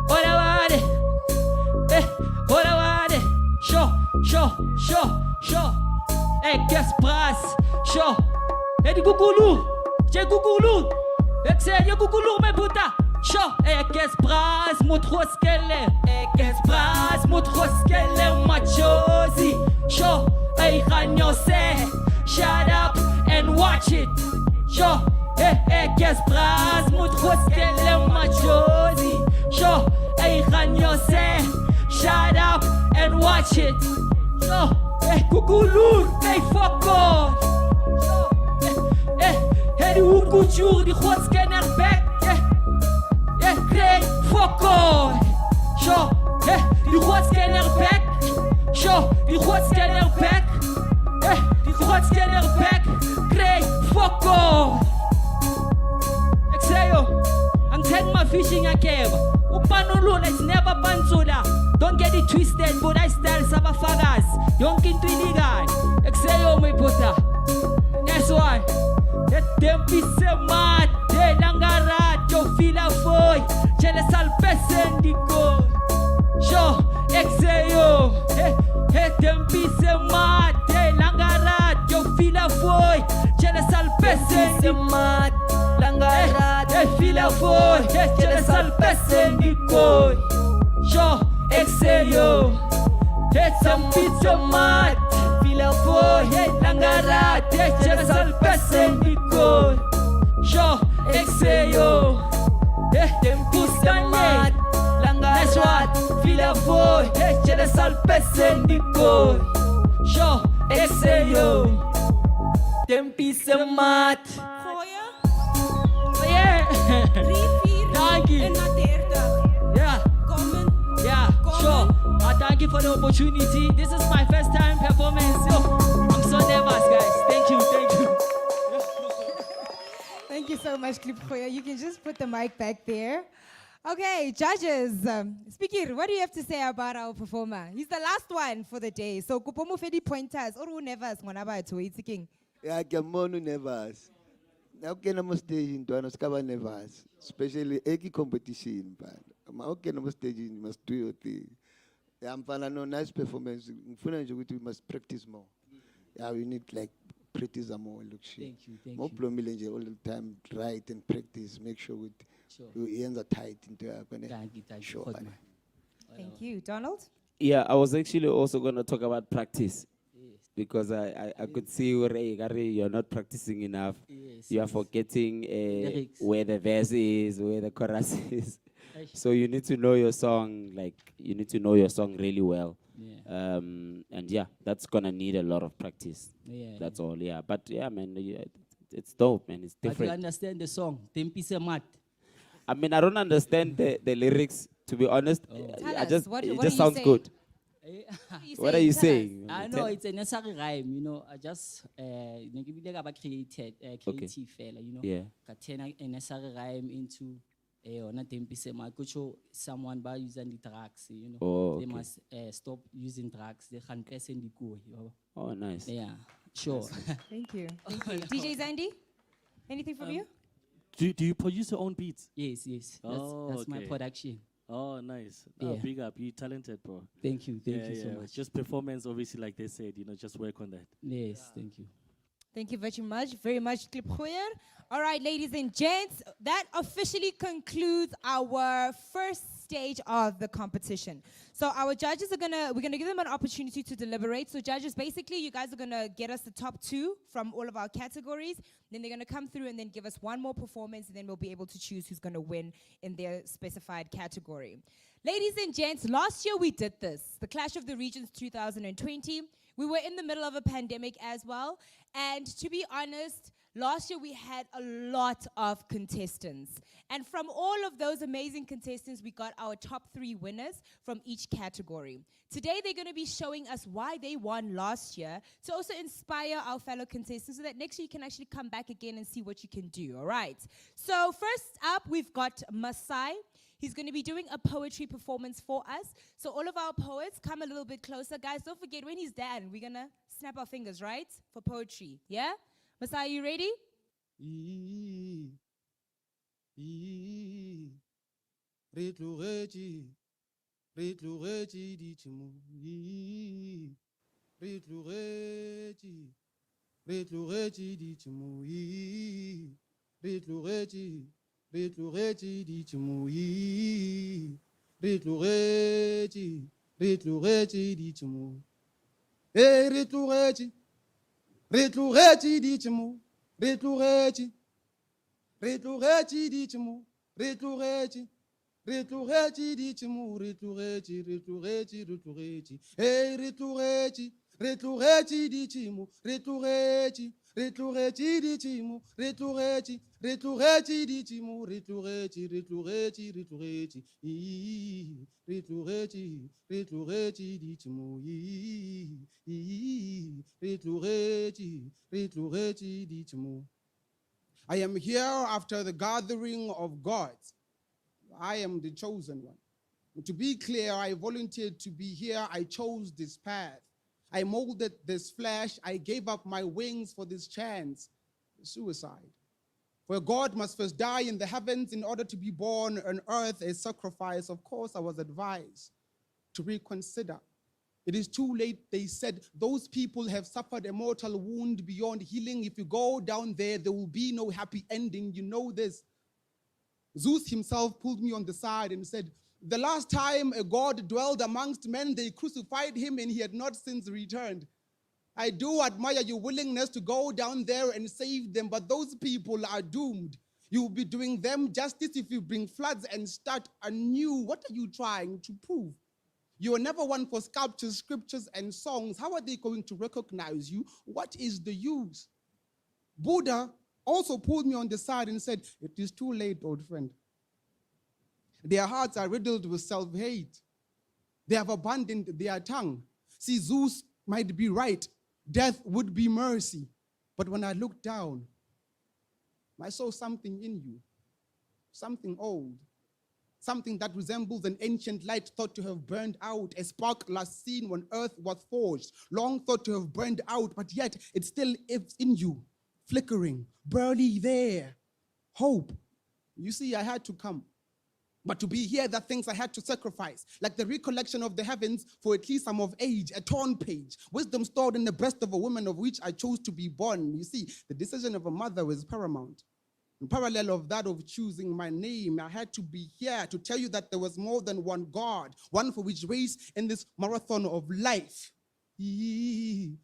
ola vale. Show. Guess brass, show. Di gugulu, je gugulu. Excel, yo gugulu, me puta. Show, guess brass, mutroskele. Guess brass, mutroskele, machosi. Show, ganyose. Shut up and watch it. Show, guess brass, mutroskele, machosi. Show, ganyose. Shut up and watch it. Show, kukulur, hey fuck on. Die hoekkoetjoer, die godscanner back. Great fuck on. Show, die godscanner back. Show, die godscanner back. Die godscanner back. Great fuck on. Ik zei yo, I'm taking my fishing again. Upanulula is never pansula. Don't get it twisted, but I style sabafagas. Yonkin twiligai. Ik zei yo, my puta. That's why. Het tempi se mate, langara, yo fila foi. Chele sal pesendiko. Show, ik zei yo. Het tempi se mate, langara, yo fila foi. Chele sal pesendiko. Langara, fila foi. Chele sal pesendiko. Show, ik zei yo. Het tempi se mate. Fila foi, langara, chele sal pesendiko. Show, exeyo, tempi se mat, langara, fila foi, chele sal pesendiko. Show, exeyo, tempi se mat. Yeah, 3, 4 thank you. en na 30. Yeah, yeah, sure. Thank you for the opportunity. This is my first time performance. Yo, I'm so nervous, guys. Thank you. Thank you so much, Kubheka. You can just put the mic back there. Okay, judges. Spikiri, what do you have to say about our performer? He's the last one for the day. So, kupomo fedi pointers. Oru nervous ngonaba to it's king. Yeah, Gamonu nervous. Now can I stage into an Oscar nervous, especially any competition. How can I stage in must do your thing. I'm no nice performance. We must practice more. Yeah, we need like practice more. Look, thank you. More plumbing all the time. Write and practice. Make sure your ears are tight into our Thank you. Sure. Thank you, Donald. Yeah, I was actually also going to talk about practice. Because I could see you're not practicing enough. You are forgetting where the verse is, where the chorus is. So you need to know your song, you need to know your song really well. Yeah. And yeah, that's gonna need a lot of practice. Yeah. That's all, yeah. But yeah, man, it's dope, man. It's different. But you understand the song, Tempi se mat. I mean, I don't understand the lyrics, to be honest. Tell I us, just what it do just you sounds say? good. What are you saying? I know it's a necessary rhyme, you know. I just creative fella, you know. Yeah. Katena a necessary rhyme into not someone by using the drugs, you know. Oh, They okay. must stop using drugs. They can't pass in the go. Oh, nice. Yeah, sure. Thank you. Thank you. DJ Zandy, anything from you? Do you produce your own beats? Yes, yes. Oh, That's my okay. production. Oh, nice. Yeah. Big up. You're talented, bro. Thank you so much. Just performance, obviously, like they said, you know, just work on that. Yes, thank you. Thank you very much, Clip Khoyer. All right, ladies and gents, that officially concludes our first stage of the competition. So our judges we're gonna give them an opportunity to deliberate. So judges, basically, you guys are gonna get us the top 2 from all of our categories. Then they're gonna come through and then give us one more performance, and then we'll be able to choose who's gonna win in their specified category. Ladies and gents, last year we did this, the Clash of the Regions 2020. We were in the middle of a pandemic as well. And to be honest, last year we had a lot of contestants. And from all of those amazing contestants, we got our top 3 winners from each category. Today they're going to be showing us why they won last year, to also inspire our fellow contestants so that next year you can actually come back again and see what you can do, all right? So first up, we've got Masai. He's going to be doing a poetry performance for us. So all of our poets, come a little bit closer. Guys, don't forget, when he's done, we're going to snap our fingers, right? For poetry, yeah? Masai, you ready? Retlouretti ditimoui, ditimo. Eh, retlouretti ditimo, retlouretti ditimo, retlouretti ditimo, retlouretti. Eh, retlouretti ditimo, retlouretti ditimo, retlouretti ditimo, retlouretti ditimo, retlouretti ditimo. I am here after the gathering of gods. I am the chosen one. To be clear, I volunteered to be here. I chose this path. I molded this flesh. I gave up my wings for this chance. Suicide. For God must first die in the heavens in order to be born on earth, a sacrifice. Of course, I was advised to reconsider. It is too late, they said. Those people have suffered a mortal wound beyond healing. If you go down there, there will be no happy ending. You know this. Zeus himself pulled me on the side and said, the last time a god dwelled amongst men, they crucified him and he had not since returned. I do admire your willingness to go down there and save them, but those people are doomed. You will be doing them justice if you bring floods and start anew. What are you trying to prove? You were never one for sculptures, scriptures, and songs. How are they going to recognize you? What is the use? Buddha also pulled me on the side and said, it is too late, old friend. Their hearts are riddled with self-hate. They have abandoned their tongue. See, Zeus might be right. Death would be mercy. But when I looked down, I saw something in you, something old, something that resembles an ancient light thought to have burned out, a spark last seen when earth was forged, long thought to have burned out, but yet it still is in you, flickering, barely there. Hope. You see, I had to come. But to be here, there are things I had to sacrifice, like the recollection of the heavens for at least I'm of age, a torn page, wisdom stored in the breast of a woman of which I chose to be born. You see, the decision of a mother was paramount. In parallel of that of choosing my name, I had to be here to tell you that there was more than one God, one for which race in this marathon of life. Retlouretti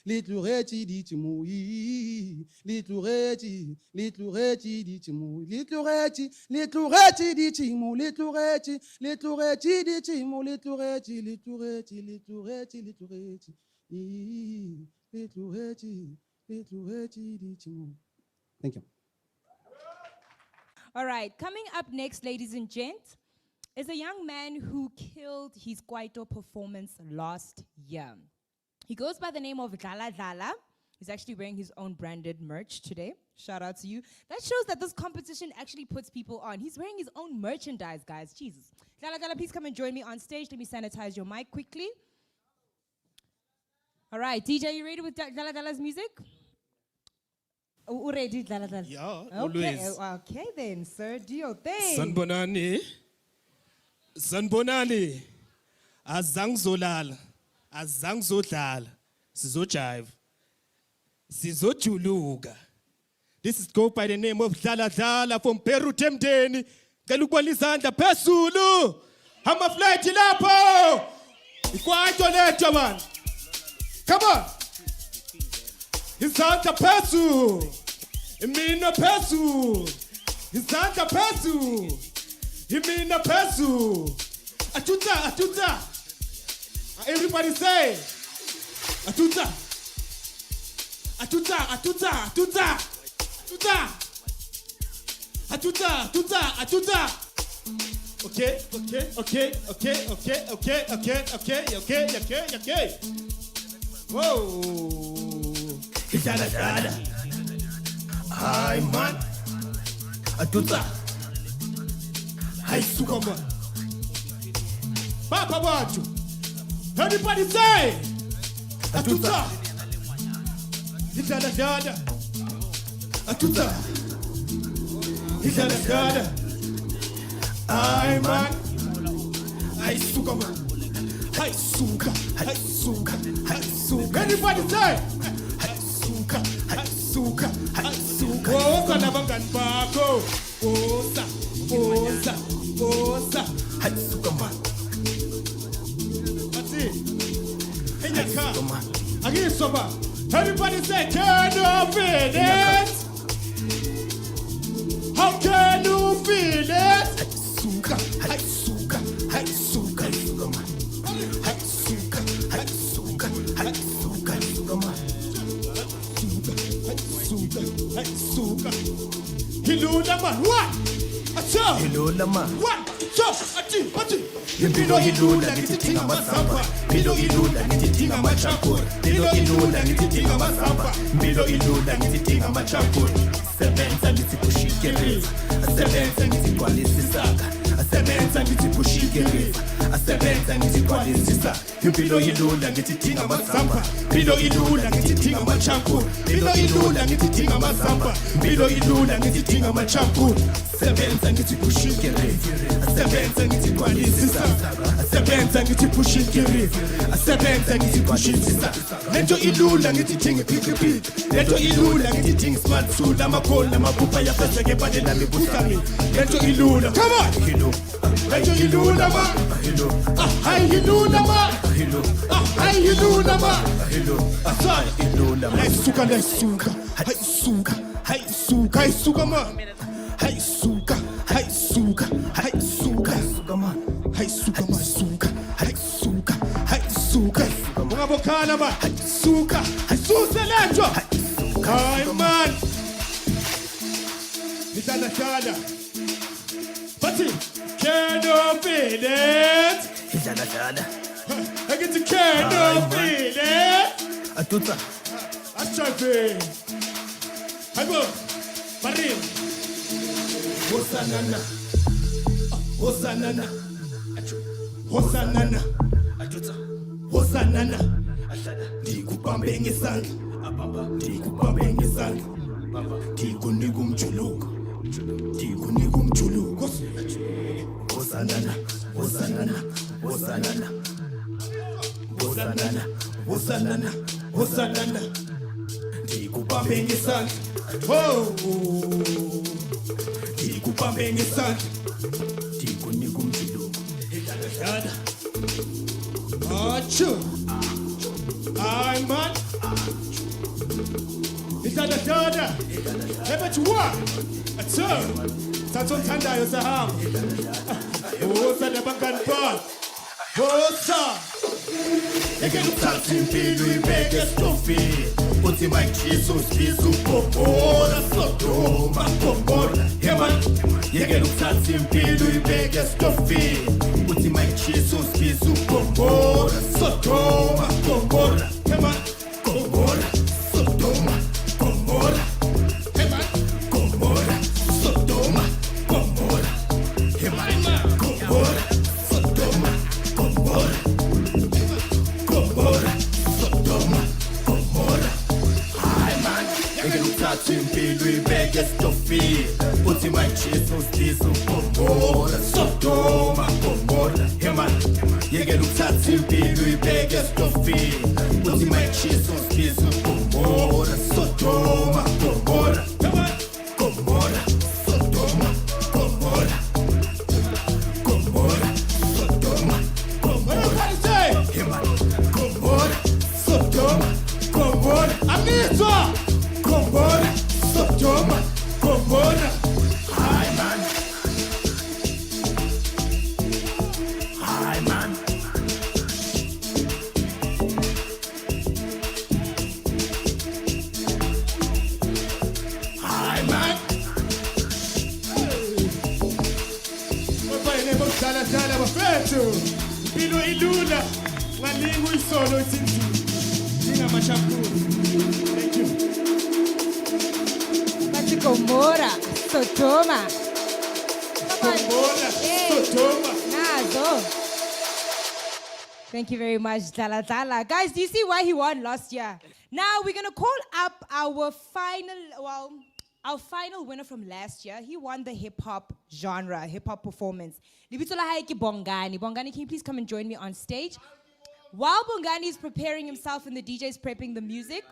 ditimo, retlouretti ditimo, retlouretti ditimo, retlouretti ditimo, retlouretti ditimo. Thank you. All right, coming up next, ladies and gents, is a young man who killed his Kwaito performance last year. He goes by the name of Dlala Dlala. He's actually wearing his own branded merch today. Shout out to you. That shows that this competition actually puts people on. He's wearing his own merchandise, guys. Jesus. Dlala Dlala, please come and join me on stage. Let me sanitize your mic quickly. All right, DJ, you ready with Dlala Dlala's music? Ready, Dlala Dlala? Yeah, okay. always. Okay then, sir. Do your thing. Sanbonani. Sanbonani. Azangzolala. Azangzodlala. Sizojive. Sizojuluka. This is go by the name of Dlala Dlala from Peru Temdeni. Galukwanizanda Pesulu. Hama flight lapho. Ikwaito leto man. Come on. Izandla Pesu. Imina Pesu. Izandla Pesu. Imina Pesu. Atuta, atuta. Everybody say. Atuta. Atuta, atuta, atuta. Atuta. Atuta, atuta, atuta. Okay. Whoa. Dada. Hi, man. Atuta. Hi, Sukama. Papa Batu. Everybody say. Atuta. Dada. Atuta. Dada. Hi, man. Hi, Sukama. Hi, Suka. Hi, Suka. Hi, Suka. Everybody say. Hi, Suka. Hi, Suka. Hi, Suka. Osa na bangani bako. Osa. Hi, Sukama. That's it. Hey, Nyaka. Again, Soba. Everybody say, can you feel it? How can you feel it? Suka, hi suka, hi suka, suka man. Hi suka, hi suka, hi suka, suka man. Hi suka. Hilula man, what? Acha. Hilula man. What? Ati. Bilo hilula nititinga masamba. Bilo hilula nititinga machakura. Bilo hilula nititinga masamba. Bilo hilula nititinga machakura. Sebenza nitikushikiriza. Sebenza nitikwalisisaka. Sebenza nitikushikiriza. Sebenza nitikwalisisaka. Bilo hilula nititinga masamba. Bilo hilula nititinga machakura. Bilo hilula nititinga masamba. Bilo hilula nititinga machakura. Sebenza nitikushikiriza. Sebenza nitikwalisisaka. Sebenza nitikushikiriza. Sebenza nitikushikiriza. Lento ilula nititinga pipi. Lento ilula nititinga smart suit. Amakola mapupa ya pesa kepade la mibusami. Lento ilula. Come on. Lento ilula ma. Hi ilula ma. Hi ilula ma. Asai ilula ma. Hai suka. Hai suka ma. Hai suka ma. Hai suka. Mungabokana ma. Hai suka leto. Kai man. Dada. Pati. Can you feel it? Dada. I get to can you feel it? Atuta. Achabe. Haibo. Marim. Hosanana. Atuta. Hosanana. Ndikubambe ngesandla. Ndikunika umjuluko. Hosanana. Ndikubambe ngesandla. Ndikubambe ngesandla. Ndikunika umjuluko. Dada. Achu. Ay man. Dada. Ebetwa. Atso. Satson tanda yosaham. Osa de bankan pa. Osa. Eke lutal simpilo ibeke stofi. uthi mayijisusi biza ubhobhola Sodoma bhobhola heman yekela ukuthatha impilo uyibeke esitofini uthi mayijisusi biza ubhobhola Sodoma bhobhola heman bhobhola Sodoma bhobhola heman bhobhola Sodoma bhobhola heman bhobhola Sodoma bhobhola bhobhola Sodoma bhobhola hayi man yekela ukuthatha impilo uyibeke esitofini uthi mayijisusi biza ubhobhola Sodoma bhobhola heman yekela ukuthatha impilo uyibeke esitofini uthi mayijisusi biza ubhobhola Sodoma bhobhola heman bhobhola Sodoma bhobhola bhobhola Sodoma bhobhola heman bhobhola Sodoma bhobhola anizwa bhobhola Sodoma bhobhola hayi man hayi man hayi man Bafayele bokudala dala bafethu. Impilo ilula. Ngalinga uyisolo ithi singamashampulu. Thank you. Bathi Gomora, Sodoma. Gomora, Sodoma. Nazo. Thank you very much, Dala Dala. Guys, do you see why he won last year? Now we're gonna call up our final winner from last year. He won the hip hop genre, hip hop performance. Libito la hae ki Bongani. Bongani, can you please come and join me on stage? While Bongani is preparing himself and the DJ is prepping the music,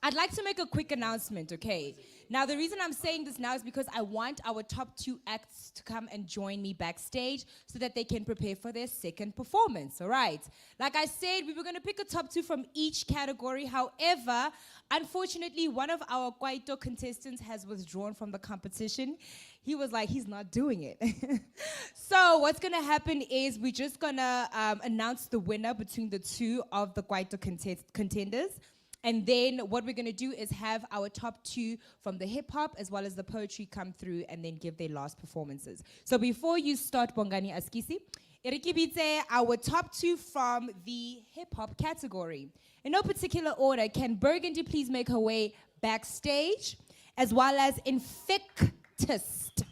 I'd like to make a quick announcement, okay? Now, the reason I'm saying this now is because I want our top 2 acts to come and join me backstage so that they can prepare for their second performance, all right? Like I said, we were going to pick a top 2 from each category. However, unfortunately, one of our Kwaito contestants has withdrawn from the competition. He was like, he's not doing it. So what's going to happen is we're just going to announce the winner between the 2 of the Kwaito contenders. And then what we're going to do is have our top 2 from the hip-hop as well as the poetry come through and then give their last performances. So before you start, Bongani Askisi, Irikibite, our top 2 from the hip-hop category. In no particular order, can Burgundy please make her way backstage as well as Infectist?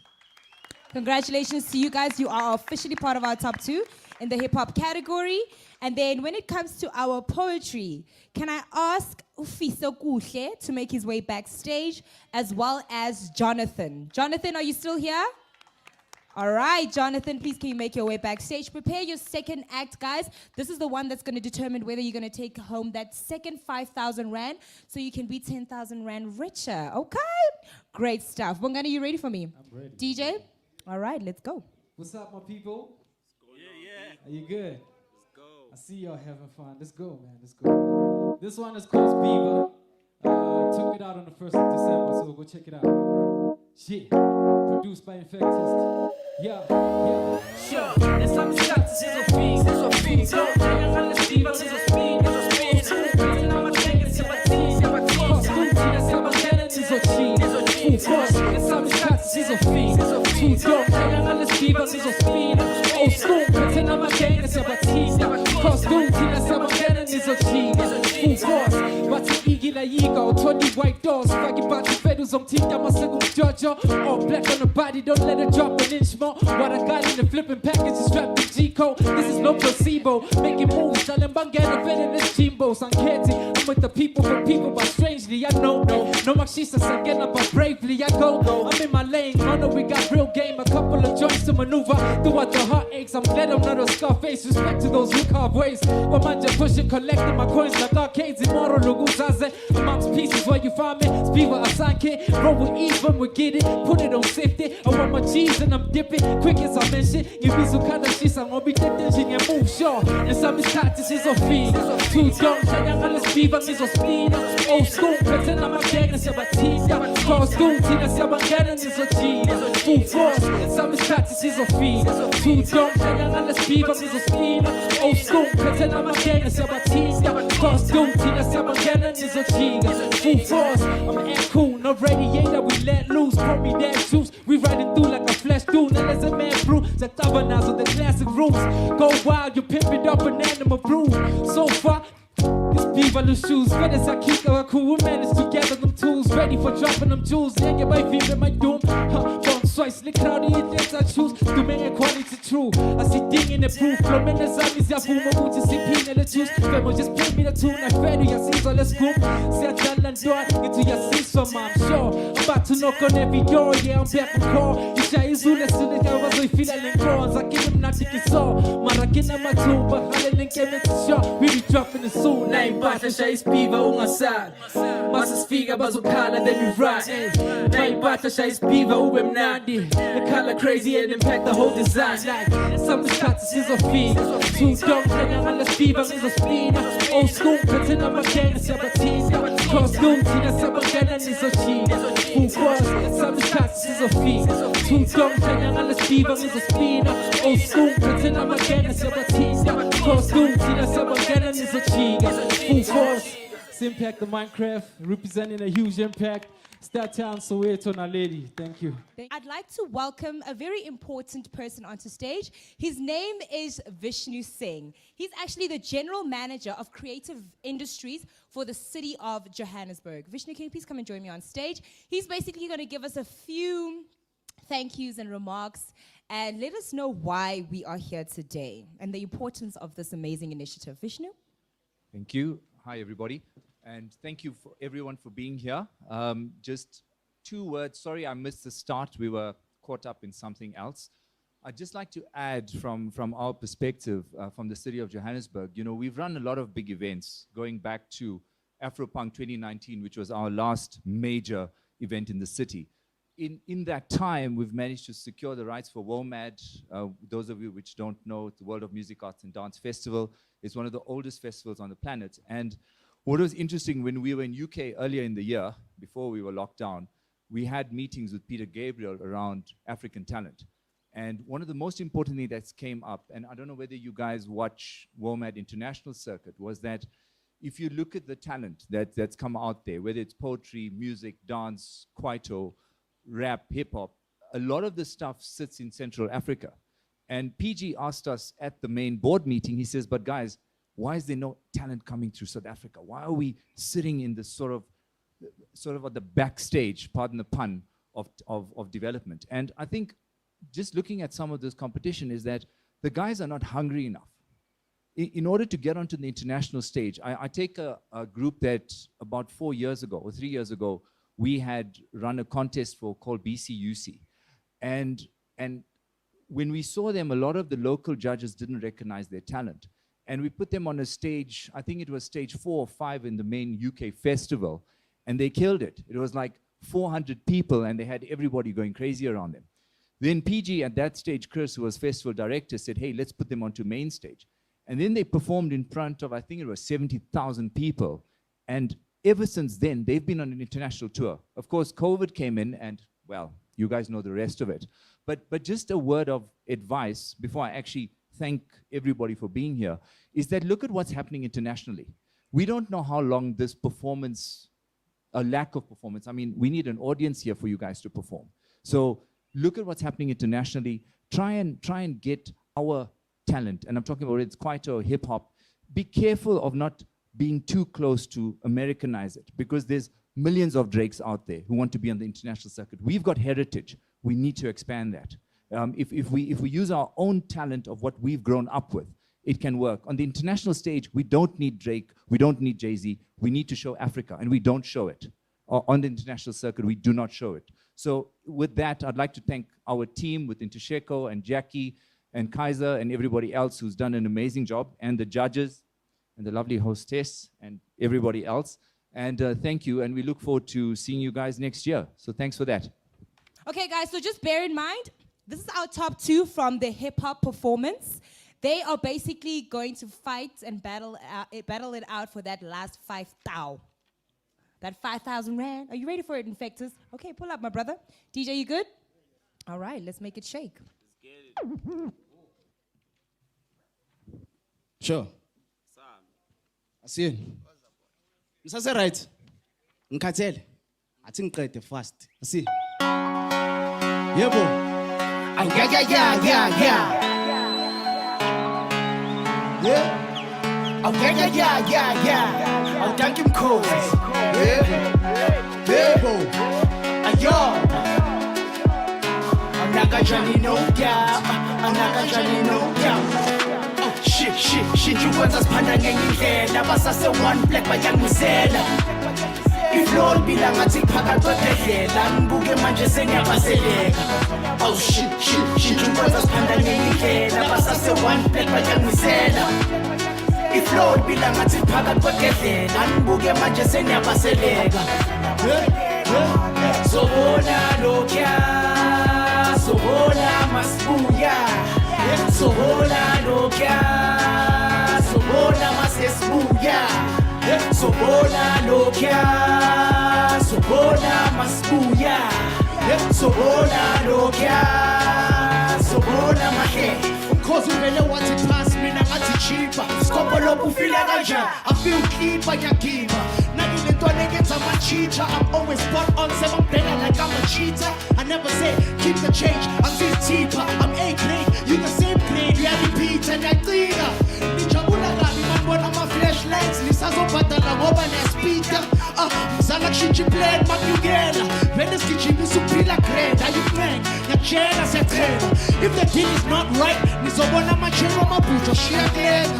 Congratulations to you guys. You are officially part of our top 2 in the hip-hop category. And then when it comes to our poetry, can I ask Ufiso Kuhle to make his way backstage, as well as Jonathan. Jonathan, are you still here? All right, Jonathan, please can you make your way backstage? Prepare your second act, guys. This is the one that's going to determine whether you're going to take home that second 5,000 Rand so you can be 10,000 Rand richer. Okay? Great stuff. Bongani, you ready for me? I'm ready. DJ? All right, let's go. What's up, my people? Yeah. Are you good? Let's go. I see y'all having fun. Let's go, man. Let's go. This one is called Beaver. Took it out on the 1st of December, so go check it out. Shit. Produced by Infectist. Yeah. Sure. Essa amizade precisa fim, seja fim. Então, tenha relativa, seja fim, seja fim. Na matéria, se batia, se batia. Tira, se batia, desotinha. Essa amizade precisa fim, seja fim. Então, tenha relativa, seja fim. Ou school, na matéria, se batia, se batia. Costume, tira, se batia, desotinha. What's the eagle ego? Tony white doors, faggy body feathers on teeth. I'm a single judger. All black on the body, don't let it drop an inch more. What I got in the flipping package is strapped in G-code. This is no placebo. Making moves, telling Bangana better than Jimbos. I'm candy. I'm with the people for people, but strangely, I know. No Maxisas again, but bravely, I go. I'm in my lane, I know we got real game. A couple of joints to maneuver throughout the heartaches. I'm glad I'm not a Scarface. Respect to those who carve ways. But man, just pushing, collecting my coins like arcades. Immortal, Luguzaze. Mom's pieces where you find me. Spiva, a sanke. Roll with ease when we get it. Put it on safety. I want my cheese and I'm dipping. Quick as I mentioned. Give me some kind of shit. I'm gonna be tempting and move sure. And some is tactics is a feed. Too dumb. Sayang alas Spiva is a speed. Old school. Pretend I'm a gang and say Cause school. Tina say I'm a gang and is a G. Full force. Some is tactics is a feed. Too dumb. Sudomhlala ngalesibiba ngizospina Old school phethena amagenge siyabathinta Costume thina siyabangena nizojika Full force, I'm air cool, no radiator we let loose Pour me that juice, we riding through like a flash dude Now there's a man brew, Zaktabanaz with the classic roots Go wild, you pimp it up an animal brew So far this beaver loose shoes, Venice, I keep our cool. We manage to gather them tools, ready for dropping them jewels. Yeah, my feet and my doom. Don't slice, lick crowdy, it's I choose to make equality true. I see ding in the proof, from in the zombies, ya boom, I want to see pin in the juice. Femo just pay me the tune, I fed you, ya see, so let's go. See, I tell and door, get to your seats from I'm sure. I'm about to knock on every door, yeah, I'm back from call. You shy is who listen to the was we feel like calls. I give him nothing, it's all. Marakina, my tomb, but I didn't get it to show. We be dropping the soon. Naibata shaispiva ungasal Masasfiga bazukala then you ride Naibata shaispiva ube mnandi The color crazy and impact the whole design Like some status is a fee Too dumb kanya ngalaspiva ngizospina Old school katina magana siyabatina Costume tina sabagana nizochina Full force some status is a fee Too dumb kanya ngalaspiva ngizospina Old school katina magana siyabatina Costume tina sabagana nizochina Full force. Impact the Minecraft, representing a huge impact. Star Town, Soweto, na lady. Thank you. I'd like to welcome a very important person onto stage. His name is Vishnu Singh. He's actually the general manager of creative industries for the city of Johannesburg. Vishnu, can you please come and join me on stage? He's basically going to give us a few thank yous and remarks and let us know why we are here today and the importance of this amazing initiative. Vishnu? Thank you. Hi, everybody. And thank you for everyone for being here. Just 2 words. Sorry, I missed the start. We were caught up in something else. I'd just like to add from our perspective, from the city of Johannesburg, you know, we've run a lot of big events going back to Afropunk 2019, which was our last major event in the city. In that time, we've managed to secure the rights for WOMAD. Those of you which don't know, the World of Music, Arts and Dance Festival is one of the oldest festivals on the planet. And what was interesting, when we were in UK earlier in the year, before we were locked down, we had meetings with Peter Gabriel around African talent. And one of the most important things that came up, and I don't know whether you guys watch WOMAD International Circuit, was that if you look at the talent that's come out there, whether it's poetry, music, dance, kwaito, rap, hip-hop, a lot of the stuff sits in Central Africa. And PG asked us at the main board meeting, he says, but guys, why is there no talent coming through South Africa? Why are we sitting in this sort of at the backstage, pardon the pun, of development? And I think just looking at some of this competition is that the guys are not hungry enough. In order to get onto the international stage, I take a group that about 4 years ago or 3 years ago, we had run a contest for called BCUC. And when we saw them, a lot of the local judges didn't recognize their talent. And we put them on a stage, I think it was stage 4 or 5 in the main UK festival, and they killed it. It was like 400 people, and they had everybody going crazy around them. Then PG at that stage, Chris, who was festival director, said, hey, let's put them onto main stage. And then they performed in front of, I think it was 70,000 people. And ever since then, they've been on an international tour. Of course, COVID came in, and, well, you guys know the rest of it. But just a word of advice before I actually thank everybody for being here, is that look at what's happening internationally. We don't know how long this performance, a lack of performance, I mean, we need an audience here for you guys to perform. So look at what's happening internationally. Try and get our talent, and I'm talking about it's kwaito, hip hop. Be careful of not being too close to Americanize it, because there's millions of Drakes out there who want to be on the international circuit. We've got heritage. We need to expand that. If we use our own talent of what we've grown up with, it can work. On the international stage, we don't need Drake, we don't need Jay-Z, we need to show Africa, and we don't show it. On the international circuit, we do not show it. So with that, I'd like to thank our team with Ntshuxeko and Jackie and Kaiser and everybody else who's done an amazing job, and the judges and the lovely hostess and everybody else. And thank you, and we look forward to seeing you guys next year. So thanks for that. Okay, guys, so just bear in mind, this is our top 2 from the hip-hop performance. They are basically going to fight and battle it out for that last 5,000. That 5,000 rand. Are you ready for it, Infectors? Okay, pull up, my brother. DJ, you good? All right, let's make it shake. Sure. Asiyeni. Nisase right. Ngikhathele. Athi ngiqede fast. Asi. Yebo. Oh, yeah. Yeah. Oh, yeah. Oh, thank you, cool. Yebo. Ayo. Anakajani no doubt. Anakajani no doubt. Oh, shit. You want us panang ngindlela basase one black bayangizela. Iflow bilang athi phakathi kwedlela ngibuke manje sengiyabaseleka. Oh shit. You want us panang ngindlela basase one black bayangizela. Iflow bilang athi phakathi kwedlela ngibuke manje sengiyabaseleka. Sobona lokya, sobona masbuya, sobona lokya, sobona masesbuya, sobona lokya, sobona masbuya, sobona lokya, sobona mahe. Cause you really want it past me, now I cheaper. Scopo lopu feel like a jam. I feel keeper, ya giver. Now you let one against I'm a cheater. I'm always spot on 7 better like I'm a cheater. I never say keep the change. I'm still cheaper. I'm A grade, you the same grade. You repeat and I clean up. Nijabula gabi man one of my flashlights. Lisa zo patala ngoba na speaker. Mzala kushintsha plan makugela. Vele skichi misupila grade. Are you playing? Yachela setrela. If the deal is not right, nizobona machelo mabutho shiyaklena.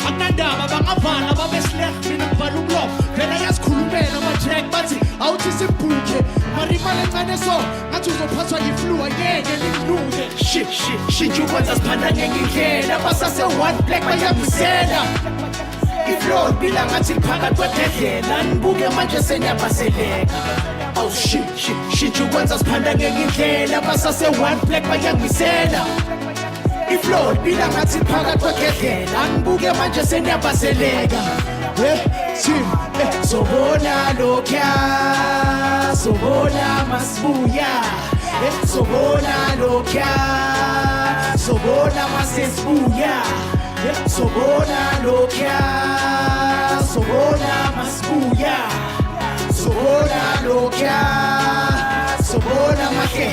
Akunandaba bangavala babesleh mina ngibhala umlomo. Vele yasikhulumela ama-track bathi awuthi sibhuke. Marima lencane so ngathi uzophathwa yi-flu angeke nikunuke. Shit, you want us phanda ngindlela basase one black bayangizela. Iflow bilang athi phakathi kwedlela ngibuke manje sengiyabaseleka. Oh shit, you want us phanda ngindlela basase one black bayangizela. Iflow bilang athi phakathi kwedlela ngibuke manje sengiyabaseleka. Sobona lokya, sobona masbuya, sobona lokya, sobona masesbuya, sobona lokya, sobona masbuya, sobona lokya, sobona mahe.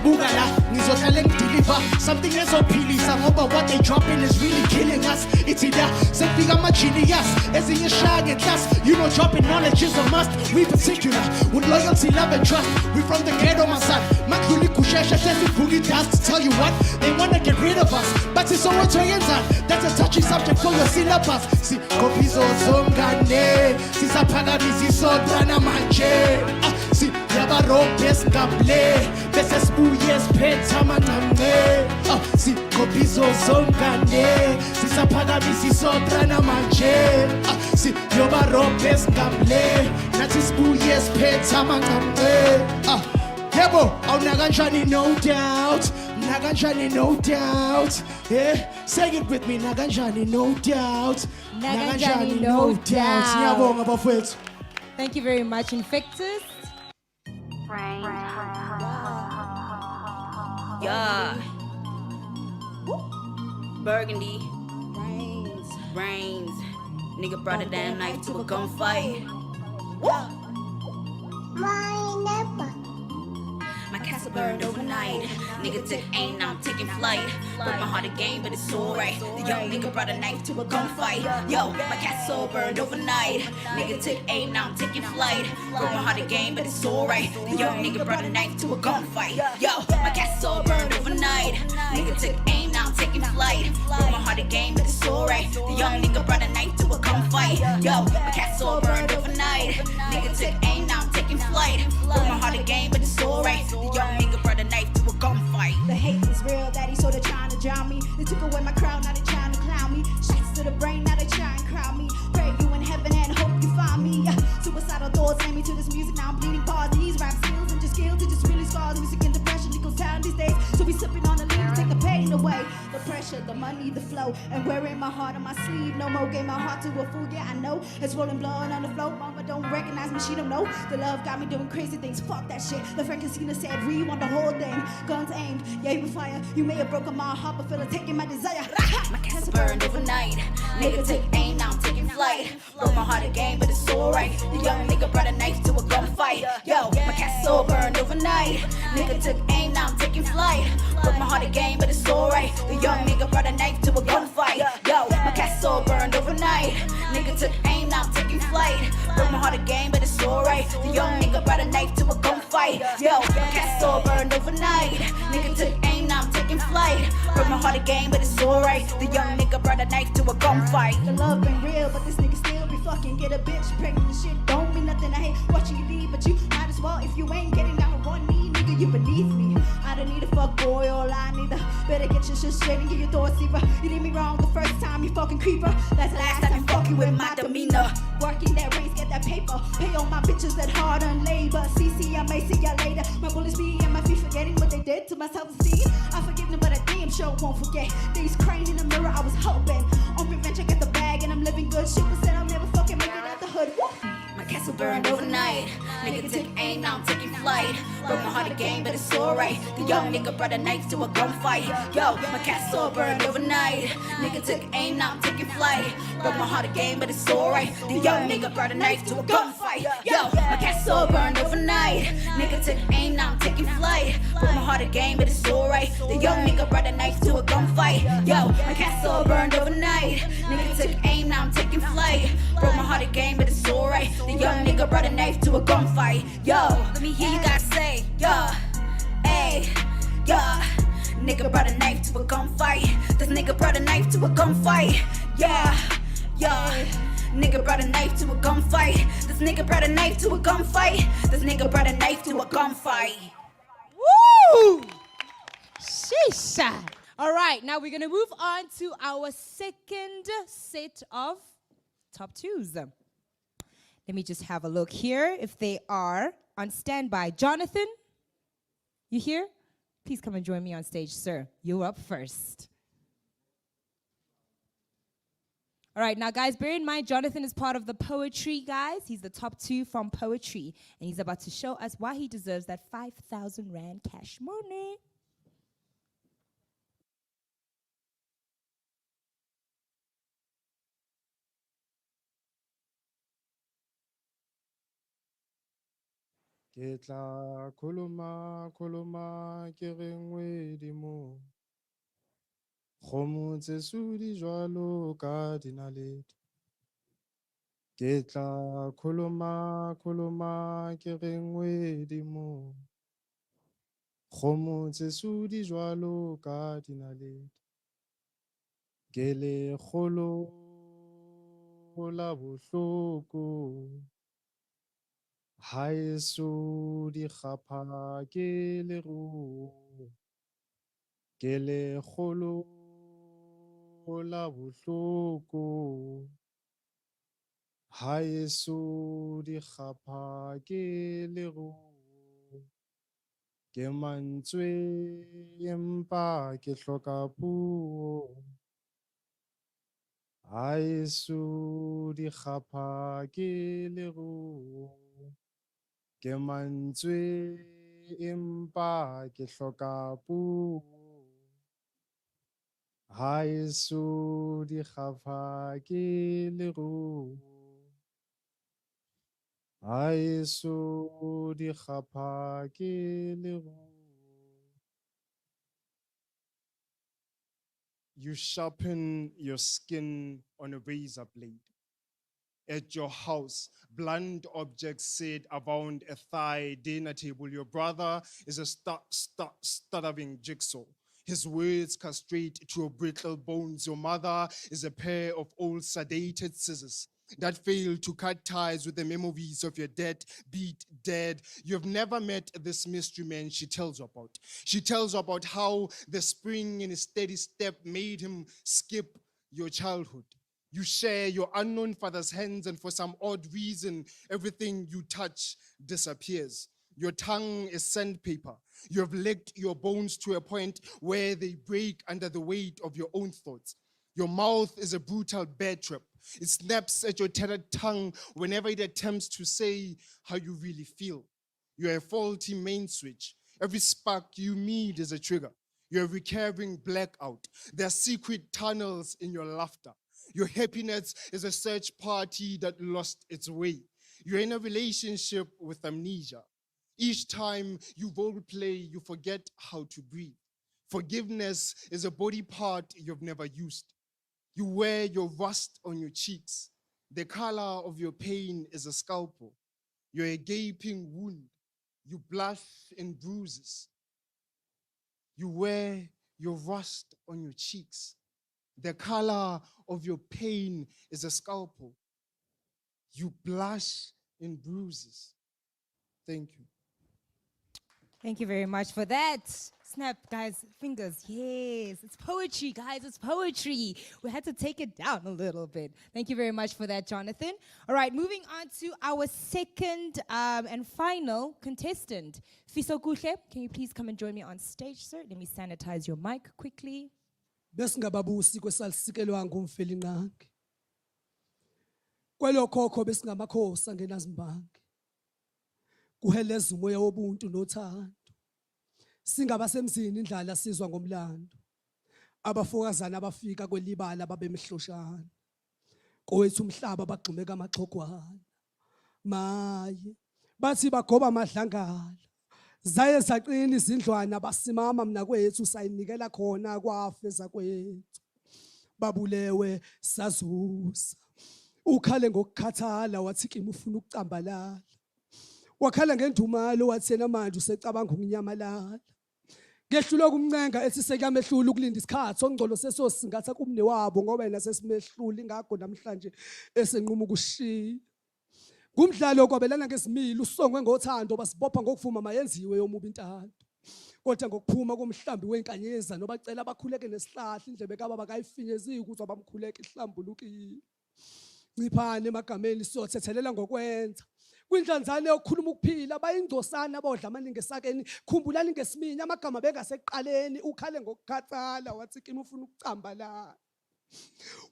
Bugala, ngizohlale ngideliver something ezophilisa ngoba what they dropping is really killing us. It's either sekufika ama-genius ezinye shaya nge-class. You know dropping knowledge is a must. We particular with loyalty, love and trust. We from the ghetto, my son. Makhluli kushesha sesi boogie dust. Tell you what, they wanna get rid of us, but it's all to that's a touchy subject for your syllabus. Si kopizo zongane, si saphakamisa isodra manje. Si yabarobhe skable, bese sibuye siphethe amancane. Si kopizo zongane, si saphakamisa isodra manje. Si yabarobhe skable, nathi sibuye siphethe amancane. Yebo, awunakanjani no doubt. Naganjani no doubt. Yeah, say it with me. Naganjani no doubt. Naganjani no doubt. Ngiyabonga bafowethu. Thank you very much, Infectus. Yeah. Burgundy. Brains. Nigga brought a damn knife to a gunfight. My castle burned overnight. Nigga took aim, now I'm taking flight. Broke my heart again, but it's alright. The young nigga brought a knife to a gunfight. Yo, my castle burned overnight. Nigga took aim, now I'm taking flight. Broke my heart again, but it's alright. The young nigga brought a knife to a gunfight. Yo, my castle burned overnight. Nigga took aim, now I'm taking flight. Broke my heart again, but it's alright. The young nigga brought a knife to a gunfight. Yo, my castle burned overnight. Nigga took aim, now I'm taking flight. Broke my heart again, but it's alright. The young nigga brought a knife to a gunfight. The hate is real, daddy, so they're trying to drown me. They took away my crown, now they trying to clown me. Shots to the brain, now they try and crown me. Pray you in heaven and hope you find me. Suicidal thoughts send me to this music, now I'm bleeding pause. These rap skills and just skills, it just really scars. Music and depression, it goes down these days. So we sipping on the lean to take the pain away. The pressure, the money, the flow, and wearing my heart on my sleeve. No more gave my heart to a fool, yeah I know. It's rolling blood on the floor, mama don't recognize me, she don't know. The love got me doing crazy things, fuck that shit. The Frankenstein said, rewind the whole thing. Guns aimed, yeah, with fire. You may have broken my heart, but feel it taking my desire. My castle burned overnight. Nigga took aim, now I'm taking flight. Broke my heart again, but it's alright. The young nigga brought a knife to a gunfight. Yo, my castle burned overnight. Nigga took aim, now I'm taking flight. Broke my heart again, but it's alright. The young nigga brought a knife to a gunfight. Yo, my castle burned overnight. Nigga took aim, now I'm taking flight. Broke my heart again, but it's alright. The young nigga brought a knife to a gunfight. Yo, my castle burned overnight. Nigga took aim, now I'm taking flight. Broke my heart again, but it's alright. The young nigga brought a knife to a gunfight. The love ain't real, but this nigga still be fucking. Get a bitch pregnant and shit don't mean nothing. I hate watching you leave, but you might as well if you ain't getting down on one knee, nigga, you beneath me. I don't need a fuck boy, all I need a better get your shit straight and get your thoughts deeper. You did me wrong the first time, you fucking creeper. That's the last time you fucking with my demeanor. Working that race, get that paper. Pay all my bitches that hard on labor. CC, I may see ya later. My bullets be and my feet forgetting what they did to my self-esteem. I forgive them, but I damn sure won't forget. These crying in the mirror, I was hoping. On revenge, I get the bag and I'm living good. Super said I'll never fucking make it out the hood. Woo! My castle burned overnight. Nigga took aim, now I'm taking flight. Broke my heart again, but it's alright. The young nigga brought a knife to a gunfight. Yo, my castle burned overnight. Nigga took aim, now I'm taking flight. Broke my heart again, but it's alright. The young nigga brought a knife to a gunfight. Yo, my castle burned overnight. Nigga took aim, now I'm taking flight. Broke my heart again, but it's alright. The young nigga brought a knife to a gunfight. Yo, my castle burned overnight. Nigga took aim, now I'm taking flight. Broke my heart again, but it's alright. The young nigga brought a knife to a gunfight. Yo, let me hear you guys say, yo, hey, yo. Nigga brought a knife to a gunfight. This nigga brought a knife to a gunfight. Yeah, yeah. Nigga brought a knife to a gunfight. This nigga brought a knife to a gunfight. This nigga brought a knife to a gunfight. Woo! Sheesh. All right, now we're gonna move on to our second set of top twos. Let me just have a look here if they are on standby. Jonathan, you here? Please come and join me on stage, sir. You're up first. All right, now guys, bear in mind, Jonathan is part of the poetry, guys. He's the top two from poetry, and he's about to show us why he deserves that 5,000 Rand cash money. Ke tla khuluma ke re ngwedimo. Kgomo tse sudi jwalo ka dinaledi. Ke tla khuluma ke re ngwedimo. Kgomo tse sudi jwalo ka dinaledi. Ke le kgolo la bohloko. Haeso di kgapha ke leruo. Ke le kgolo la bohloko. Haeso di kgapha ke leruo. Ke mantswe empa ke hloka puo. Haeso di kgapha ke leruo. Ke mantswe empa ke hloka puo. Haeso di kgapha ke leruo. Haeso di kgapha ke leruo. You sharpen your skin on a razor blade. At your house, blunt objects sit around a thigh dinner table. Your brother is a stuttering jigsaw. His words cut straight to your brittle bones. Your mother is a pair of old sedated scissors that fail to cut ties with the memories of your deadbeat dad. You've never met this mystery man she tells you about. She tells you about how the spring in his steady step made him skip your childhood. You share your unknown father's hands, and for some odd reason, everything you touch disappears. Your tongue is sandpaper. You have licked your bones to a point where they break under the weight of your own thoughts. Your mouth is a brutal bear trap. It snaps at your tattered tongue whenever it attempts to say how you really feel. You're a faulty main switch. Every spark you need is a trigger. You're a recurring blackout. There are secret tunnels in your laughter. Your happiness is a search party that lost its way. You're in a relationship with amnesia. Each time you role play, you forget how to breathe. Forgiveness is a body part you've never used. You wear your rust on your cheeks. The color of your pain is a scalpel. You're a gaping wound. You blush in bruises. You wear your rust on your cheeks. The color of your pain is a scalpel. You blush in bruises. Thank you. Thank you very much for that. Snap, guys, fingers. Yes, it's poetry, guys. It's poetry. We had to take it down a little bit. Thank you very much for that, Jonathan. All right, moving on to our second and final contestant. Fiso Kuhle, can you please come and join me on stage, sir? Let me sanitize your mic quickly. Besingababusi kwesalisekelwa ngumfeli nqangi. Kwelokhokho besingamakhosi angenazimbangi. Kuheleza umoya wobuntu nothando. Singabasemzini indlala sizwa ngomlando. Abafokazana abafika kwelibala babemhloshana. Kowethu umhlaba bagxumeka amaxhogwana. Maye bathi bagoba amadlangala. Zaye zaqina izindlwana basimama mina kwethu sayinikela khona kwafeza kwethu. Babulewe sazuza. Ukhale ngokukhathala wathi kimi ufuna ukucambalala. Wakhala ngendumalo wathi yena manje usecabanga ukunyamalala. Ngehlula kumncenga ethi sekuyamehlula ukulinda isikhathi ongcolo sesosingatha kumne wabo ngoba yena sesimehlula ingakho namhlanje esenquma ukushiya. Kumdlalo kwabelana ngesimilo usongwe ngothando basibopha ngokuvuma mayenziwe yomubi intando. Kodwa ngokuphuma komhlambi wenkanyeza nobacela abakhuleke nesihlahla indlebe kababa kayifinyezile ukuthi bamkhuleke ihlambulukile. Ngiphane emagameni siyothethelela ngokwenza. Kwindlanzane yokukhuluma ukuphila bayingcosana bodla amaningi esakeni khumbulani ngesiminya amagama bengasekuqaleni ukhale ngokukhathala wathi kimi ufuna ukucambalala.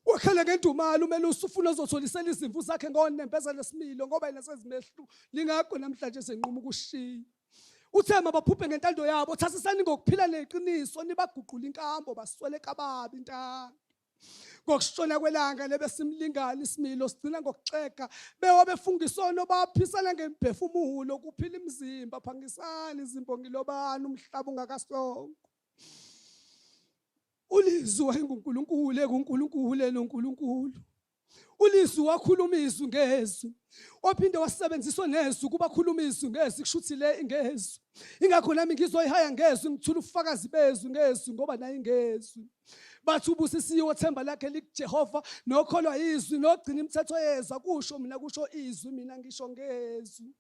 Wakhala ngendumalo umele usufuna uzotholisela izimvu zakhe ngonempeza lesimilo ngoba yena sezimehlu lingakho namhlanje senquma ukushiya. Uthema baphuphe ngentando yabo thasisani ngokuphila neqiniso nibaguqula inkambo baswele kababi intando. Ngokushona kwelanga lebesimlingana isimilo sigcina ngokuxeka bewa befungisono baphisana ngemphefumulo kuphila imizimba phangisana izimbongilobani umhlaba ungakasongo. Ulizwi nguNkulunkulu ekuNkulunkulu noNkulunkulu. Ulizwi wakhuluma izwi ngezwi. Waphinde wasebenziswa nezwi kubakhuluma izwi ngezwi kushuthile ingezwi. Ingakho nami ngizoyihaya ngezwi ngithula ufakazi bezwi ngezwi ngoba nayi ngezwi. Bathi ubusisiwe themba lakhe likuJehova nokholwa izwi nogcina imithetho yezwa kusho mina kusho izwi mina ngisho ngezwi.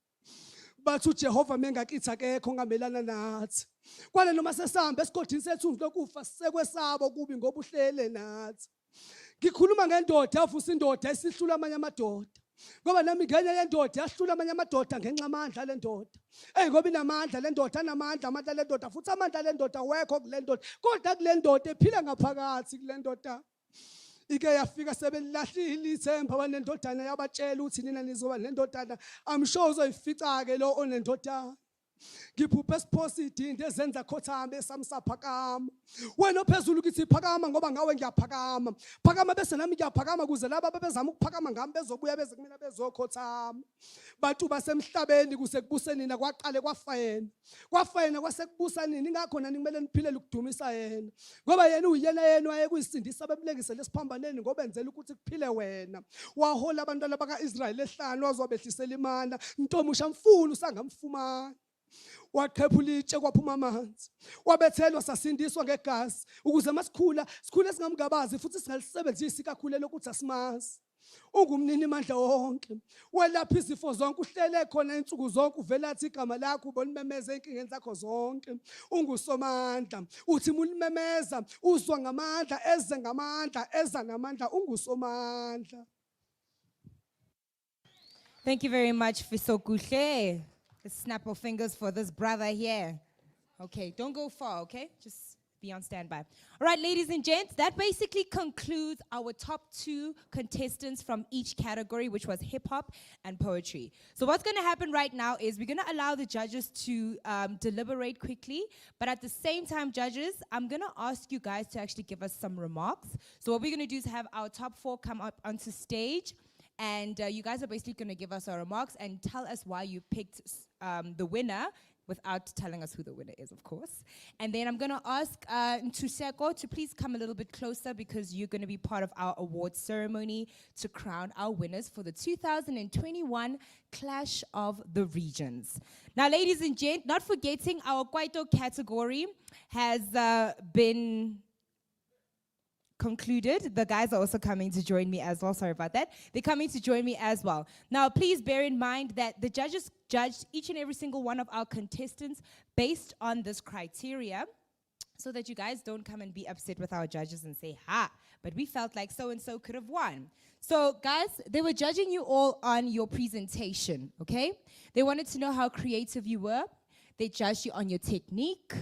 Bathi uJehova mengakithi akekho ngamelana nathi. Kwale noma sesihamba esigodini sethu lokufa sisekwesabo kubi ngoba uhlele nathi. Ngikhuluma ngendoda yavusa indoda esihlula amanye amadoda. Ngoba nami ngenye yendoda yahlula amanye amadoda ngenxa amandla lendoda. Ngoba inamandla lendoda anamandla amandla lendoda futhi amandla lendoda wekho kule ndoda. Kodwa kule ndoda ephila ngaphakathi kule ndoda. Ike yafika sebelahlile ithemba abanendodana yabatshela ukuthi nina nizoba nendodana. I'm sure uzoyifica ke lo onendodana. Ngiphuphe esiphosidi into ezenza khothambe esamsaphakama. Wena ophezulu kithi phakama ngoba ngawe ngiyaphakama. Phakama bese nami ngiyaphakama kuze laba bebezama ukuphakama ngami bezobuya beze kumina bezokhothama. Bantu basemhlabeni kuse kubuse nina kwaqale kwafa yena. Kwafa yena kwasekubusa nini ingakho nani kumele niphilele ukudumisa yena. Ngoba yena uyena yena wayekuyisindisa bemlengise lesiphambaneni ngoba enzela ukuthi kuphile wena. Wahola abantwana bakaIsrael ehlanu wazobehlisela imana. Ntomusha mfulu sangamfumana. Waqhephula itshe kwaphuma amanzi. Wabethelwa sasindiswa ngegazi ukuze masikhula sikhule singamgabazi futhi singalisebenzisi kakhulu lokuthi asimazi. Ungumnini mandla wonke. Welapha izifo zonke uhlele khona insuku zonke uvela athi igama lakho ubonimemeza inkingeni zakho zonke. Ungusomandla. Uthi mulimemeza uzwa ngamandla eze ngamandla eza namandla ungusomandla. Thank you very much, Fiso Kuhle. Let's snap our fingers for this brother here. Okay, don't go far, okay? Just be on standby. All right, ladies and gents, that basically concludes our top 2 contestants from each category, which was hip hop and poetry. So what's going to happen right now is we're going to allow the judges to deliberate quickly, but at the same time, judges, I'm going to ask you guys to actually give us some remarks. So what we're going to do is have our top 4 come up onto stage, and you guys are basically going to give us our remarks and tell us why you picked the winner, without telling us who the winner is, of course. And then I'm going to ask Ntshuxeko to please come a little bit closer, because you're going to be part of our award ceremony to crown our winners for the 2021 Clash of the Regions. Now, ladies and gents, not forgetting our Kwaito category has been concluded. The guys are also coming to join me as well. Sorry about that. They're coming to join me as well. Now, please bear in mind that the judges judged each and every single one of our contestants based on this criteria, so that you guys don't come and be upset with our judges and say, ha, but we felt like so-and-so could have won. So, guys, they were judging you all on your presentation, okay? They wanted to know how creative you were. They judged you on your technique,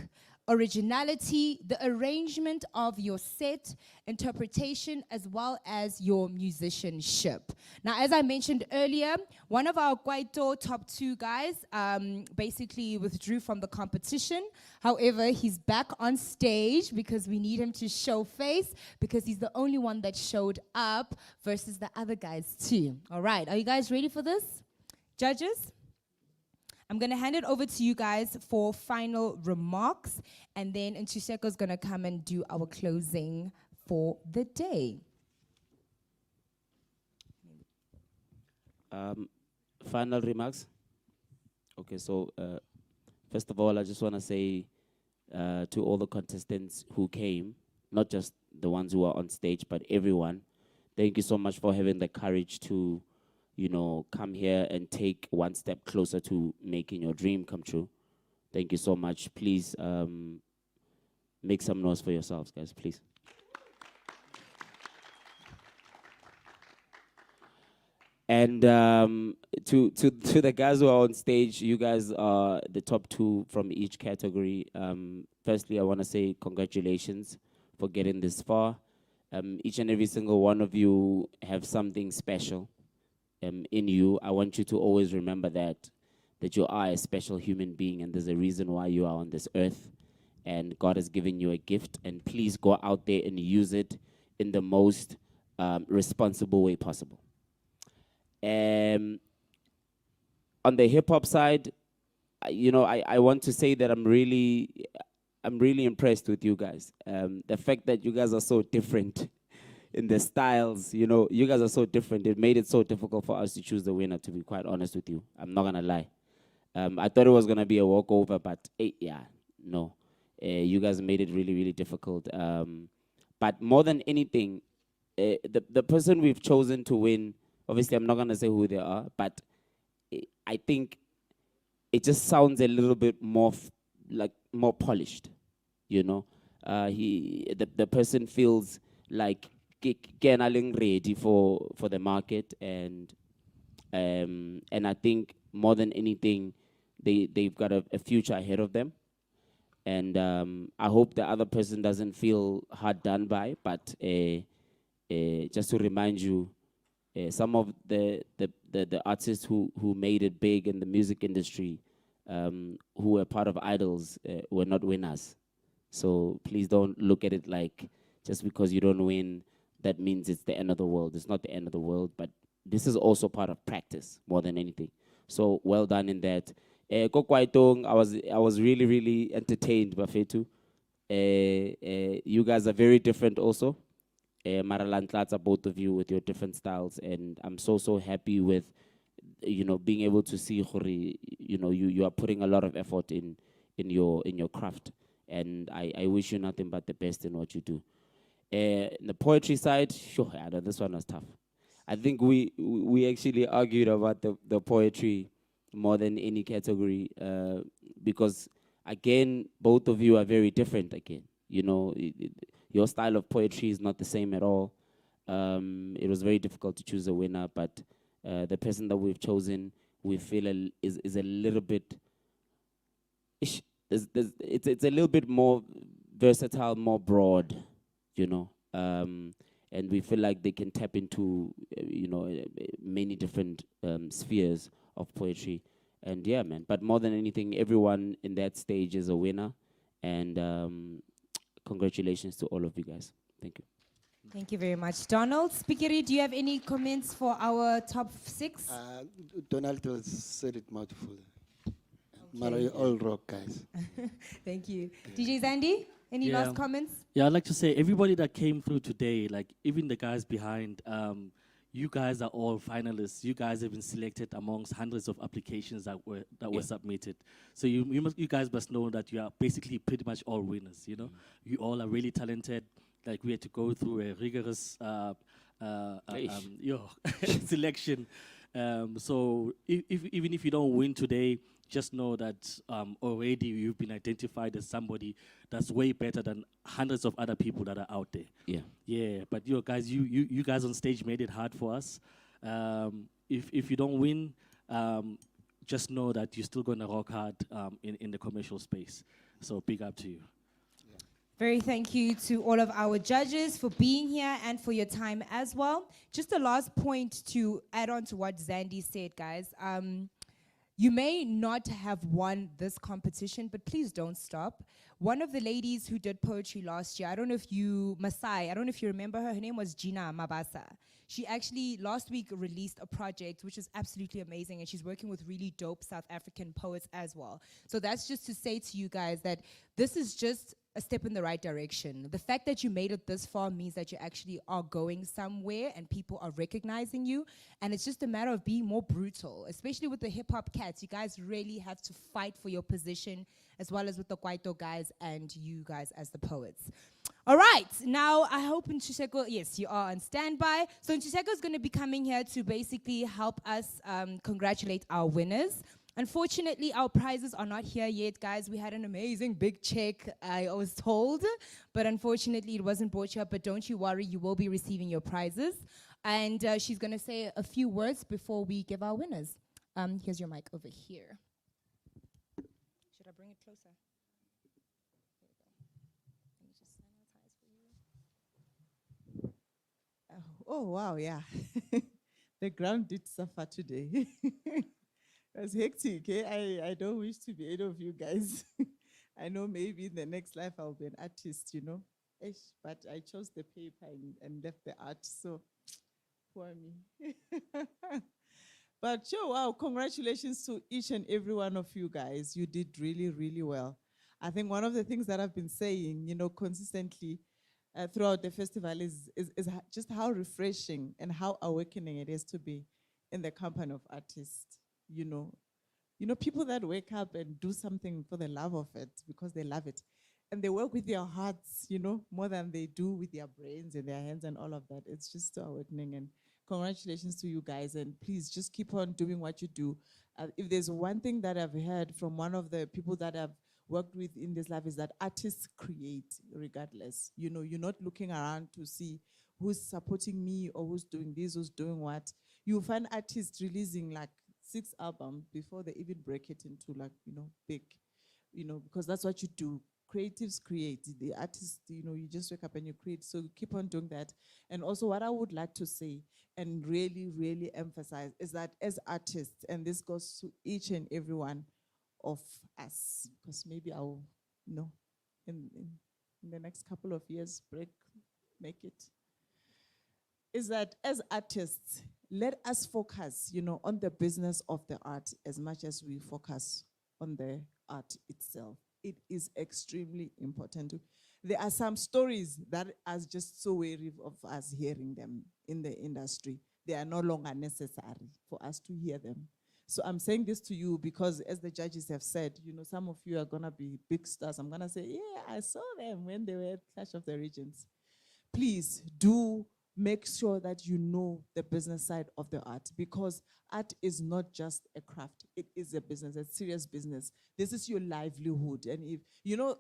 originality, the arrangement of your set, interpretation, as well as your musicianship. Now, as I mentioned earlier, one of our Kwaito top 2 guys basically withdrew from the competition. However, he's back on stage because we need him to show face, because he's the only one that showed up versus the other guys too. All right, are you guys ready for this? Judges? I'm going to hand it over to you guys for final remarks, and then Ntshuxeko is going to come and do our closing for the day. Final remarks? Okay, so first of all, I just want to say to all the contestants who came, not just the ones who are on stage, but everyone, thank you so much for having the courage to, you know, come here and take one step closer to making your dream come true. Thank you so much. Please make some noise for yourselves, guys, please. And to the guys who are on stage, you guys are the top 2 from each category. Firstly, I want to say congratulations for getting this far. Each and every single one of you have something special in you. I want you to always remember that you are a special human being, and there's a reason why you are on this earth, and God has given you a gift, and please go out there and use it in the most responsible way possible. On the hip-hop side, you know, I want to say that I'm really impressed with you guys. The fact that you guys are so different in the styles, you know, you guys are so different. It made it so difficult for us to choose the winner, to be quite honest with you. I'm not going to lie. I thought it was going to be a walkover, but yeah, no. You guys made it really, really difficult. But more than anything, the person we've chosen to win, obviously I'm not going to say who they are, but I think it just sounds a little bit more, more polished, you know. The person feels like ready for the market, and I think more than anything, they've got a future ahead of them, and I hope the other person doesn't feel hard done by. But just to remind you, some of the artists who made it big in the music industry, who were part of Idols, were not winners. So please don't look at it like just because you don't win, that means it's the end of the world. It's not the end of the world, but this is also part of practice more than anything. So well done in that. Kokwaitong, I was really, really entertained by Fetu. You guys are very different also. Maralantlats, both of you with your different styles, and I'm so happy with, you know, being able to see, you know, you are putting a lot of effort in your craft, and I wish you nothing but the best in what you do. The poetry side, sure, I know this one was tough. I think we actually argued about the poetry more than any category, because again, both of you are very different. Again, you know, your style of poetry is not the same at all. It was very difficult to choose a winner, but the person that we've chosen, we feel is a little bit. It's a little bit more versatile, more broad, you know. And we feel like they can tap into, many different spheres of poetry. And yeah, man. But more than anything, everyone in that stage is a winner. And congratulations to all of you guys. Thank you. Thank you very much. Donald, Spikiri, do you have any comments for our top 6? Donald has said it mouthful. Mara, all rock, guys. Thank you. DJ Zandi, any last comments? Yeah, I'd like to say everybody that came through today, like even the guys behind, you guys are all finalists. You guys have been selected amongst hundreds of applications that were submitted. So you guys must know that you are basically pretty much all winners. You know, you all are really talented. Like we had to go through a rigorous selection. So even if you don't win today, just know that already you've been identified as somebody that's way better than hundreds of other people that are out there. Yeah. Yeah, but you guys, you guys on stage made it hard for us. If you don't win, just know that you're still gonna rock hard in the commercial space. So big up to you. Very thank you to all of our judges for being here and for your time as well. Just a last point to add on to what Zandi said, guys. You may not have won this competition, but please don't stop. One of the ladies who did poetry last year, I don't know if you remember her name was Gina Mabasa. She actually last week released a project which is absolutely amazing, and she's working with really dope South African poets as well. So that's just to say to you guys that this is just a step in the right direction. The fact that you made it this far means that you actually are going somewhere and people are recognizing you. And it's just a matter of being more brutal, especially with the hip hop cats. You guys really have to fight for your position, as well as with the Kwaito guys and you guys as the poets. All right, now I hope Ntshuxeko, yes, you are on standby. So Ntshuxeko is going to be coming here to basically help us congratulate our winners. Unfortunately, our prizes are not here yet, guys. We had an amazing big check, I was told, but unfortunately it wasn't brought here. But don't you worry, you will be receiving your prizes. And she's going to say a few words before we give our winners. Here's your mic over here. Should I bring it closer? Let me just sanitize for you. Oh, wow, yeah. The ground did suffer today. It was hectic. I don't wish to be any of you guys. I know maybe in the next life I'll be an artist, you know. But I chose the paper and left the art, so poor me. But sure, wow, congratulations to each and every one of you guys. You did really, really well. I think one of the things that I've been saying, you know, consistently throughout the festival is just how refreshing and how awakening it is to be in the company of artists. You know, people that wake up and do something for the love of it, because they love it. And they work with their hearts, you know, more than they do with their brains and their hands and all of that. It's just so awakening. And congratulations to you guys. And please just keep on doing what you do. If there's one thing that I've heard from one of the people that I've worked with in this life is that artists create regardless. You know, you're not looking around to see who's supporting me or who's doing this, who's doing what. You find artists releasing like 6 albums before they even break it into like, you know, big, you know, because that's what you do. Creatives create. The artists, you know, you just wake up and you create. So keep on doing that. And also what I would like to say and really, really emphasize is that as artists, and this goes to each and every one of us, because maybe I'll, you know, in the next couple of years, make it, is that as artists, let us focus, you know, on the business of the art as much as we focus on the art itself. It is extremely important. There are some stories that are just so weary of us hearing them in the industry. They are no longer necessary for us to hear them. So I'm saying this to you because, as the judges have said, you know, some of you are gonna be big stars. I'm gonna say, yeah, I saw them when they were at Clash of the Regions. Please do make sure that you know the business side of the art, because art is not just a craft. It is a business, a serious business. This is your livelihood. And if, you know,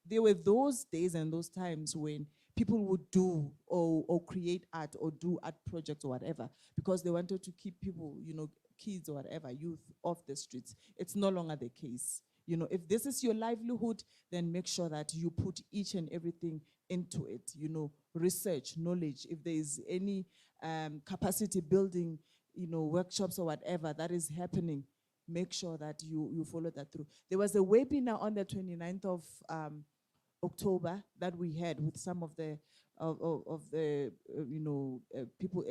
there were those days and those times when people would do or create art or do art projects or whatever, because they wanted to keep people, you know, kids or whatever, youth off the streets. It's no longer the case. You know, if this is your livelihood, then make sure that you put each and everything into it. You know, research, knowledge. If there is any capacity building, you know, workshops or whatever that is happening, make sure that you follow that through. There was a webinar on the 29th of October that we had with some of the people,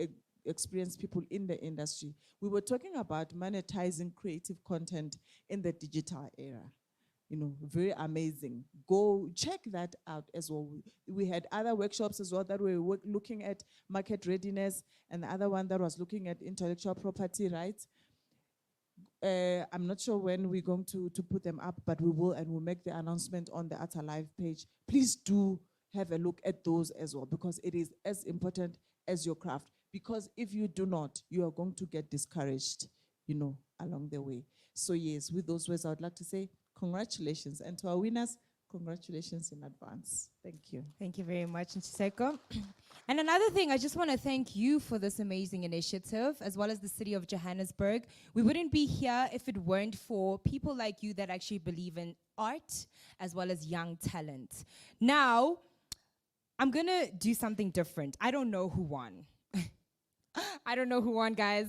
experienced people in the industry. We were talking about monetizing creative content in the digital era. You know, very amazing. Go check that out as well. We had other workshops as well that were looking at market readiness, and the other one that was looking at intellectual property rights. I'm not sure when we're going to put them up, but we will, and we'll make the announcement on the Ata Live page. Please do have a look at those as well, because it is as important as your craft. Because if you do not, you are going to get discouraged, you know, along the way. So yes, with those words, I would like to say congratulations. And to our winners, congratulations in advance. Thank you. Thank you very much, Ntshuxeko. And another thing, I just want to thank you for this amazing initiative, as well as the city of Johannesburg. We wouldn't be here if it weren't for people like you that actually believe in art, as well as young talent. Now, I'm going to do something different. I don't know who won. I don't know who won, guys.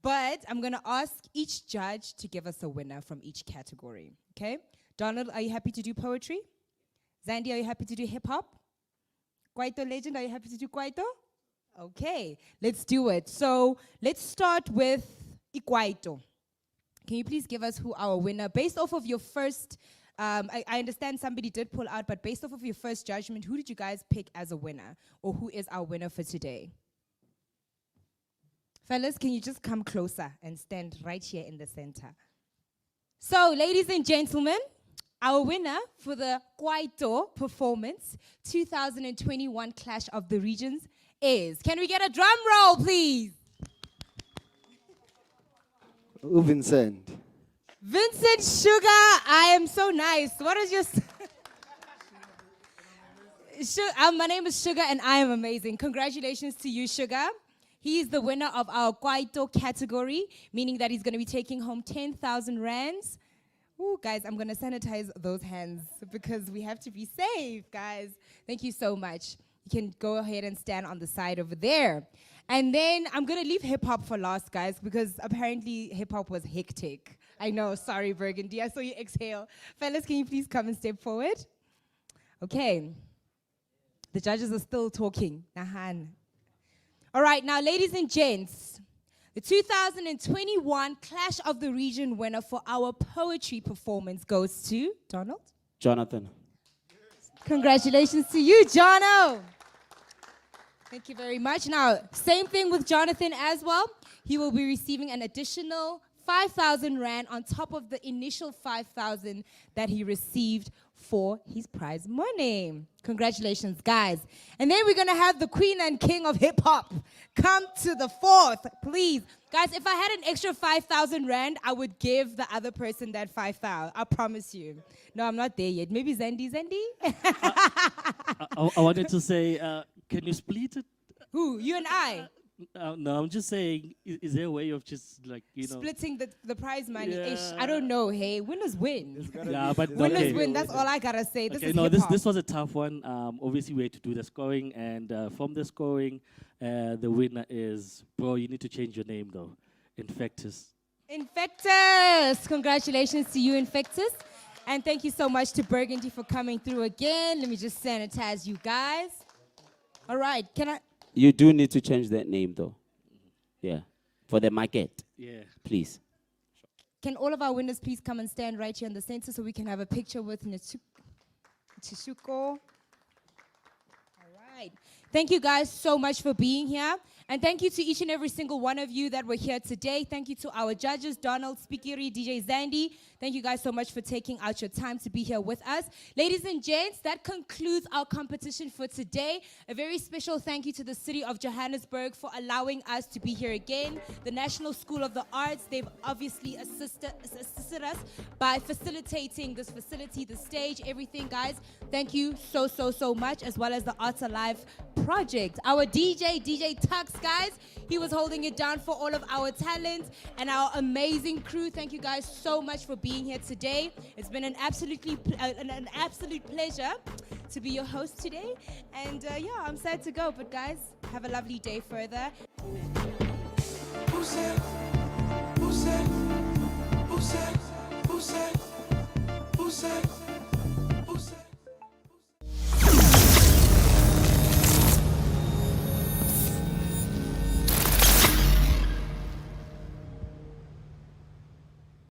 But I'm going to ask each judge to give us a winner from each category, okay? Donald, are you happy to do poetry? Zandi, are you happy to do hip-hop? Kwaito Legend, are you happy to do Kwaito? Okay, let's do it. So let's start with Ikwaito. Can you please give us who our winner, based off of your first, I understand somebody did pull out, but based off of your first judgment, who did you guys pick as a winner? Or who is our winner for today? Fellas, can you just come closer and stand right here in the center? So, ladies and gentlemen, our winner for the Kwaito Performance 2021 Clash of the Regions is, can we get a drum roll, please? Vincent. Vincent Sugar, I am so nice. What is your... my name is Sugar and I am amazing. Congratulations to you, Sugar. He is the winner of our Kwaito category, meaning that he's going to be taking home 10,000 rands. Ooh, guys, I'm going to sanitize those hands because we have to be safe, guys. Thank you so much. You can go ahead and stand on the side over there. And then I'm going to leave hip-hop for last, guys, because apparently hip-hop was hectic. I know, sorry, Burgundy. I saw you exhale. Fellas, can you please come and step forward? Okay. The judges are still talking. Nahan. All right, now, ladies and gents, the 2021 Clash of the Region winner for our poetry performance goes to Donald? Jonathan. Congratulations to you, Jono. Thank you very much. Now, same thing with Jonathan as well. He will be receiving an additional 5,000 rand on top of the initial 5,000 that he received for his prize money. Congratulations, guys. And then we're going to have the queen and king of hip-hop come to the fourth, please. Guys, if I had an extra 5,000 rand, I would give the other person that 5,000. I promise you. No, I'm not there yet. Maybe Zendi? I wanted to say, can you split it? Who? You and I? No, I'm just saying, is there a way of just like, you know... Splitting the prize money-ish. Yeah. I don't know, hey. Winners win. Yeah, but winners win, that's all I gotta say. This Okay, is no, hip-hop. this was a tough one. Obviously, we had to do the scoring, and from the scoring, the winner is... Bro, you need to change your name, though. Infectus. Infectus! Congratulations to you, Infectus. And thank you so much to Burgundy for coming through again. Let me just sanitize you guys. All right, can I... You do need to change that name, though. Yeah. For the market. Yeah. Please. Can all of our winners please come and stand right here in the center so we can have a picture with Ntshuxeko? All right. Thank you guys so much for being here. And thank you to each and every single one of you that were here today. Thank you to our judges, Donald, Spikiri, DJ Zandi. Thank you guys so much for taking out your time to be here with us. Ladies and gents, that concludes our competition for today. A very special thank you to the city of Johannesburg for allowing us to be here again. The National School of the Arts, they've obviously assisted us by facilitating this facility, the stage, everything, guys. Thank you so much, as well as the Arts Alive project. Our DJ Tux, guys, he was holding it down for all of our talent and our amazing crew. Thank you guys so much for being here today. It's been an absolute pleasure to be your host today. And yeah, I'm sad to go, but guys, have a lovely day further. Who's there?